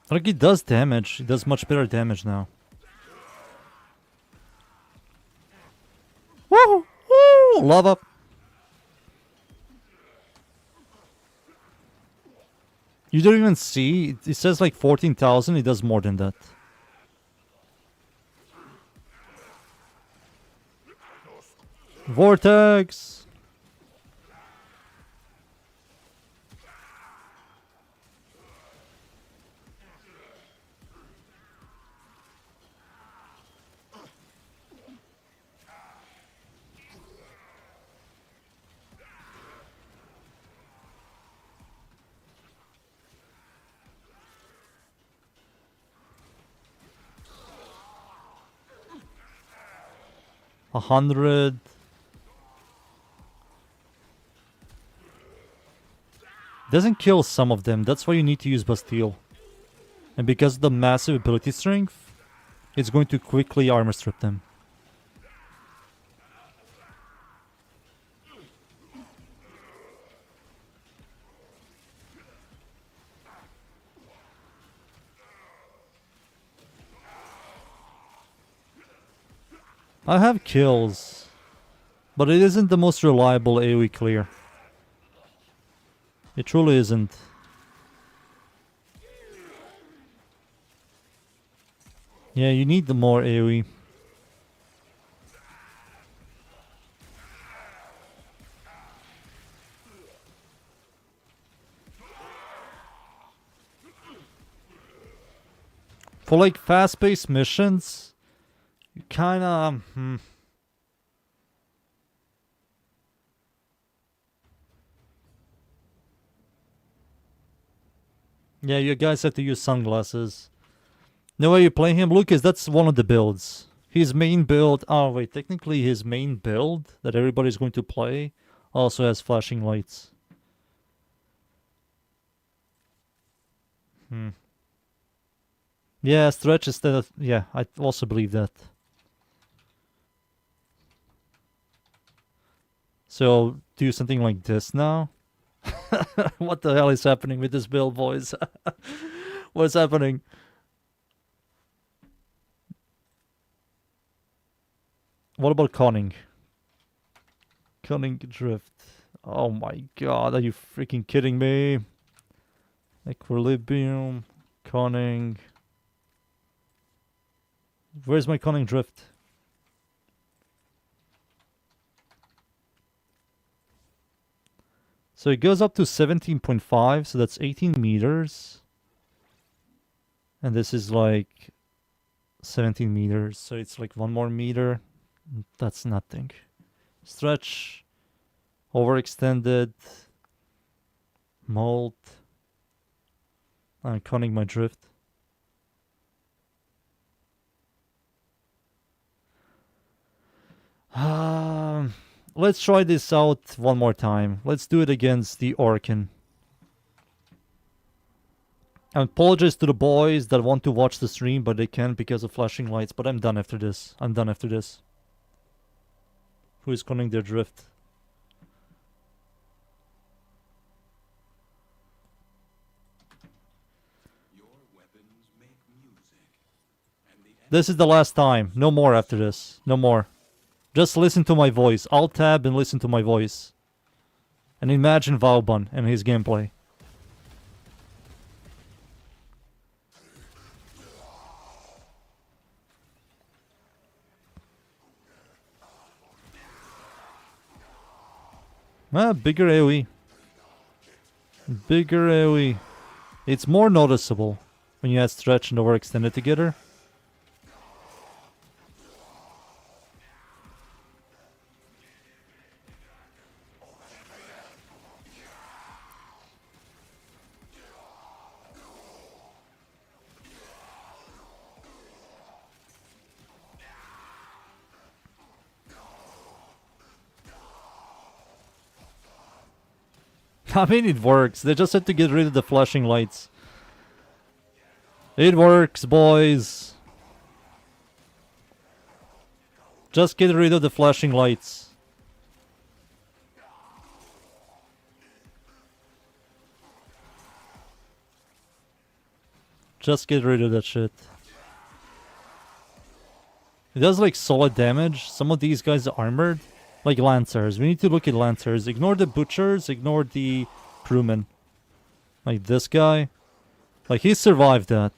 Like, it does damage. It does much better damage now. Woo! Woo! Lava! You don't even see. It says like 14,000. It does more than that. Vortex! A 100. Doesn't kill some of them. That's why you need to use Bastille. And because of the massive ability strength, it's going to quickly armor strip them. I have kills, but it isn't the most reliable AoE clear. It truly isn't. Yeah, you need the more AoE. For like fast-paced missions, you kinda... Yeah, you guys have to use sunglasses. The way you play him, Lucas, that's one of the builds. His main build... Oh, wait, technically his main build that everybody's going to play also has flashing lights. Yeah, stretch instead of... Yeah, I also believe that. So, do something like this now? What the hell is happening with this build, boys? What's happening? What about conning? Conning drift. Oh my god, are you freaking kidding me? Equilibrium, conning. Where's my conning drift? So it goes up to 17.5, so that's 18 meters. And this is like 17 meters, so it's like 1 more meter. That's nothing. Stretch, overextended, mold. I'm conning my drift. Let's try this out one more time. Let's do it against the Orkin. I apologize to the boys that want to watch the stream, but they can't because of flashing lights. But I'm done after this. I'm done after this. Who is conning their drift? Your weapons make music, and the This is the last time. No more after this. No more. Just listen to my voice. Alt tab and listen to my voice. And imagine Vauban and his gameplay. Bigger AoE. Bigger AoE. It's more noticeable when you add stretch and overextended together. I mean, it works. They just had to get rid of the flashing lights. It works, boys. Just get rid of the flashing lights. Just get rid of that shit. It does like solid damage. Some of these guys are armored. Like Lancers. We need to look at Lancers. Ignore the Butchers. Ignore the Crewmen. Like this guy. Like he survived that.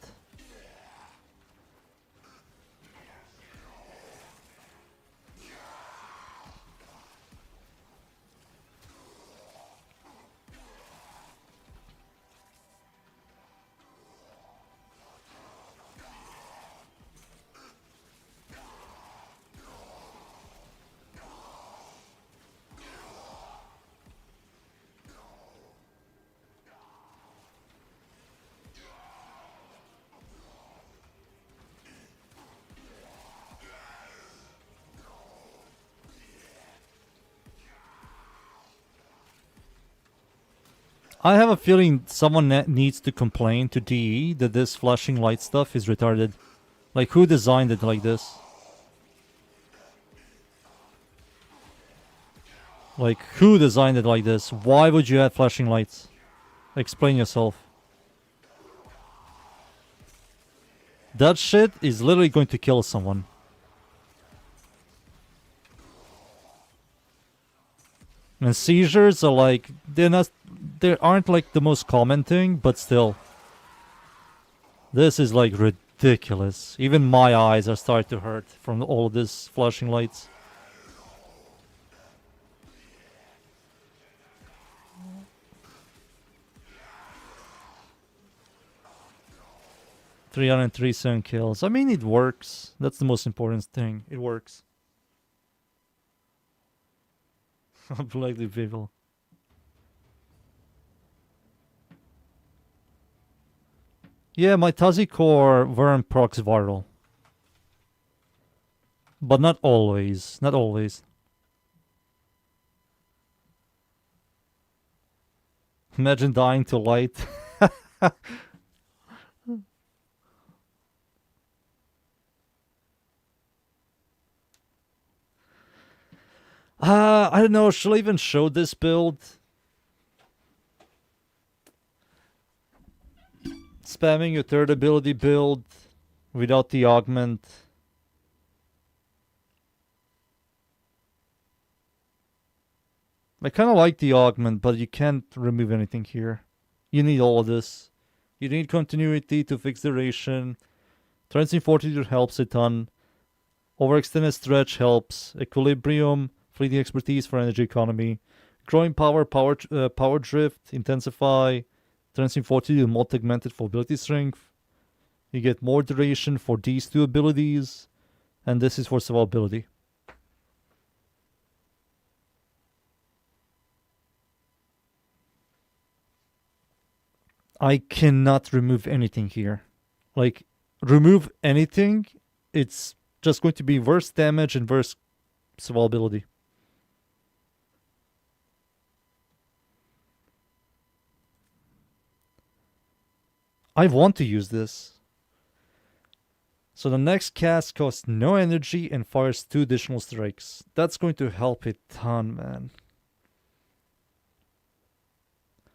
I have a feeling someone needs to complain to DE that this flashing light stuff is retarded. Like, who designed it like this? Like, who designed it like this? Why would you add flashing lights? Explain yourself. That shit is literally going to kill someone. And seizures are like, they aren't like the most common thing, but still. This is like ridiculous. Even my eyes are starting to hurt from all of this flashing lights. $337 kills. I mean, it works. That's the most important thing. It works. Blackly people. Yeah, my Tazi core worm procs viral. But not always. Not always. Imagine dying to light. I don't know. Should I even show this build? Spamming your third ability build without the augment. I kind of like the augment, but you can't remove anything here. You need all of this. You need continuity to fix duration. Transient Fortitude helps a ton. Overextended Stretch helps. Equilibrium, fleeting expertise for energy economy. Growing power drift, intensify. Transient Fortitude, multi-segmented for ability strength. You get more duration for these two abilities. And this is for survivability. I cannot remove anything here. Like, remove anything, it's just going to be worse damage and worse survivability. I want to use this. So the next cast costs no energy and fires 2 additional strikes. That's going to help a ton, man.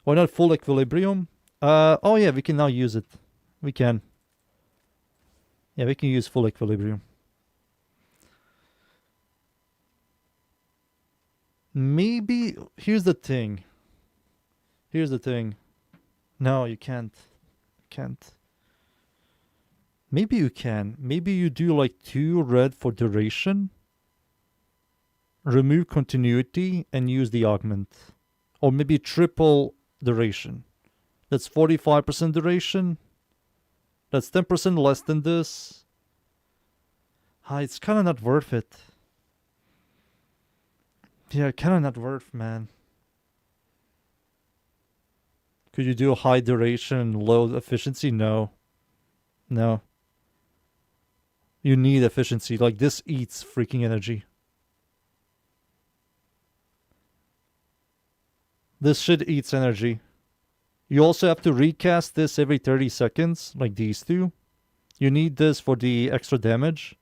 Why not full equilibrium? Oh yeah, we can now use it. We can. Yeah, we can use full equilibrium. Maybe, here's the thing. Here's the thing. No, you can't. Can't. Maybe you can. Maybe you do like 2 red for duration. Remove continuity and use the augment. Or maybe triple duration. That's 45% duration. That's 10% less than this. It's kind of not worth it. Yeah, kind of not worth, man. Could you do a high duration, low efficiency? No. No. You need efficiency. Like, this eats freaking energy. This shit eats energy. You also have to recast this every 30 seconds, like these two. You need this for the extra damage.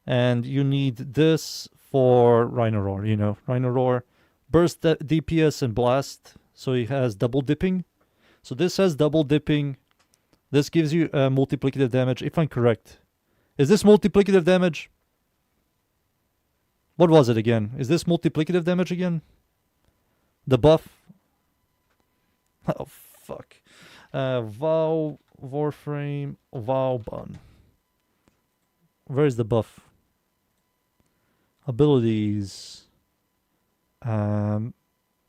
And you need this for Rhino Roar, you know. Rhino Roar, burst DPS and blast, so it has double dipping. So this has double dipping. This gives you multiplicative damage, if I'm correct. Is this multiplicative damage? What was it again? Is this multiplicative damage again? The buff? Oh, fuck. WARFRAME, Vauban. Where's the buff? Abilities.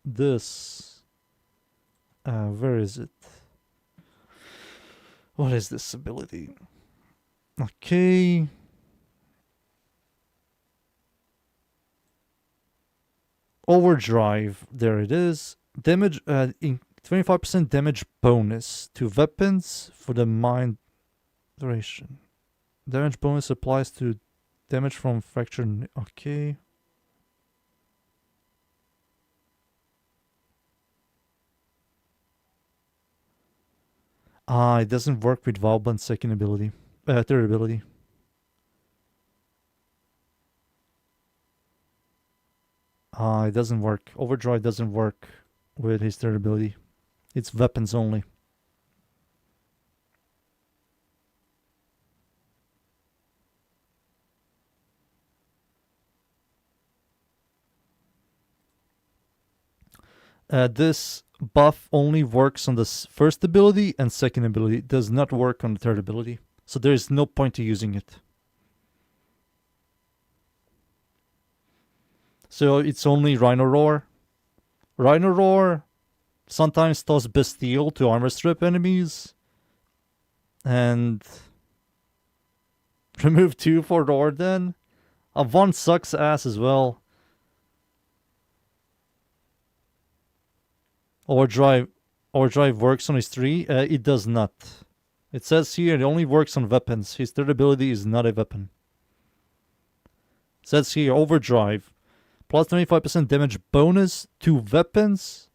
This. Where is it? What is this ability? Okay. Overdrive. There it is. Damage. 25% damage bonus to weapons for the mind duration. Damage bonus applies to damage from fracture. Okay. It doesn't work with Vauban's second ability. third ability. It doesn't work. Overdrive doesn't work with his third ability. It's weapons only. This buff only works on the first ability and second ability. It does not work on the third ability. So there is no point to using it. So it's only Rhino Roar. Rhino Roar sometimes does Bastille to armor strip enemies. And remove 2 for Roar then. 1 sucks ass as well. Overdrive works on his 3. It does not. It says here it only works on weapons. His third ability is not a weapon. It says here Overdrive. Plus 25% damage bonus to weapons.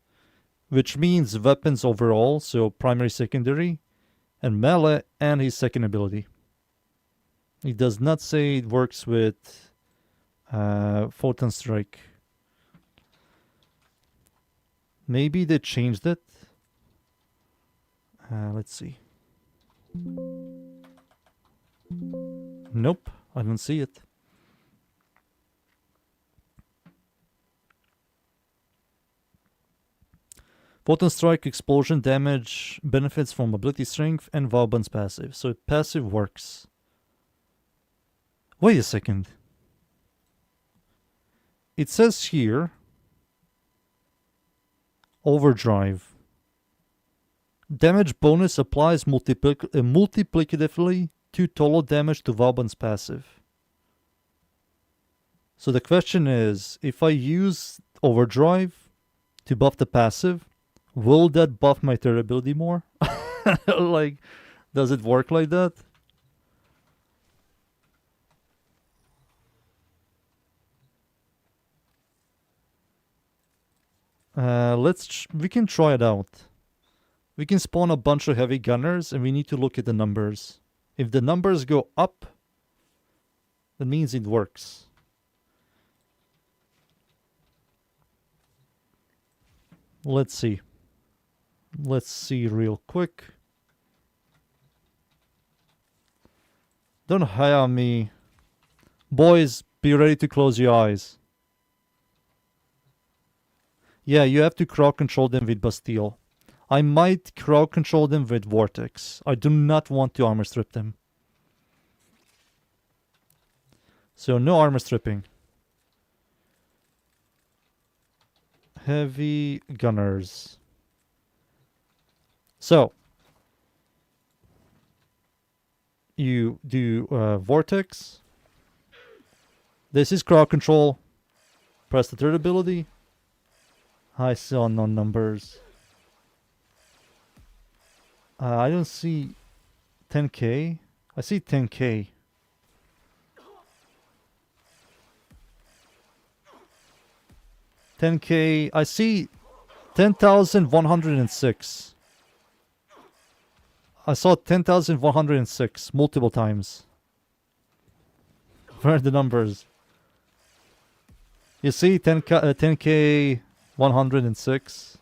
Which means weapons overall. So primary, secondary. And melee and his second ability. It does not say it works with Photon Strike. Maybe they changed it. Let's see. Nope, I don't see it. Photon Strike explosion damage benefits from ability strength and Vauban's passive. So passive works. Wait a second. It says here Overdrive. Damage bonus applies multiplicatively to total damage to Vauban's passive. So the question is, if I use Overdrive to buff the passive, will that buff my third ability more? Like, does it work like that? We can try it out. We can spawn a bunch of heavy gunners and we need to look at the numbers. If the numbers go up, that means it works. Let's see. Let's see real quick. Don't hire me. Boys, be ready to close your eyes. Yeah, you have to crowd control them with Bastille. I might crowd control them with Vortex. I do not want to armor strip them. So no armor stripping. Heavy gunners. So you do Vortex. This is crowd control. Press the third ability. I saw no numbers. I don't see 10k. I see 10k. I see 10,106. I saw 10,106 multiple times. Where are the numbers? You see 10k 106.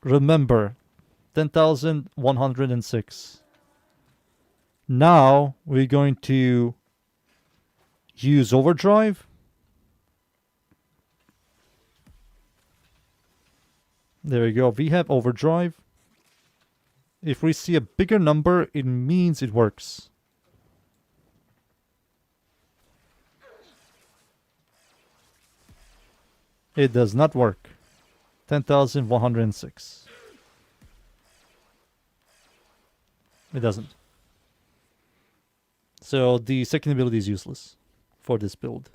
Remember, 10,106. Now we're going to use Overdrive. There we go. We have Overdrive. If we see a bigger number, it means it works. It does not work. 10,106. It doesn't. So the second ability is useless for this build.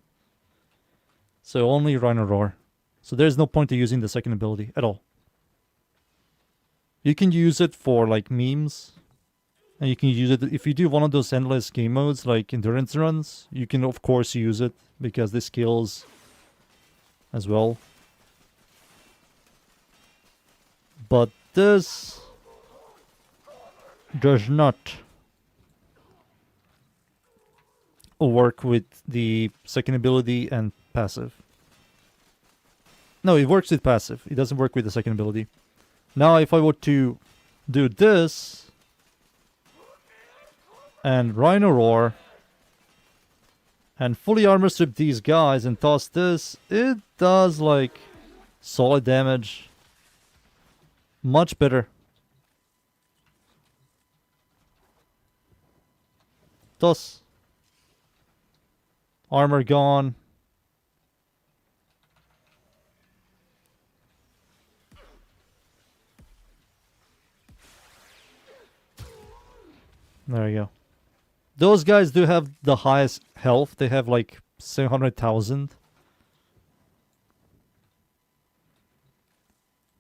So only Rhino Roar. So there's no point to using the second ability at all. You can use it for like memes. And you can use it if you do one of those endless game modes like endurance runs. You can of course use it because this kills as well. But this does not work with the second ability and passive. No, it works with passive. It doesn't work with the second ability. Now, if I were to do this and Rhino Roar and fully armor strip these guys and toss this, it does like solid damage. Much better. Toss. Armor gone. There you go. Those guys do have the highest health. They have like 700,000.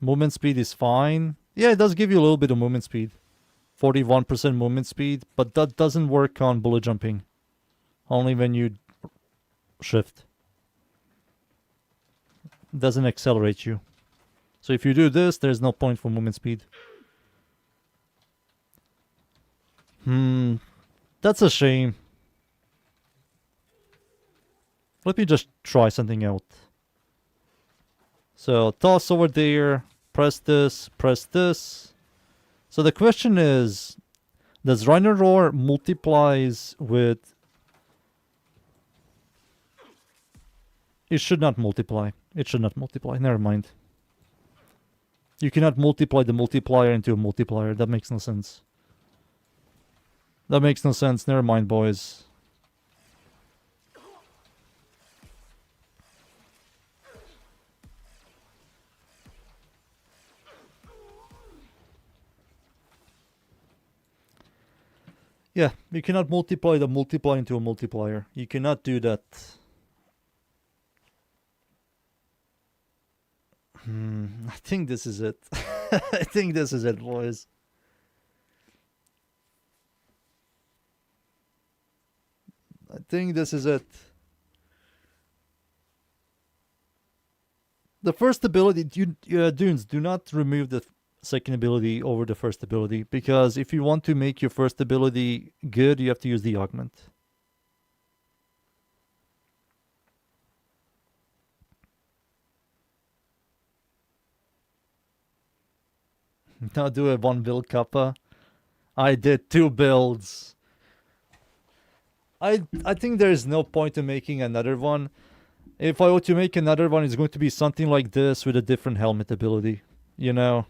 Movement speed is fine. Yeah, it does give you a little bit of movement speed. 41% movement speed, but that doesn't work on bullet jumping. Only when you shift. It doesn't accelerate you. So if you do this, there's no point for movement speed. That's a shame. Let me just try something out. So toss over there, press this, press this. So the question is, does Rhino Roar multiplies with... It should not multiply. It should not multiply. Never mind. You cannot multiply the multiplier into a multiplier. That makes no sense. That makes no sense. Never mind, boys. Yeah, you cannot multiply the multiplier into a multiplier. You cannot do that. I think this is it. I think this is it, boys. I think this is it. The first ability, Dunes, do not remove the second ability over the first ability, because if you want to make your first ability good, you have to use the augment. Now do a 1 build kappa. I did 2 builds. I think there is no point in making another one. If I were to make another one, it's going to be something like this with a different helmet ability. You know?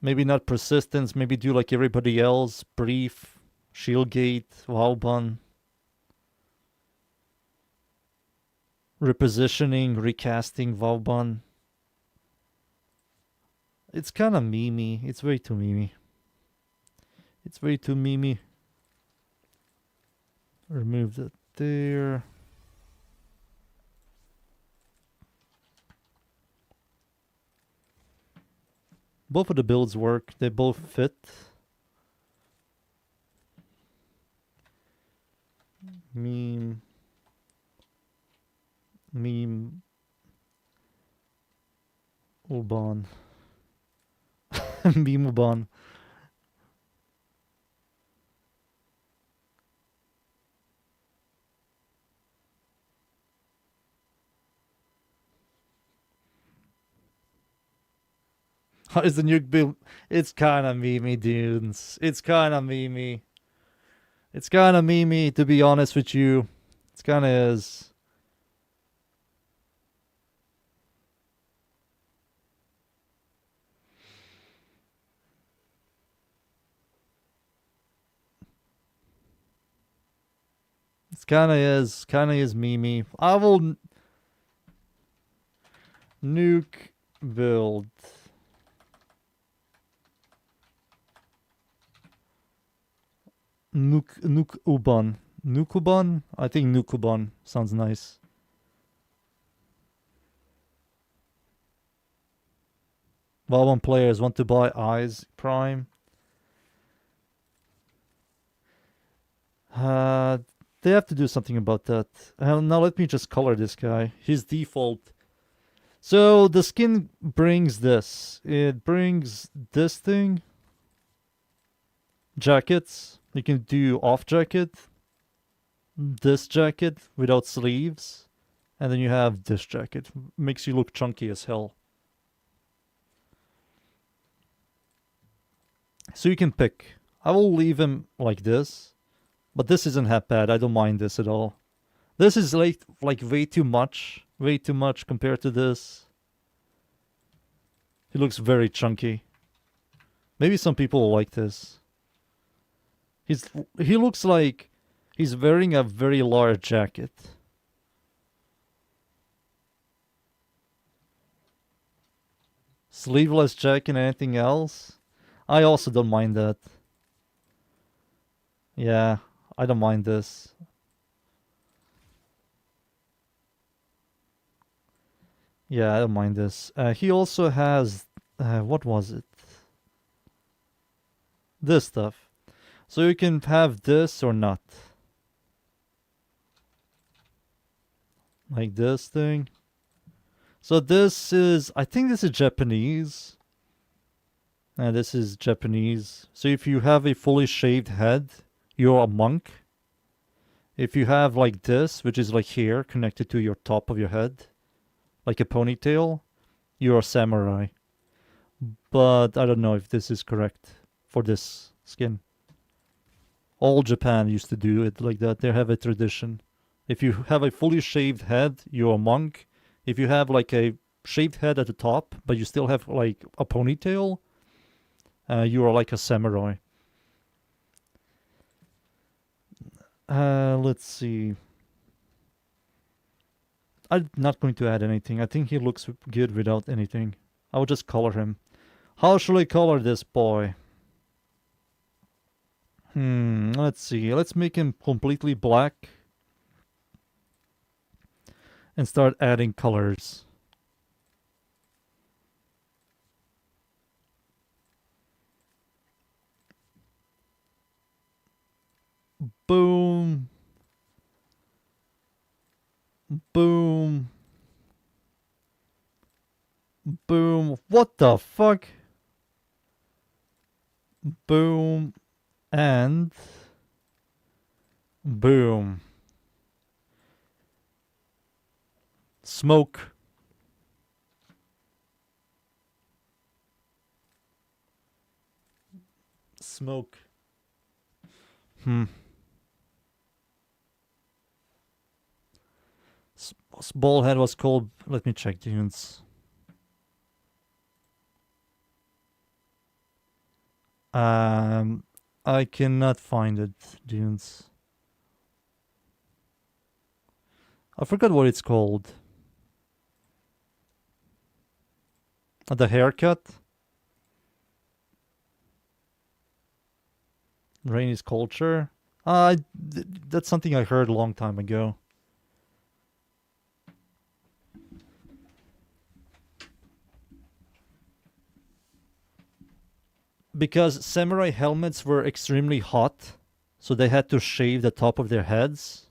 Maybe not persistence, maybe do like everybody else. Brief, shield gate, Vauban. Repositioning, recasting Vauban. It's kind of memey. It's way too memey. It's way too memey. Remove that there. Both of the builds work. They both fit. Meme. Vauban. Meme Vauban. How is the nuke build? It's kind of memey, dudes. It's kind of memey. It's kind of memey, to be honest with you. It's kind of is. It's kind of is memey. I will nuke build. Nukuban. Nukuban? I think Nukuban sounds nice. Vauban players want to buy Eyes Prime. They have to do something about that. Now let me just color this guy. His default. So the skin brings this. It brings this thing. jackets. You can do off jacket, this jacket without sleeves, and then you have this jacket. Makes you look chunky as hell. So you can pick. I will leave him like this, but this isn't that bad. I don't mind this at all. This is like way too much compared to this. He looks very chunky. Maybe some people will like this. He looks like he's wearing a very large jacket. Sleeveless jacket, anything else? I also don't mind that. Yeah, I don't mind this. Yeah, I don't mind this. He also has... what was it? This stuff. So you can have this or not. Like this thing. So this is... I think this is Japanese. This is Japanese. So if you have a fully shaved head, you're a monk. If you have like this, which is like hair connected to your top of your head, like a ponytail, you're a samurai. But I don't know if this is correct for this skin. All Japan used to do it like that. They have a tradition. If you have a fully shaved head, you're a monk. If you have like a shaved head at the top, but you still have like a ponytail, you are like a samurai. Let's see. I'm not going to add anything. I think he looks good without anything. I will just color him. How shall I color this boy? Let's see. Let's make him completely black. And start adding colors. Boom. Boom. Boom. What the fuck? Boom. And boom. Smoke. Smoke. Ballhead was called... Let me check dunes. I cannot find it, dunes. I forgot what it's called. The haircut? Rainy's culture? That's something I heard a long time ago. Because samurai helmets were extremely hot, so they had to shave the top of their heads.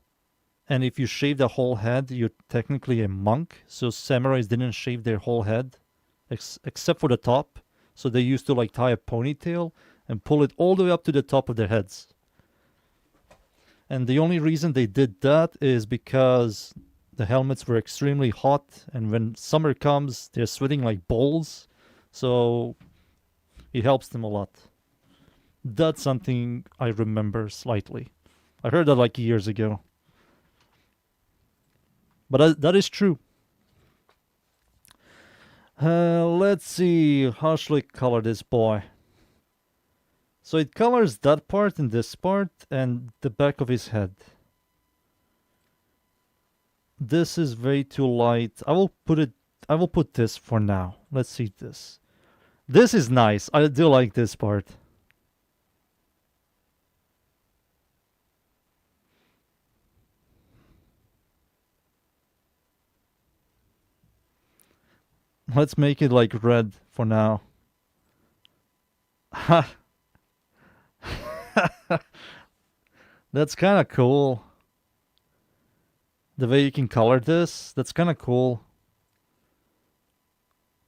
And if you shave the whole head, you're technically a monk. So samurais didn't shave their whole head, except for the top. So they used to like tie a ponytail and pull it all the way up to the top of their heads. And the only reason they did that is because the helmets were extremely hot, and when summer comes, they're sweating like balls. So it helps them a lot. That's something I remember slightly. I heard that like years ago. But that is true. Let's see. How should I color this boy? So it colors that part and this part and the back of his head. This is way too light. I will put this for now. Let's see this. This is nice. I do like this part. Let's make it like red for now. Ha! That's kind of cool. The way you can color this, that's kind of cool.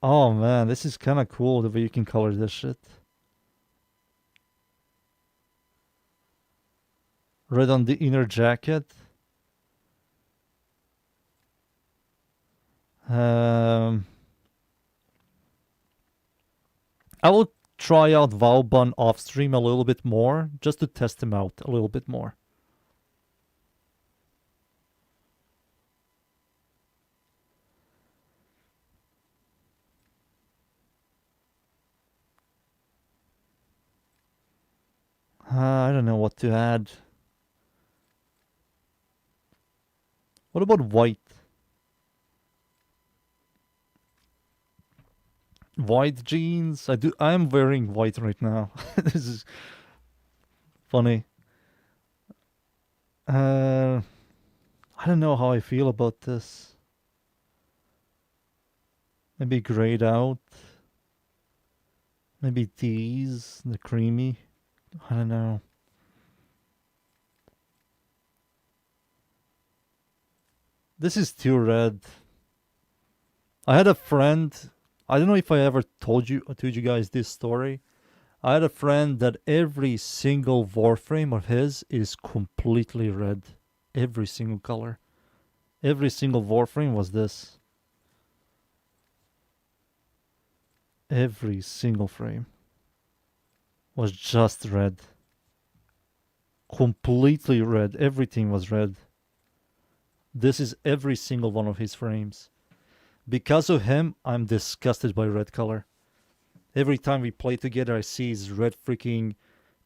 Oh man, this is kind of cool the way you can color this shit. Red on the inner jacket. I will try out Vauban off stream a little bit more, just to test him out a little bit more. I don't know what to add. What about white? White jeans? I am wearing white right now. This is funny. I don't know how I feel about this. Maybe grayed out. Maybe these, the creamy. I don't know. This is too red. I had a friend. I don't know if I ever told you guys this story. I had a friend that every single Warframe of his is completely red. Every single color. Every single Warframe was this. Every single frame was just red. Completely red. Everything was red. This is every single one of his frames. Because of him, I'm disgusted by red color. Every time we play together, I see his red freaking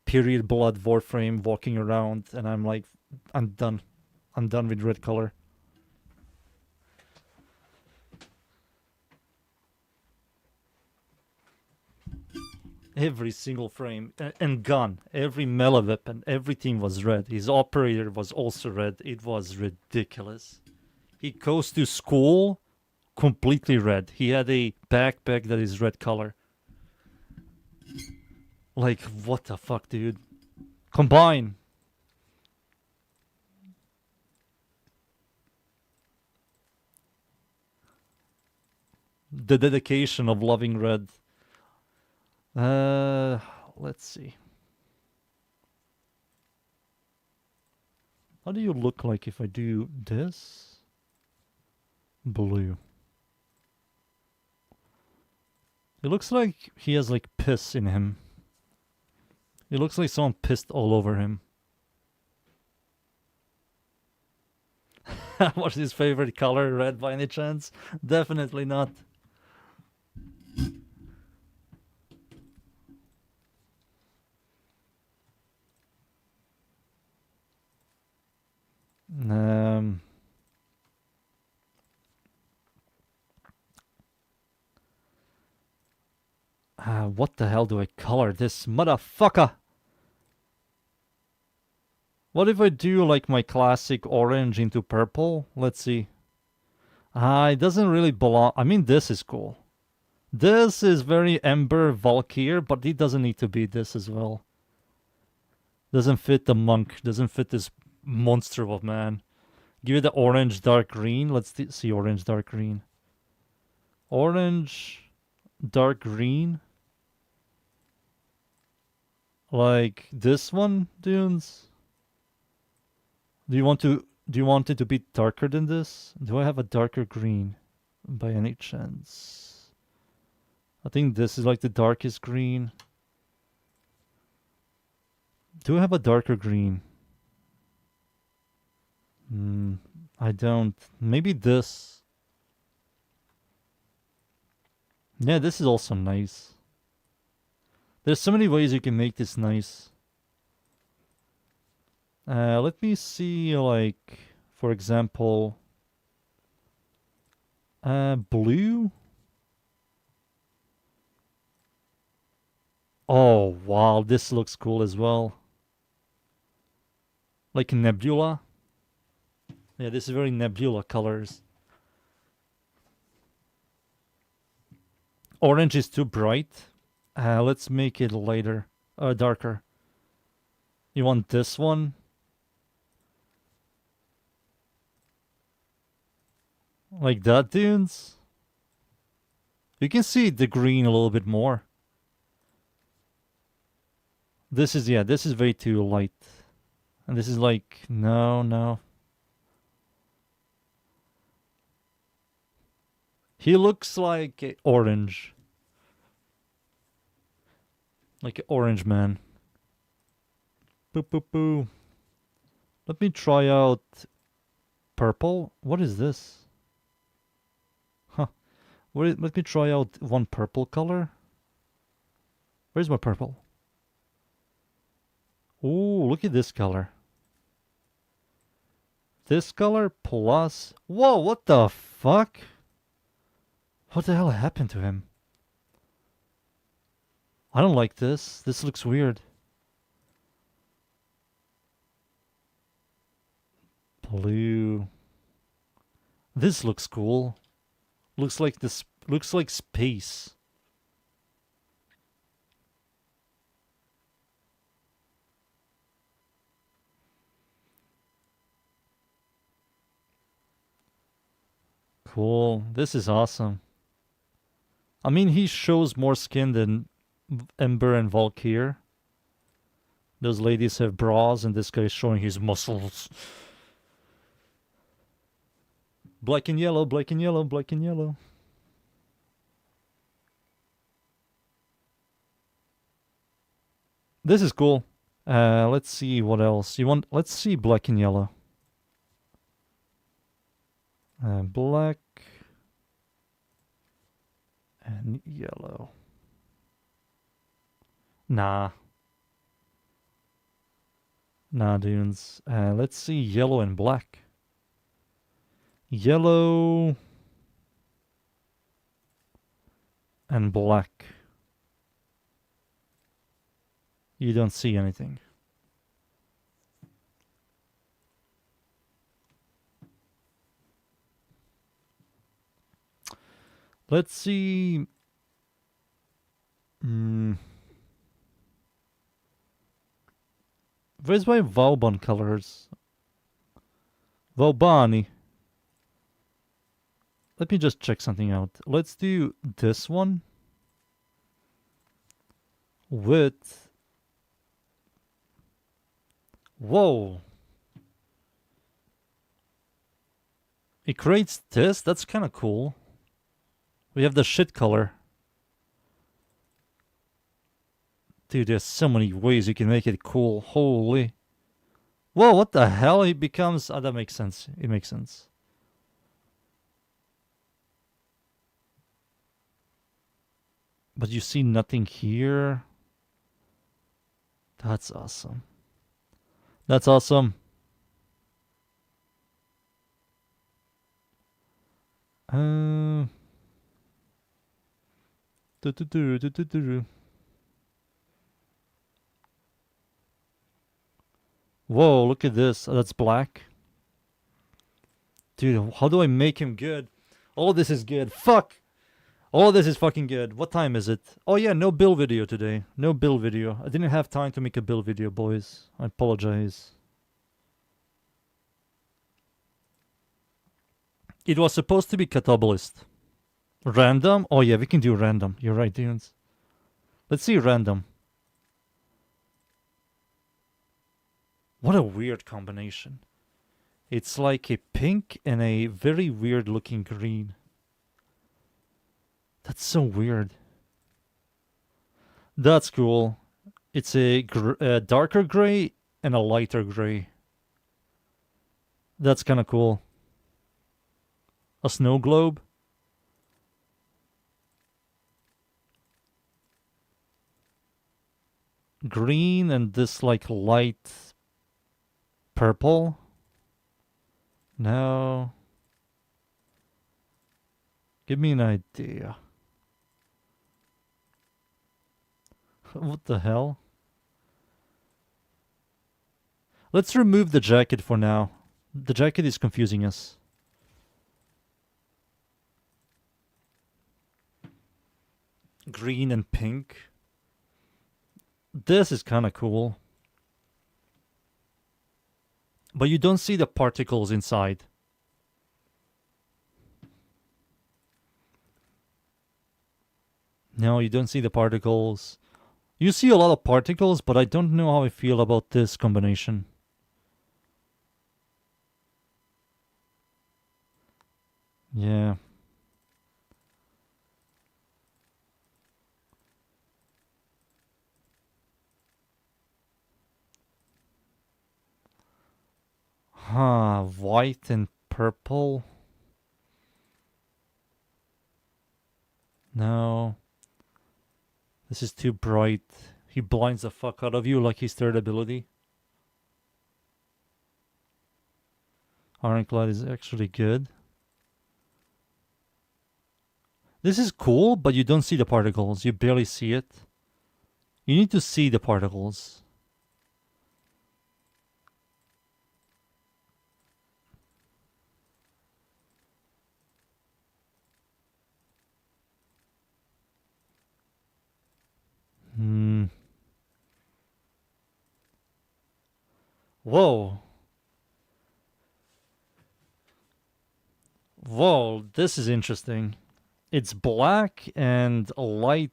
period blood Warframe walking around, and I'm like, I'm done. I'm done with red color. Every single frame. And gun. Every melee weapon. Everything was red. His operator was also red. It was ridiculous. He goes to school completely red. He had a backpack that is red color. Like, what the fuck, dude? Combine. The dedication of loving red. Let's see. How do you look like if I do this? Blue. It looks like he has like piss in him. It looks like someone pissed all over him. What's his favorite color? Red by any chance? Definitely not. What the hell do I color this motherfucker? What if I do like my classic orange into purple? Let's see. It doesn't really belong. I mean, this is cool. This is very Ember Valkyr, but it doesn't need to be this as well. Doesn't fit the monk. Doesn't fit this monster of a man. Give it the orange dark green. Let's see orange dark green. Orange dark green. Like this one, dudes. Do you want it to be darker than this? Do I have a darker green by any chance? I think this is like the darkest green. Do I have a darker green? I don't. Maybe this. Yeah, this is also nice. There's so many ways you can make this nice. Let me see, like, for example, blue. Oh, wow, this looks cool as well. Like nebula. Yeah, this is very nebula colors. Orange is too bright. Let's make it lighter, darker. You want this one? Like that, dudes? You can see the green a little bit more. This is, yeah, this is way too light. And this is like, no, no. He looks like a orange. Like an orange man. Boo boo boo. Let me try out purple. What is this? Huh. Let me try out one purple color. Where's my purple? Ooh, look at this color. This color plus... Whoa, what the fuck? What the hell happened to him? I don't like this. This looks weird. Blue. This looks cool. Looks like this. Looks like space. Cool. This is awesome. I mean, he shows more skin than Ember and Valkyr. Those ladies have bras, and this guy's showing his muscles. Black and yellow, black and yellow, black and yellow. This is cool. Let's see what else. Let's see black and yellow. Black and yellow. Nah. Nah, dudes. Let's see yellow and black. Yellow and black. You don't see anything. Let's see. Where's my Vauban colors? Vaubani. Let me just check something out. Let's do this one with... Whoa. It creates this? That's kind of cool. We have the shit color. Dude, there's so many ways you can make it cool. Holy. Whoa, what the hell? He becomes... Oh, that makes sense. It makes sense. But you see nothing here. That's awesome. That's awesome. Whoa, look at this. Oh, that's black. Dude, how do I make him good? All this is good. Fuck! All this is fucking good. What time is it? Oh yeah, no build video today. No build video. I didn't have time to make a build video, boys. I apologize. It was supposed to be Catabolist. Random? Oh yeah, we can do random. You're right, dudes. Let's see random. What a weird combination. It's like a pink and a very weird looking green. That's so weird. That's cool. It's a darker gray and a lighter gray. That's kind of cool. A snow globe. Green and this like light purple. Now, give me an idea. What the hell? Let's remove the jacket for now. The jacket is confusing us. Green and pink. This is kind of cool. But you don't see the particles inside. No, you don't see the particles. You see a lot of particles, but I don't know how I feel about this combination. Yeah. Huh, white and purple? No. This is too bright. He blinds the fuck out of you like his third ability. Ironclad is actually good. This is cool, but you don't see the particles. You barely see it. You need to see the particles. Hmm. Whoa. Whoa, this is interesting. It's black and light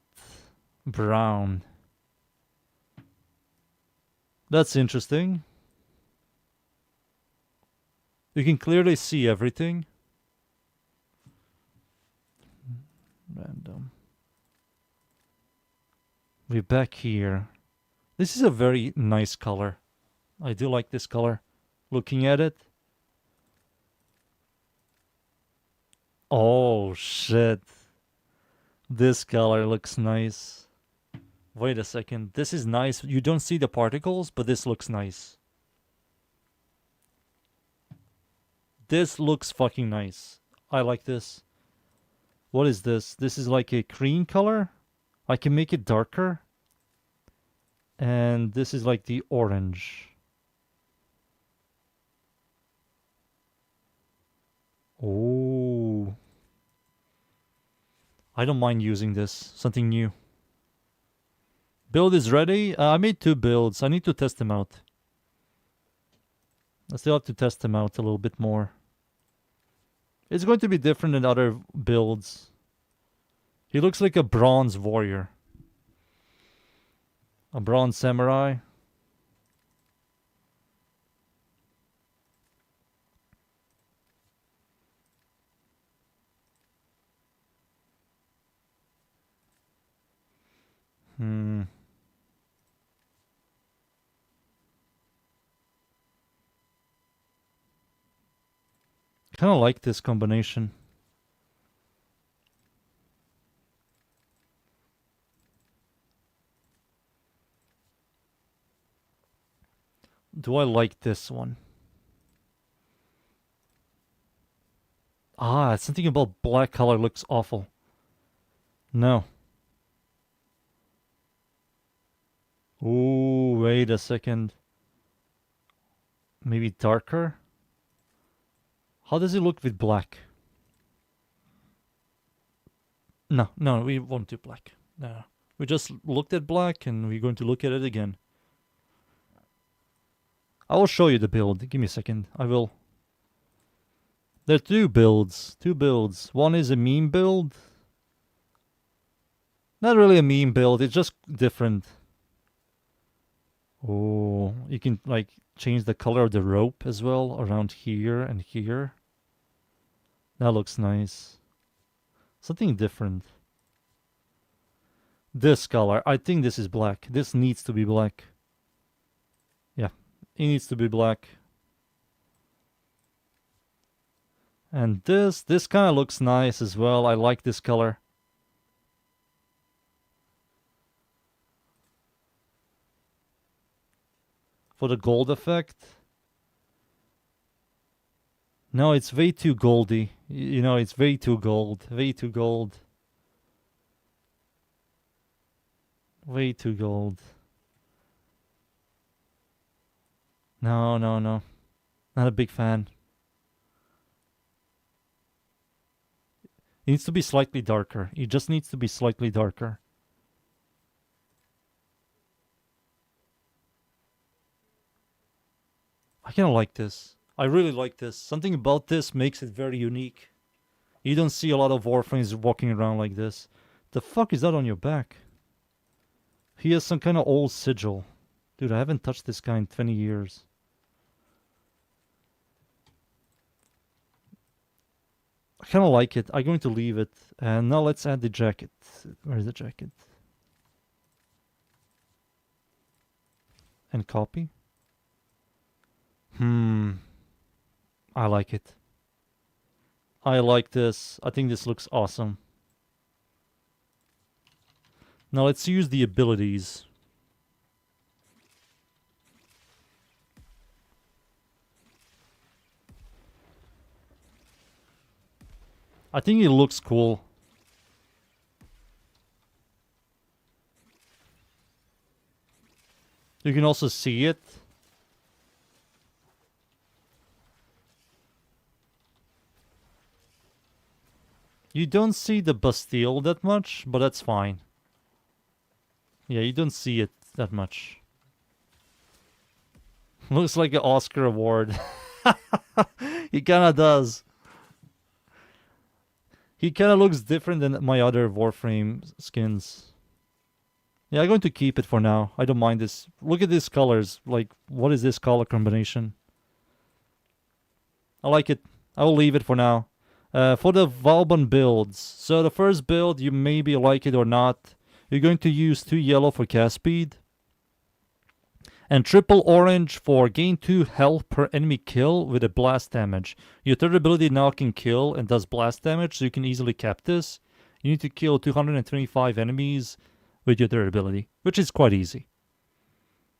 brown. That's interesting. You can clearly see everything. Random. We're back here. This is a very nice color. I do like this color. Looking at it. Oh shit. This color looks nice. Wait a second. This is nice. You don't see the particles, but this looks nice. This looks fucking nice. I like this. What is this? This is like a cream color. I can make it darker. And this is like the orange. Oh. I don't mind using this. Something new. Build is ready. I made 2 builds. I need to test them out. I still have to test them out a little bit more. It's going to be different than other builds. He looks like a bronze warrior. A bronze samurai. Hmm. Kind of like this combination. Do I like this one? Ah, something about black color looks awful. No. Ooh, wait a second. Maybe darker? How does it look with black? No, we won't do black. No. We just looked at black and we're going to look at it again. I will show you the build. Give me a second. I will. There are 2 builds. 2 builds. One is a meme build. Not really a meme build. It's just different. Oh, you can like change the color of the rope as well around here and here. That looks nice. Something different. This color. I think this is black. This needs to be black. Yeah, it needs to be black. And this kind of looks nice as well. I like this color. For the gold effect. No, it's way too goldy. You know, it's way too gold. Way too gold. Way too gold. No. Not a big fan. It needs to be slightly darker. It just needs to be slightly darker. I kind of like this. I really like this. Something about this makes it very unique. You don't see a lot of Warframes walking around like this. The fuck is that on your back? He has some kind of old sigil. Dude, I haven't touched this guy in 20 years. I kind of like it. I'm going to leave it. And now let's add the jacket. Where's the jacket? And copy. I like it. I like this. I think this looks awesome. Now let's use the abilities. I think it looks cool. You can also see it. You don't see the Bastille that much, but that's fine. Yeah, you don't see it that much. Looks like an Oscar award. He kinda does. He kinda looks different than my other Warframe skins. Yeah, I'm going to keep it for now. I don't mind this. Look at these colors. Like, what is this color combination? I like it. I will leave it for now. For the Vauban builds. So the first build, you maybe like it or not. You're going to use 2 yellow for cast speed. And triple orange for gain 2 health per enemy kill with a blast damage. Your third ability now can kill and does blast damage, so you can easily cap this. You need to kill 225 enemies with your third ability, which is quite easy.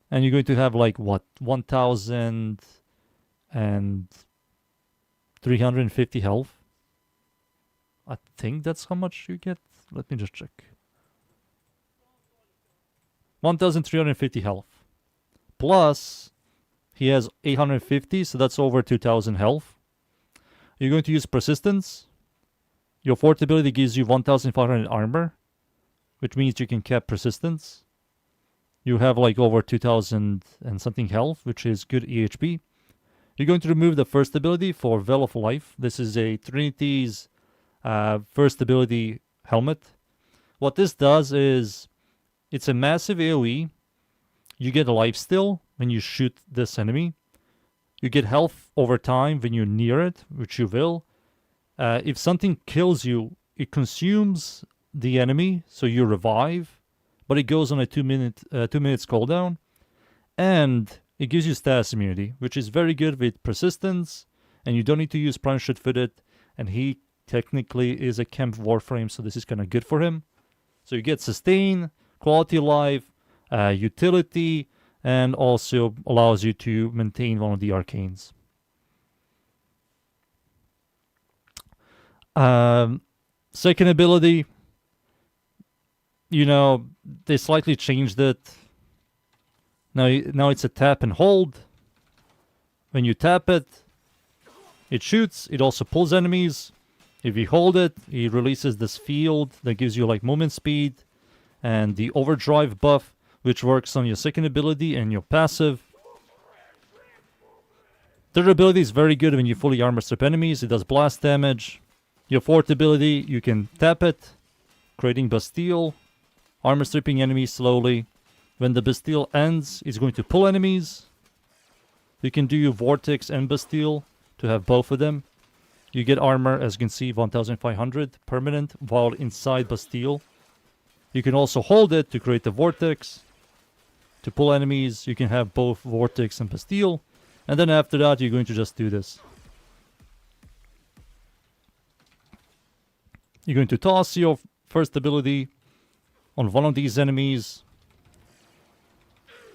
And you're going to have like, what, 1,350 health? I think that's how much you get. Let me just check. 1,350 health. Plus, he has 850, so that's over 2,000 health. You're going to use persistence. Your fourth ability gives you 1,500 armor, which means you can cap persistence. You have like over 2,000 and something health, which is good EHP. You're going to remove the first ability for Veil of Life. This is a Trinity's first ability helmet. What this does is, it's a massive AoE. You get a life steal when you shoot this enemy. You get health over time when you're near it, which you will. If something kills you, it consumes the enemy, so you revive, but it goes on a 2 minutes cooldown. And it gives you status immunity, which is very good with persistence, and you don't need to use Prime Shoot Fitted, and he technically is a Camp Warframe, so this is kind of good for him. So you get sustain, quality of life, utility, and also allows you to maintain one of the arcanes. Second ability, you know, they slightly changed it. Now it's a tap and hold. When you tap it, it shoots. It also pulls enemies. If you hold it, it releases this field that gives you like movement speed and the overdrive buff, which works on your second ability and your passive. Third ability is very good when you fully armor strip enemies. It does blast damage. Your fourth ability, you can tap it, creating Bastille, armor stripping enemies slowly. When the Bastille ends, it's going to pull enemies. You can do your Vortex and Bastille to have both of them. You get armor, as you can see, 1,500 permanent while inside Bastille. You can also hold it to create the Vortex. To pull enemies, you can have both Vortex and Bastille. And then after that, you're going to just do this. You're going to toss your first ability on one of these enemies.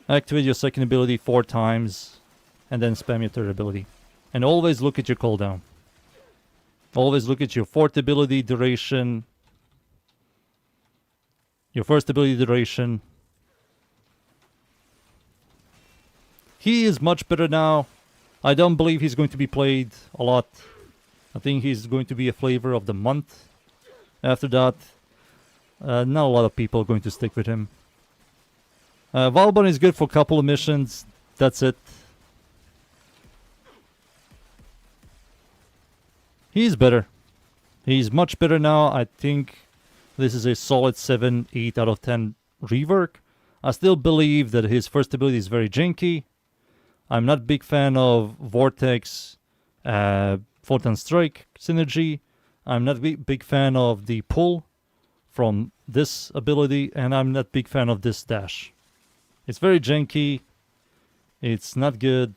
Activate your second ability 4 times. And then spam your third ability. And always look at your cooldown. Always look at your fourth ability duration. Your first ability duration. He is much better now. I don't believe he's going to be played a lot. I think he's going to be a flavor of the month. After that, not a lot of people are going to stick with him. Vauban is good for a couple of missions. That's it. He's better. He's much better now. I think this is a solid 7, 8 out of 10 rework. I still believe that his first ability is very janky. I'm not a big fan of Vortex, Photon Strike synergy. I'm not a big fan of the pull from this ability, and I'm not big fan of this dash. It's very janky. It's not good.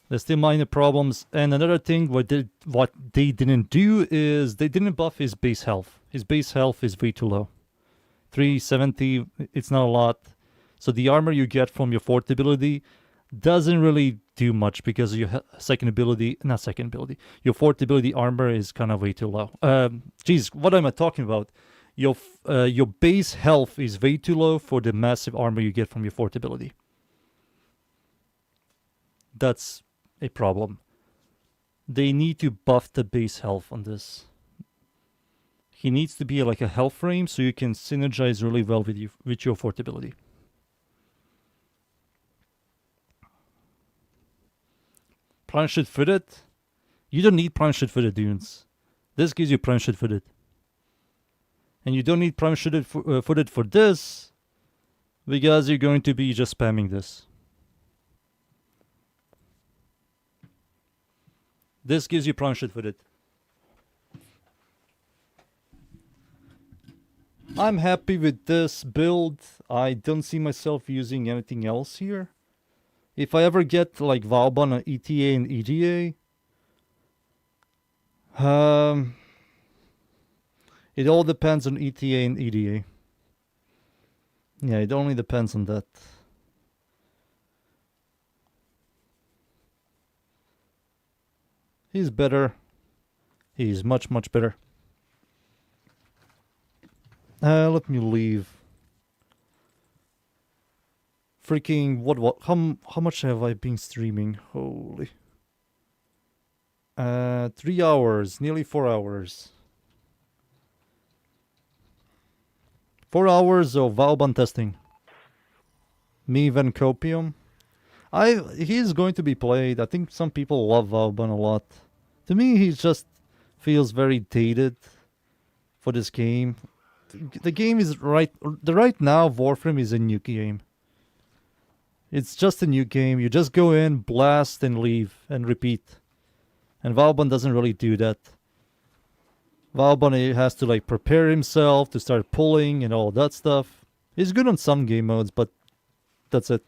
There's still minor problems. And another thing, what they didn't do is they didn't buff his base health. His base health is way too low. 370, it's not a lot. So the armor you get from your fourth ability doesn't really do much because your your fourth ability armor is kind of way too low. Geez, what am I talking about? Your base health is way too low for the massive armor you get from your fourth ability. That's a problem. They need to buff the base health on this. He needs to be like a health frame so you can synergize really well with your fourth ability. Planchet footed. You don't need planchet footed dunes. This gives you planchet footed. And you don't need planchet footed for this because you're going to be just spamming this. This gives you planchet footed. I'm happy with this build. I don't see myself using anything else here. If I ever get like Vauban on ETA and EGA, it all depends on ETA and EDA. Yeah, it only depends on that. He's better. He's much, much better. Let me leave. Freaking what how much have I been streaming? Holy. 3 hours, nearly 4 hours. 4 hours of Vauban testing. Me Van Copium. He's going to be played. I think some people love Vauban a lot. To me, he just feels very dated for this game. The game is right now, Warframe is a new game. It's just a new game. You just go in, blast, and leave, and repeat. And Vauban doesn't really do that. Vauban has to like prepare himself to start pulling and all that stuff. He's good on some game modes, but that's it.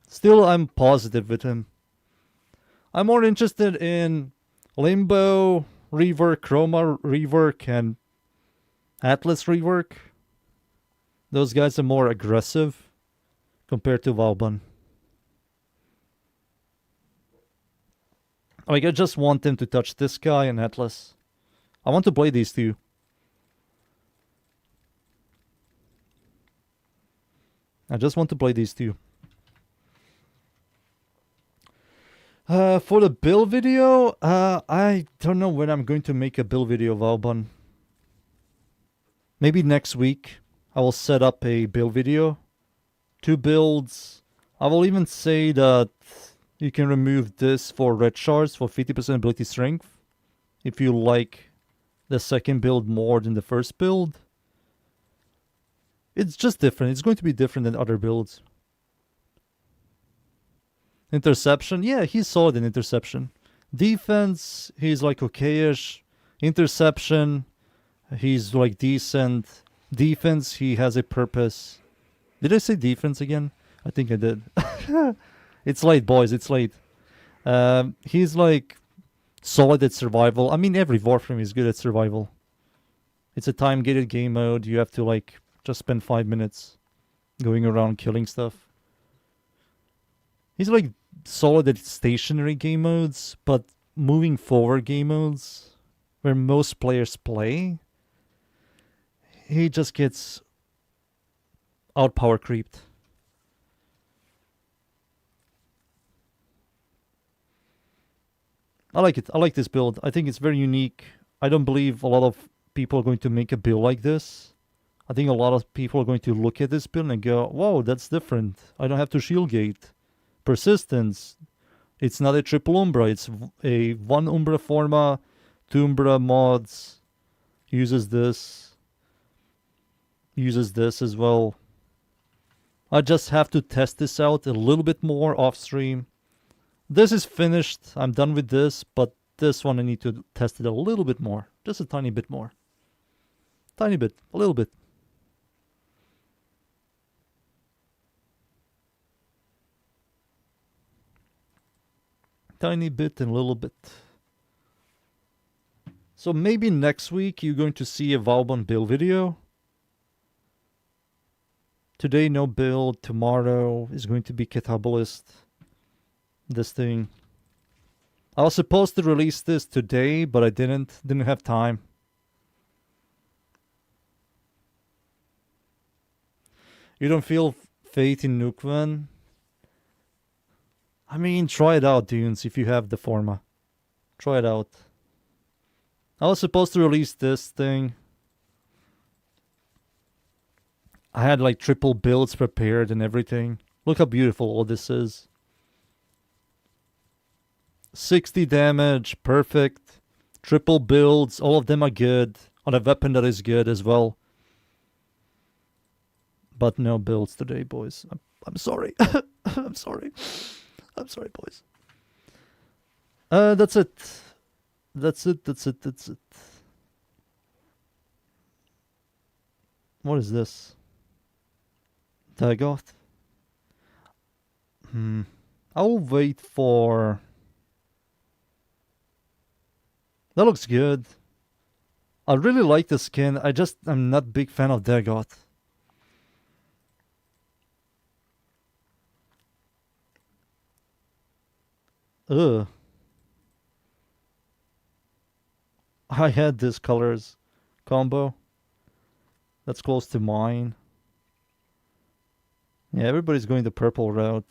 Still, I'm positive with him. I'm more interested in Limbo, Rework, Chroma Rework, and Atlas Rework. Those guys are more aggressive compared to Vauban. Like, I just want them to touch this guy and Atlas. I want to play these two. I just want to play these two. For the build video, I don't know when I'm going to make a build video of Vauban. Maybe next week I will set up a build video. 2 builds. I will even say that you can remove this for red shards for 50% ability strength. If you like the second build more than the first build. It's just different. It's going to be different than other builds. Interception. Yeah, he's solid in interception. Defense, he's like okay-ish. Interception, he's like decent. Defense, he has a purpose. Did I say defense again? I think I did. It's late, boys. It's late. He's like solid at survival. I mean, every Warframe is good at survival. It's a time-gated game mode. You have to like just spend 5 minutes going around killing stuff. He's like solid at stationary game modes, but moving forward game modes, where most players play, he just gets outpower creeped. I like it. I like this build. I think it's very unique. I don't believe a lot of people are going to make a build like this. I think a lot of people are going to look at this build and go, whoa, that's different. I don't have to shield gate. Persistence. It's not a triple Umbra. It's a 1 Umbra Forma, 2 Umbra mods. Uses this as well. I just have to test this out a little bit more off stream. This is finished. I'm done with this, but this one I need to test it a little bit more. Just a tiny bit more. Tiny bit. A little bit. Tiny bit and a little bit. So maybe next week you're going to see a Vauban build video. Today no build. Tomorrow is going to be Catabolist. This thing. I was supposed to release this today, but I didn't. Didn't have time. You don't feel faith in Nukvan? I mean, try it out, dunes, if you have the forma. Try it out. I was supposed to release this thing. I had like triple builds prepared and everything. Look how beautiful all this is. 60 damage, perfect. Triple builds, all of them are good. On a weapon that is good as well. But no builds today, boys. I'm sorry. I'm sorry. I'm sorry, boys. That's it. That's it. What is this? Dagoth? I'll wait for... That looks good. I really like the skin. I'm not a big fan of Dagoth. Ugh. I had this colors combo. That's close to mine. Yeah, everybody's going the purple route.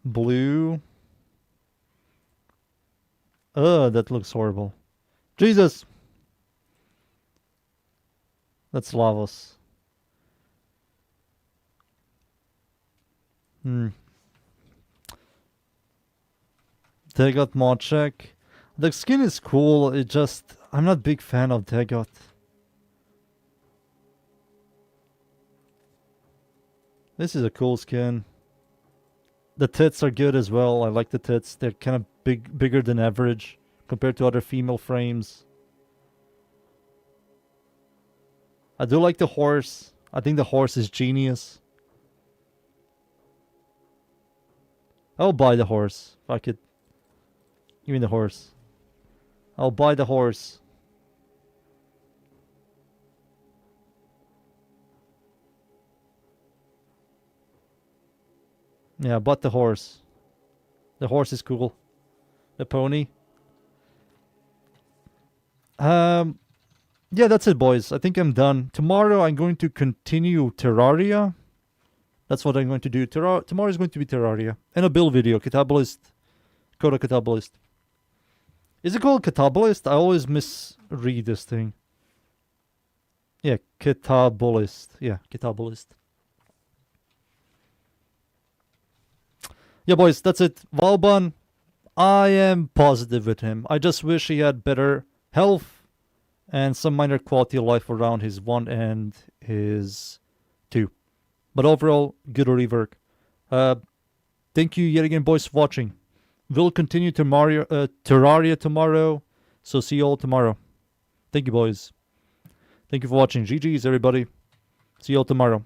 Blue. Ugh, that looks horrible. Jesus! That's Lavos. Dagoth mod check. The skin is cool, I'm not a big fan of Dagoth. This is a cool skin. The tits are good as well. I like the tits. They're kind of bigger than average compared to other female frames. I do like the horse. I think the horse is genius. I'll buy the horse if I could. Give me the horse. I'll buy the horse. Yeah, I bought the horse. The horse is cool. The pony. Yeah, that's it, boys. I think I'm done. Tomorrow I'm going to continue Terraria. That's what I'm going to do. Tomorrow is going to be Terraria. And a build video. Catabolist. Coda Catabolist. Is it called Catabolist? I always misread this thing. Yeah, Catabolist. Yeah, Catabolist. Yeah, boys, that's it. Vauban, I am positive with him. I just wish he had better health and some minor quality of life around his 1 and his 2. But overall, good rework. Thank you yet again, boys, for watching. We'll continue Terraria tomorrow, so see you all tomorrow. Thank you, boys. Thank you for watching. GG's, everybody. See you all tomorrow.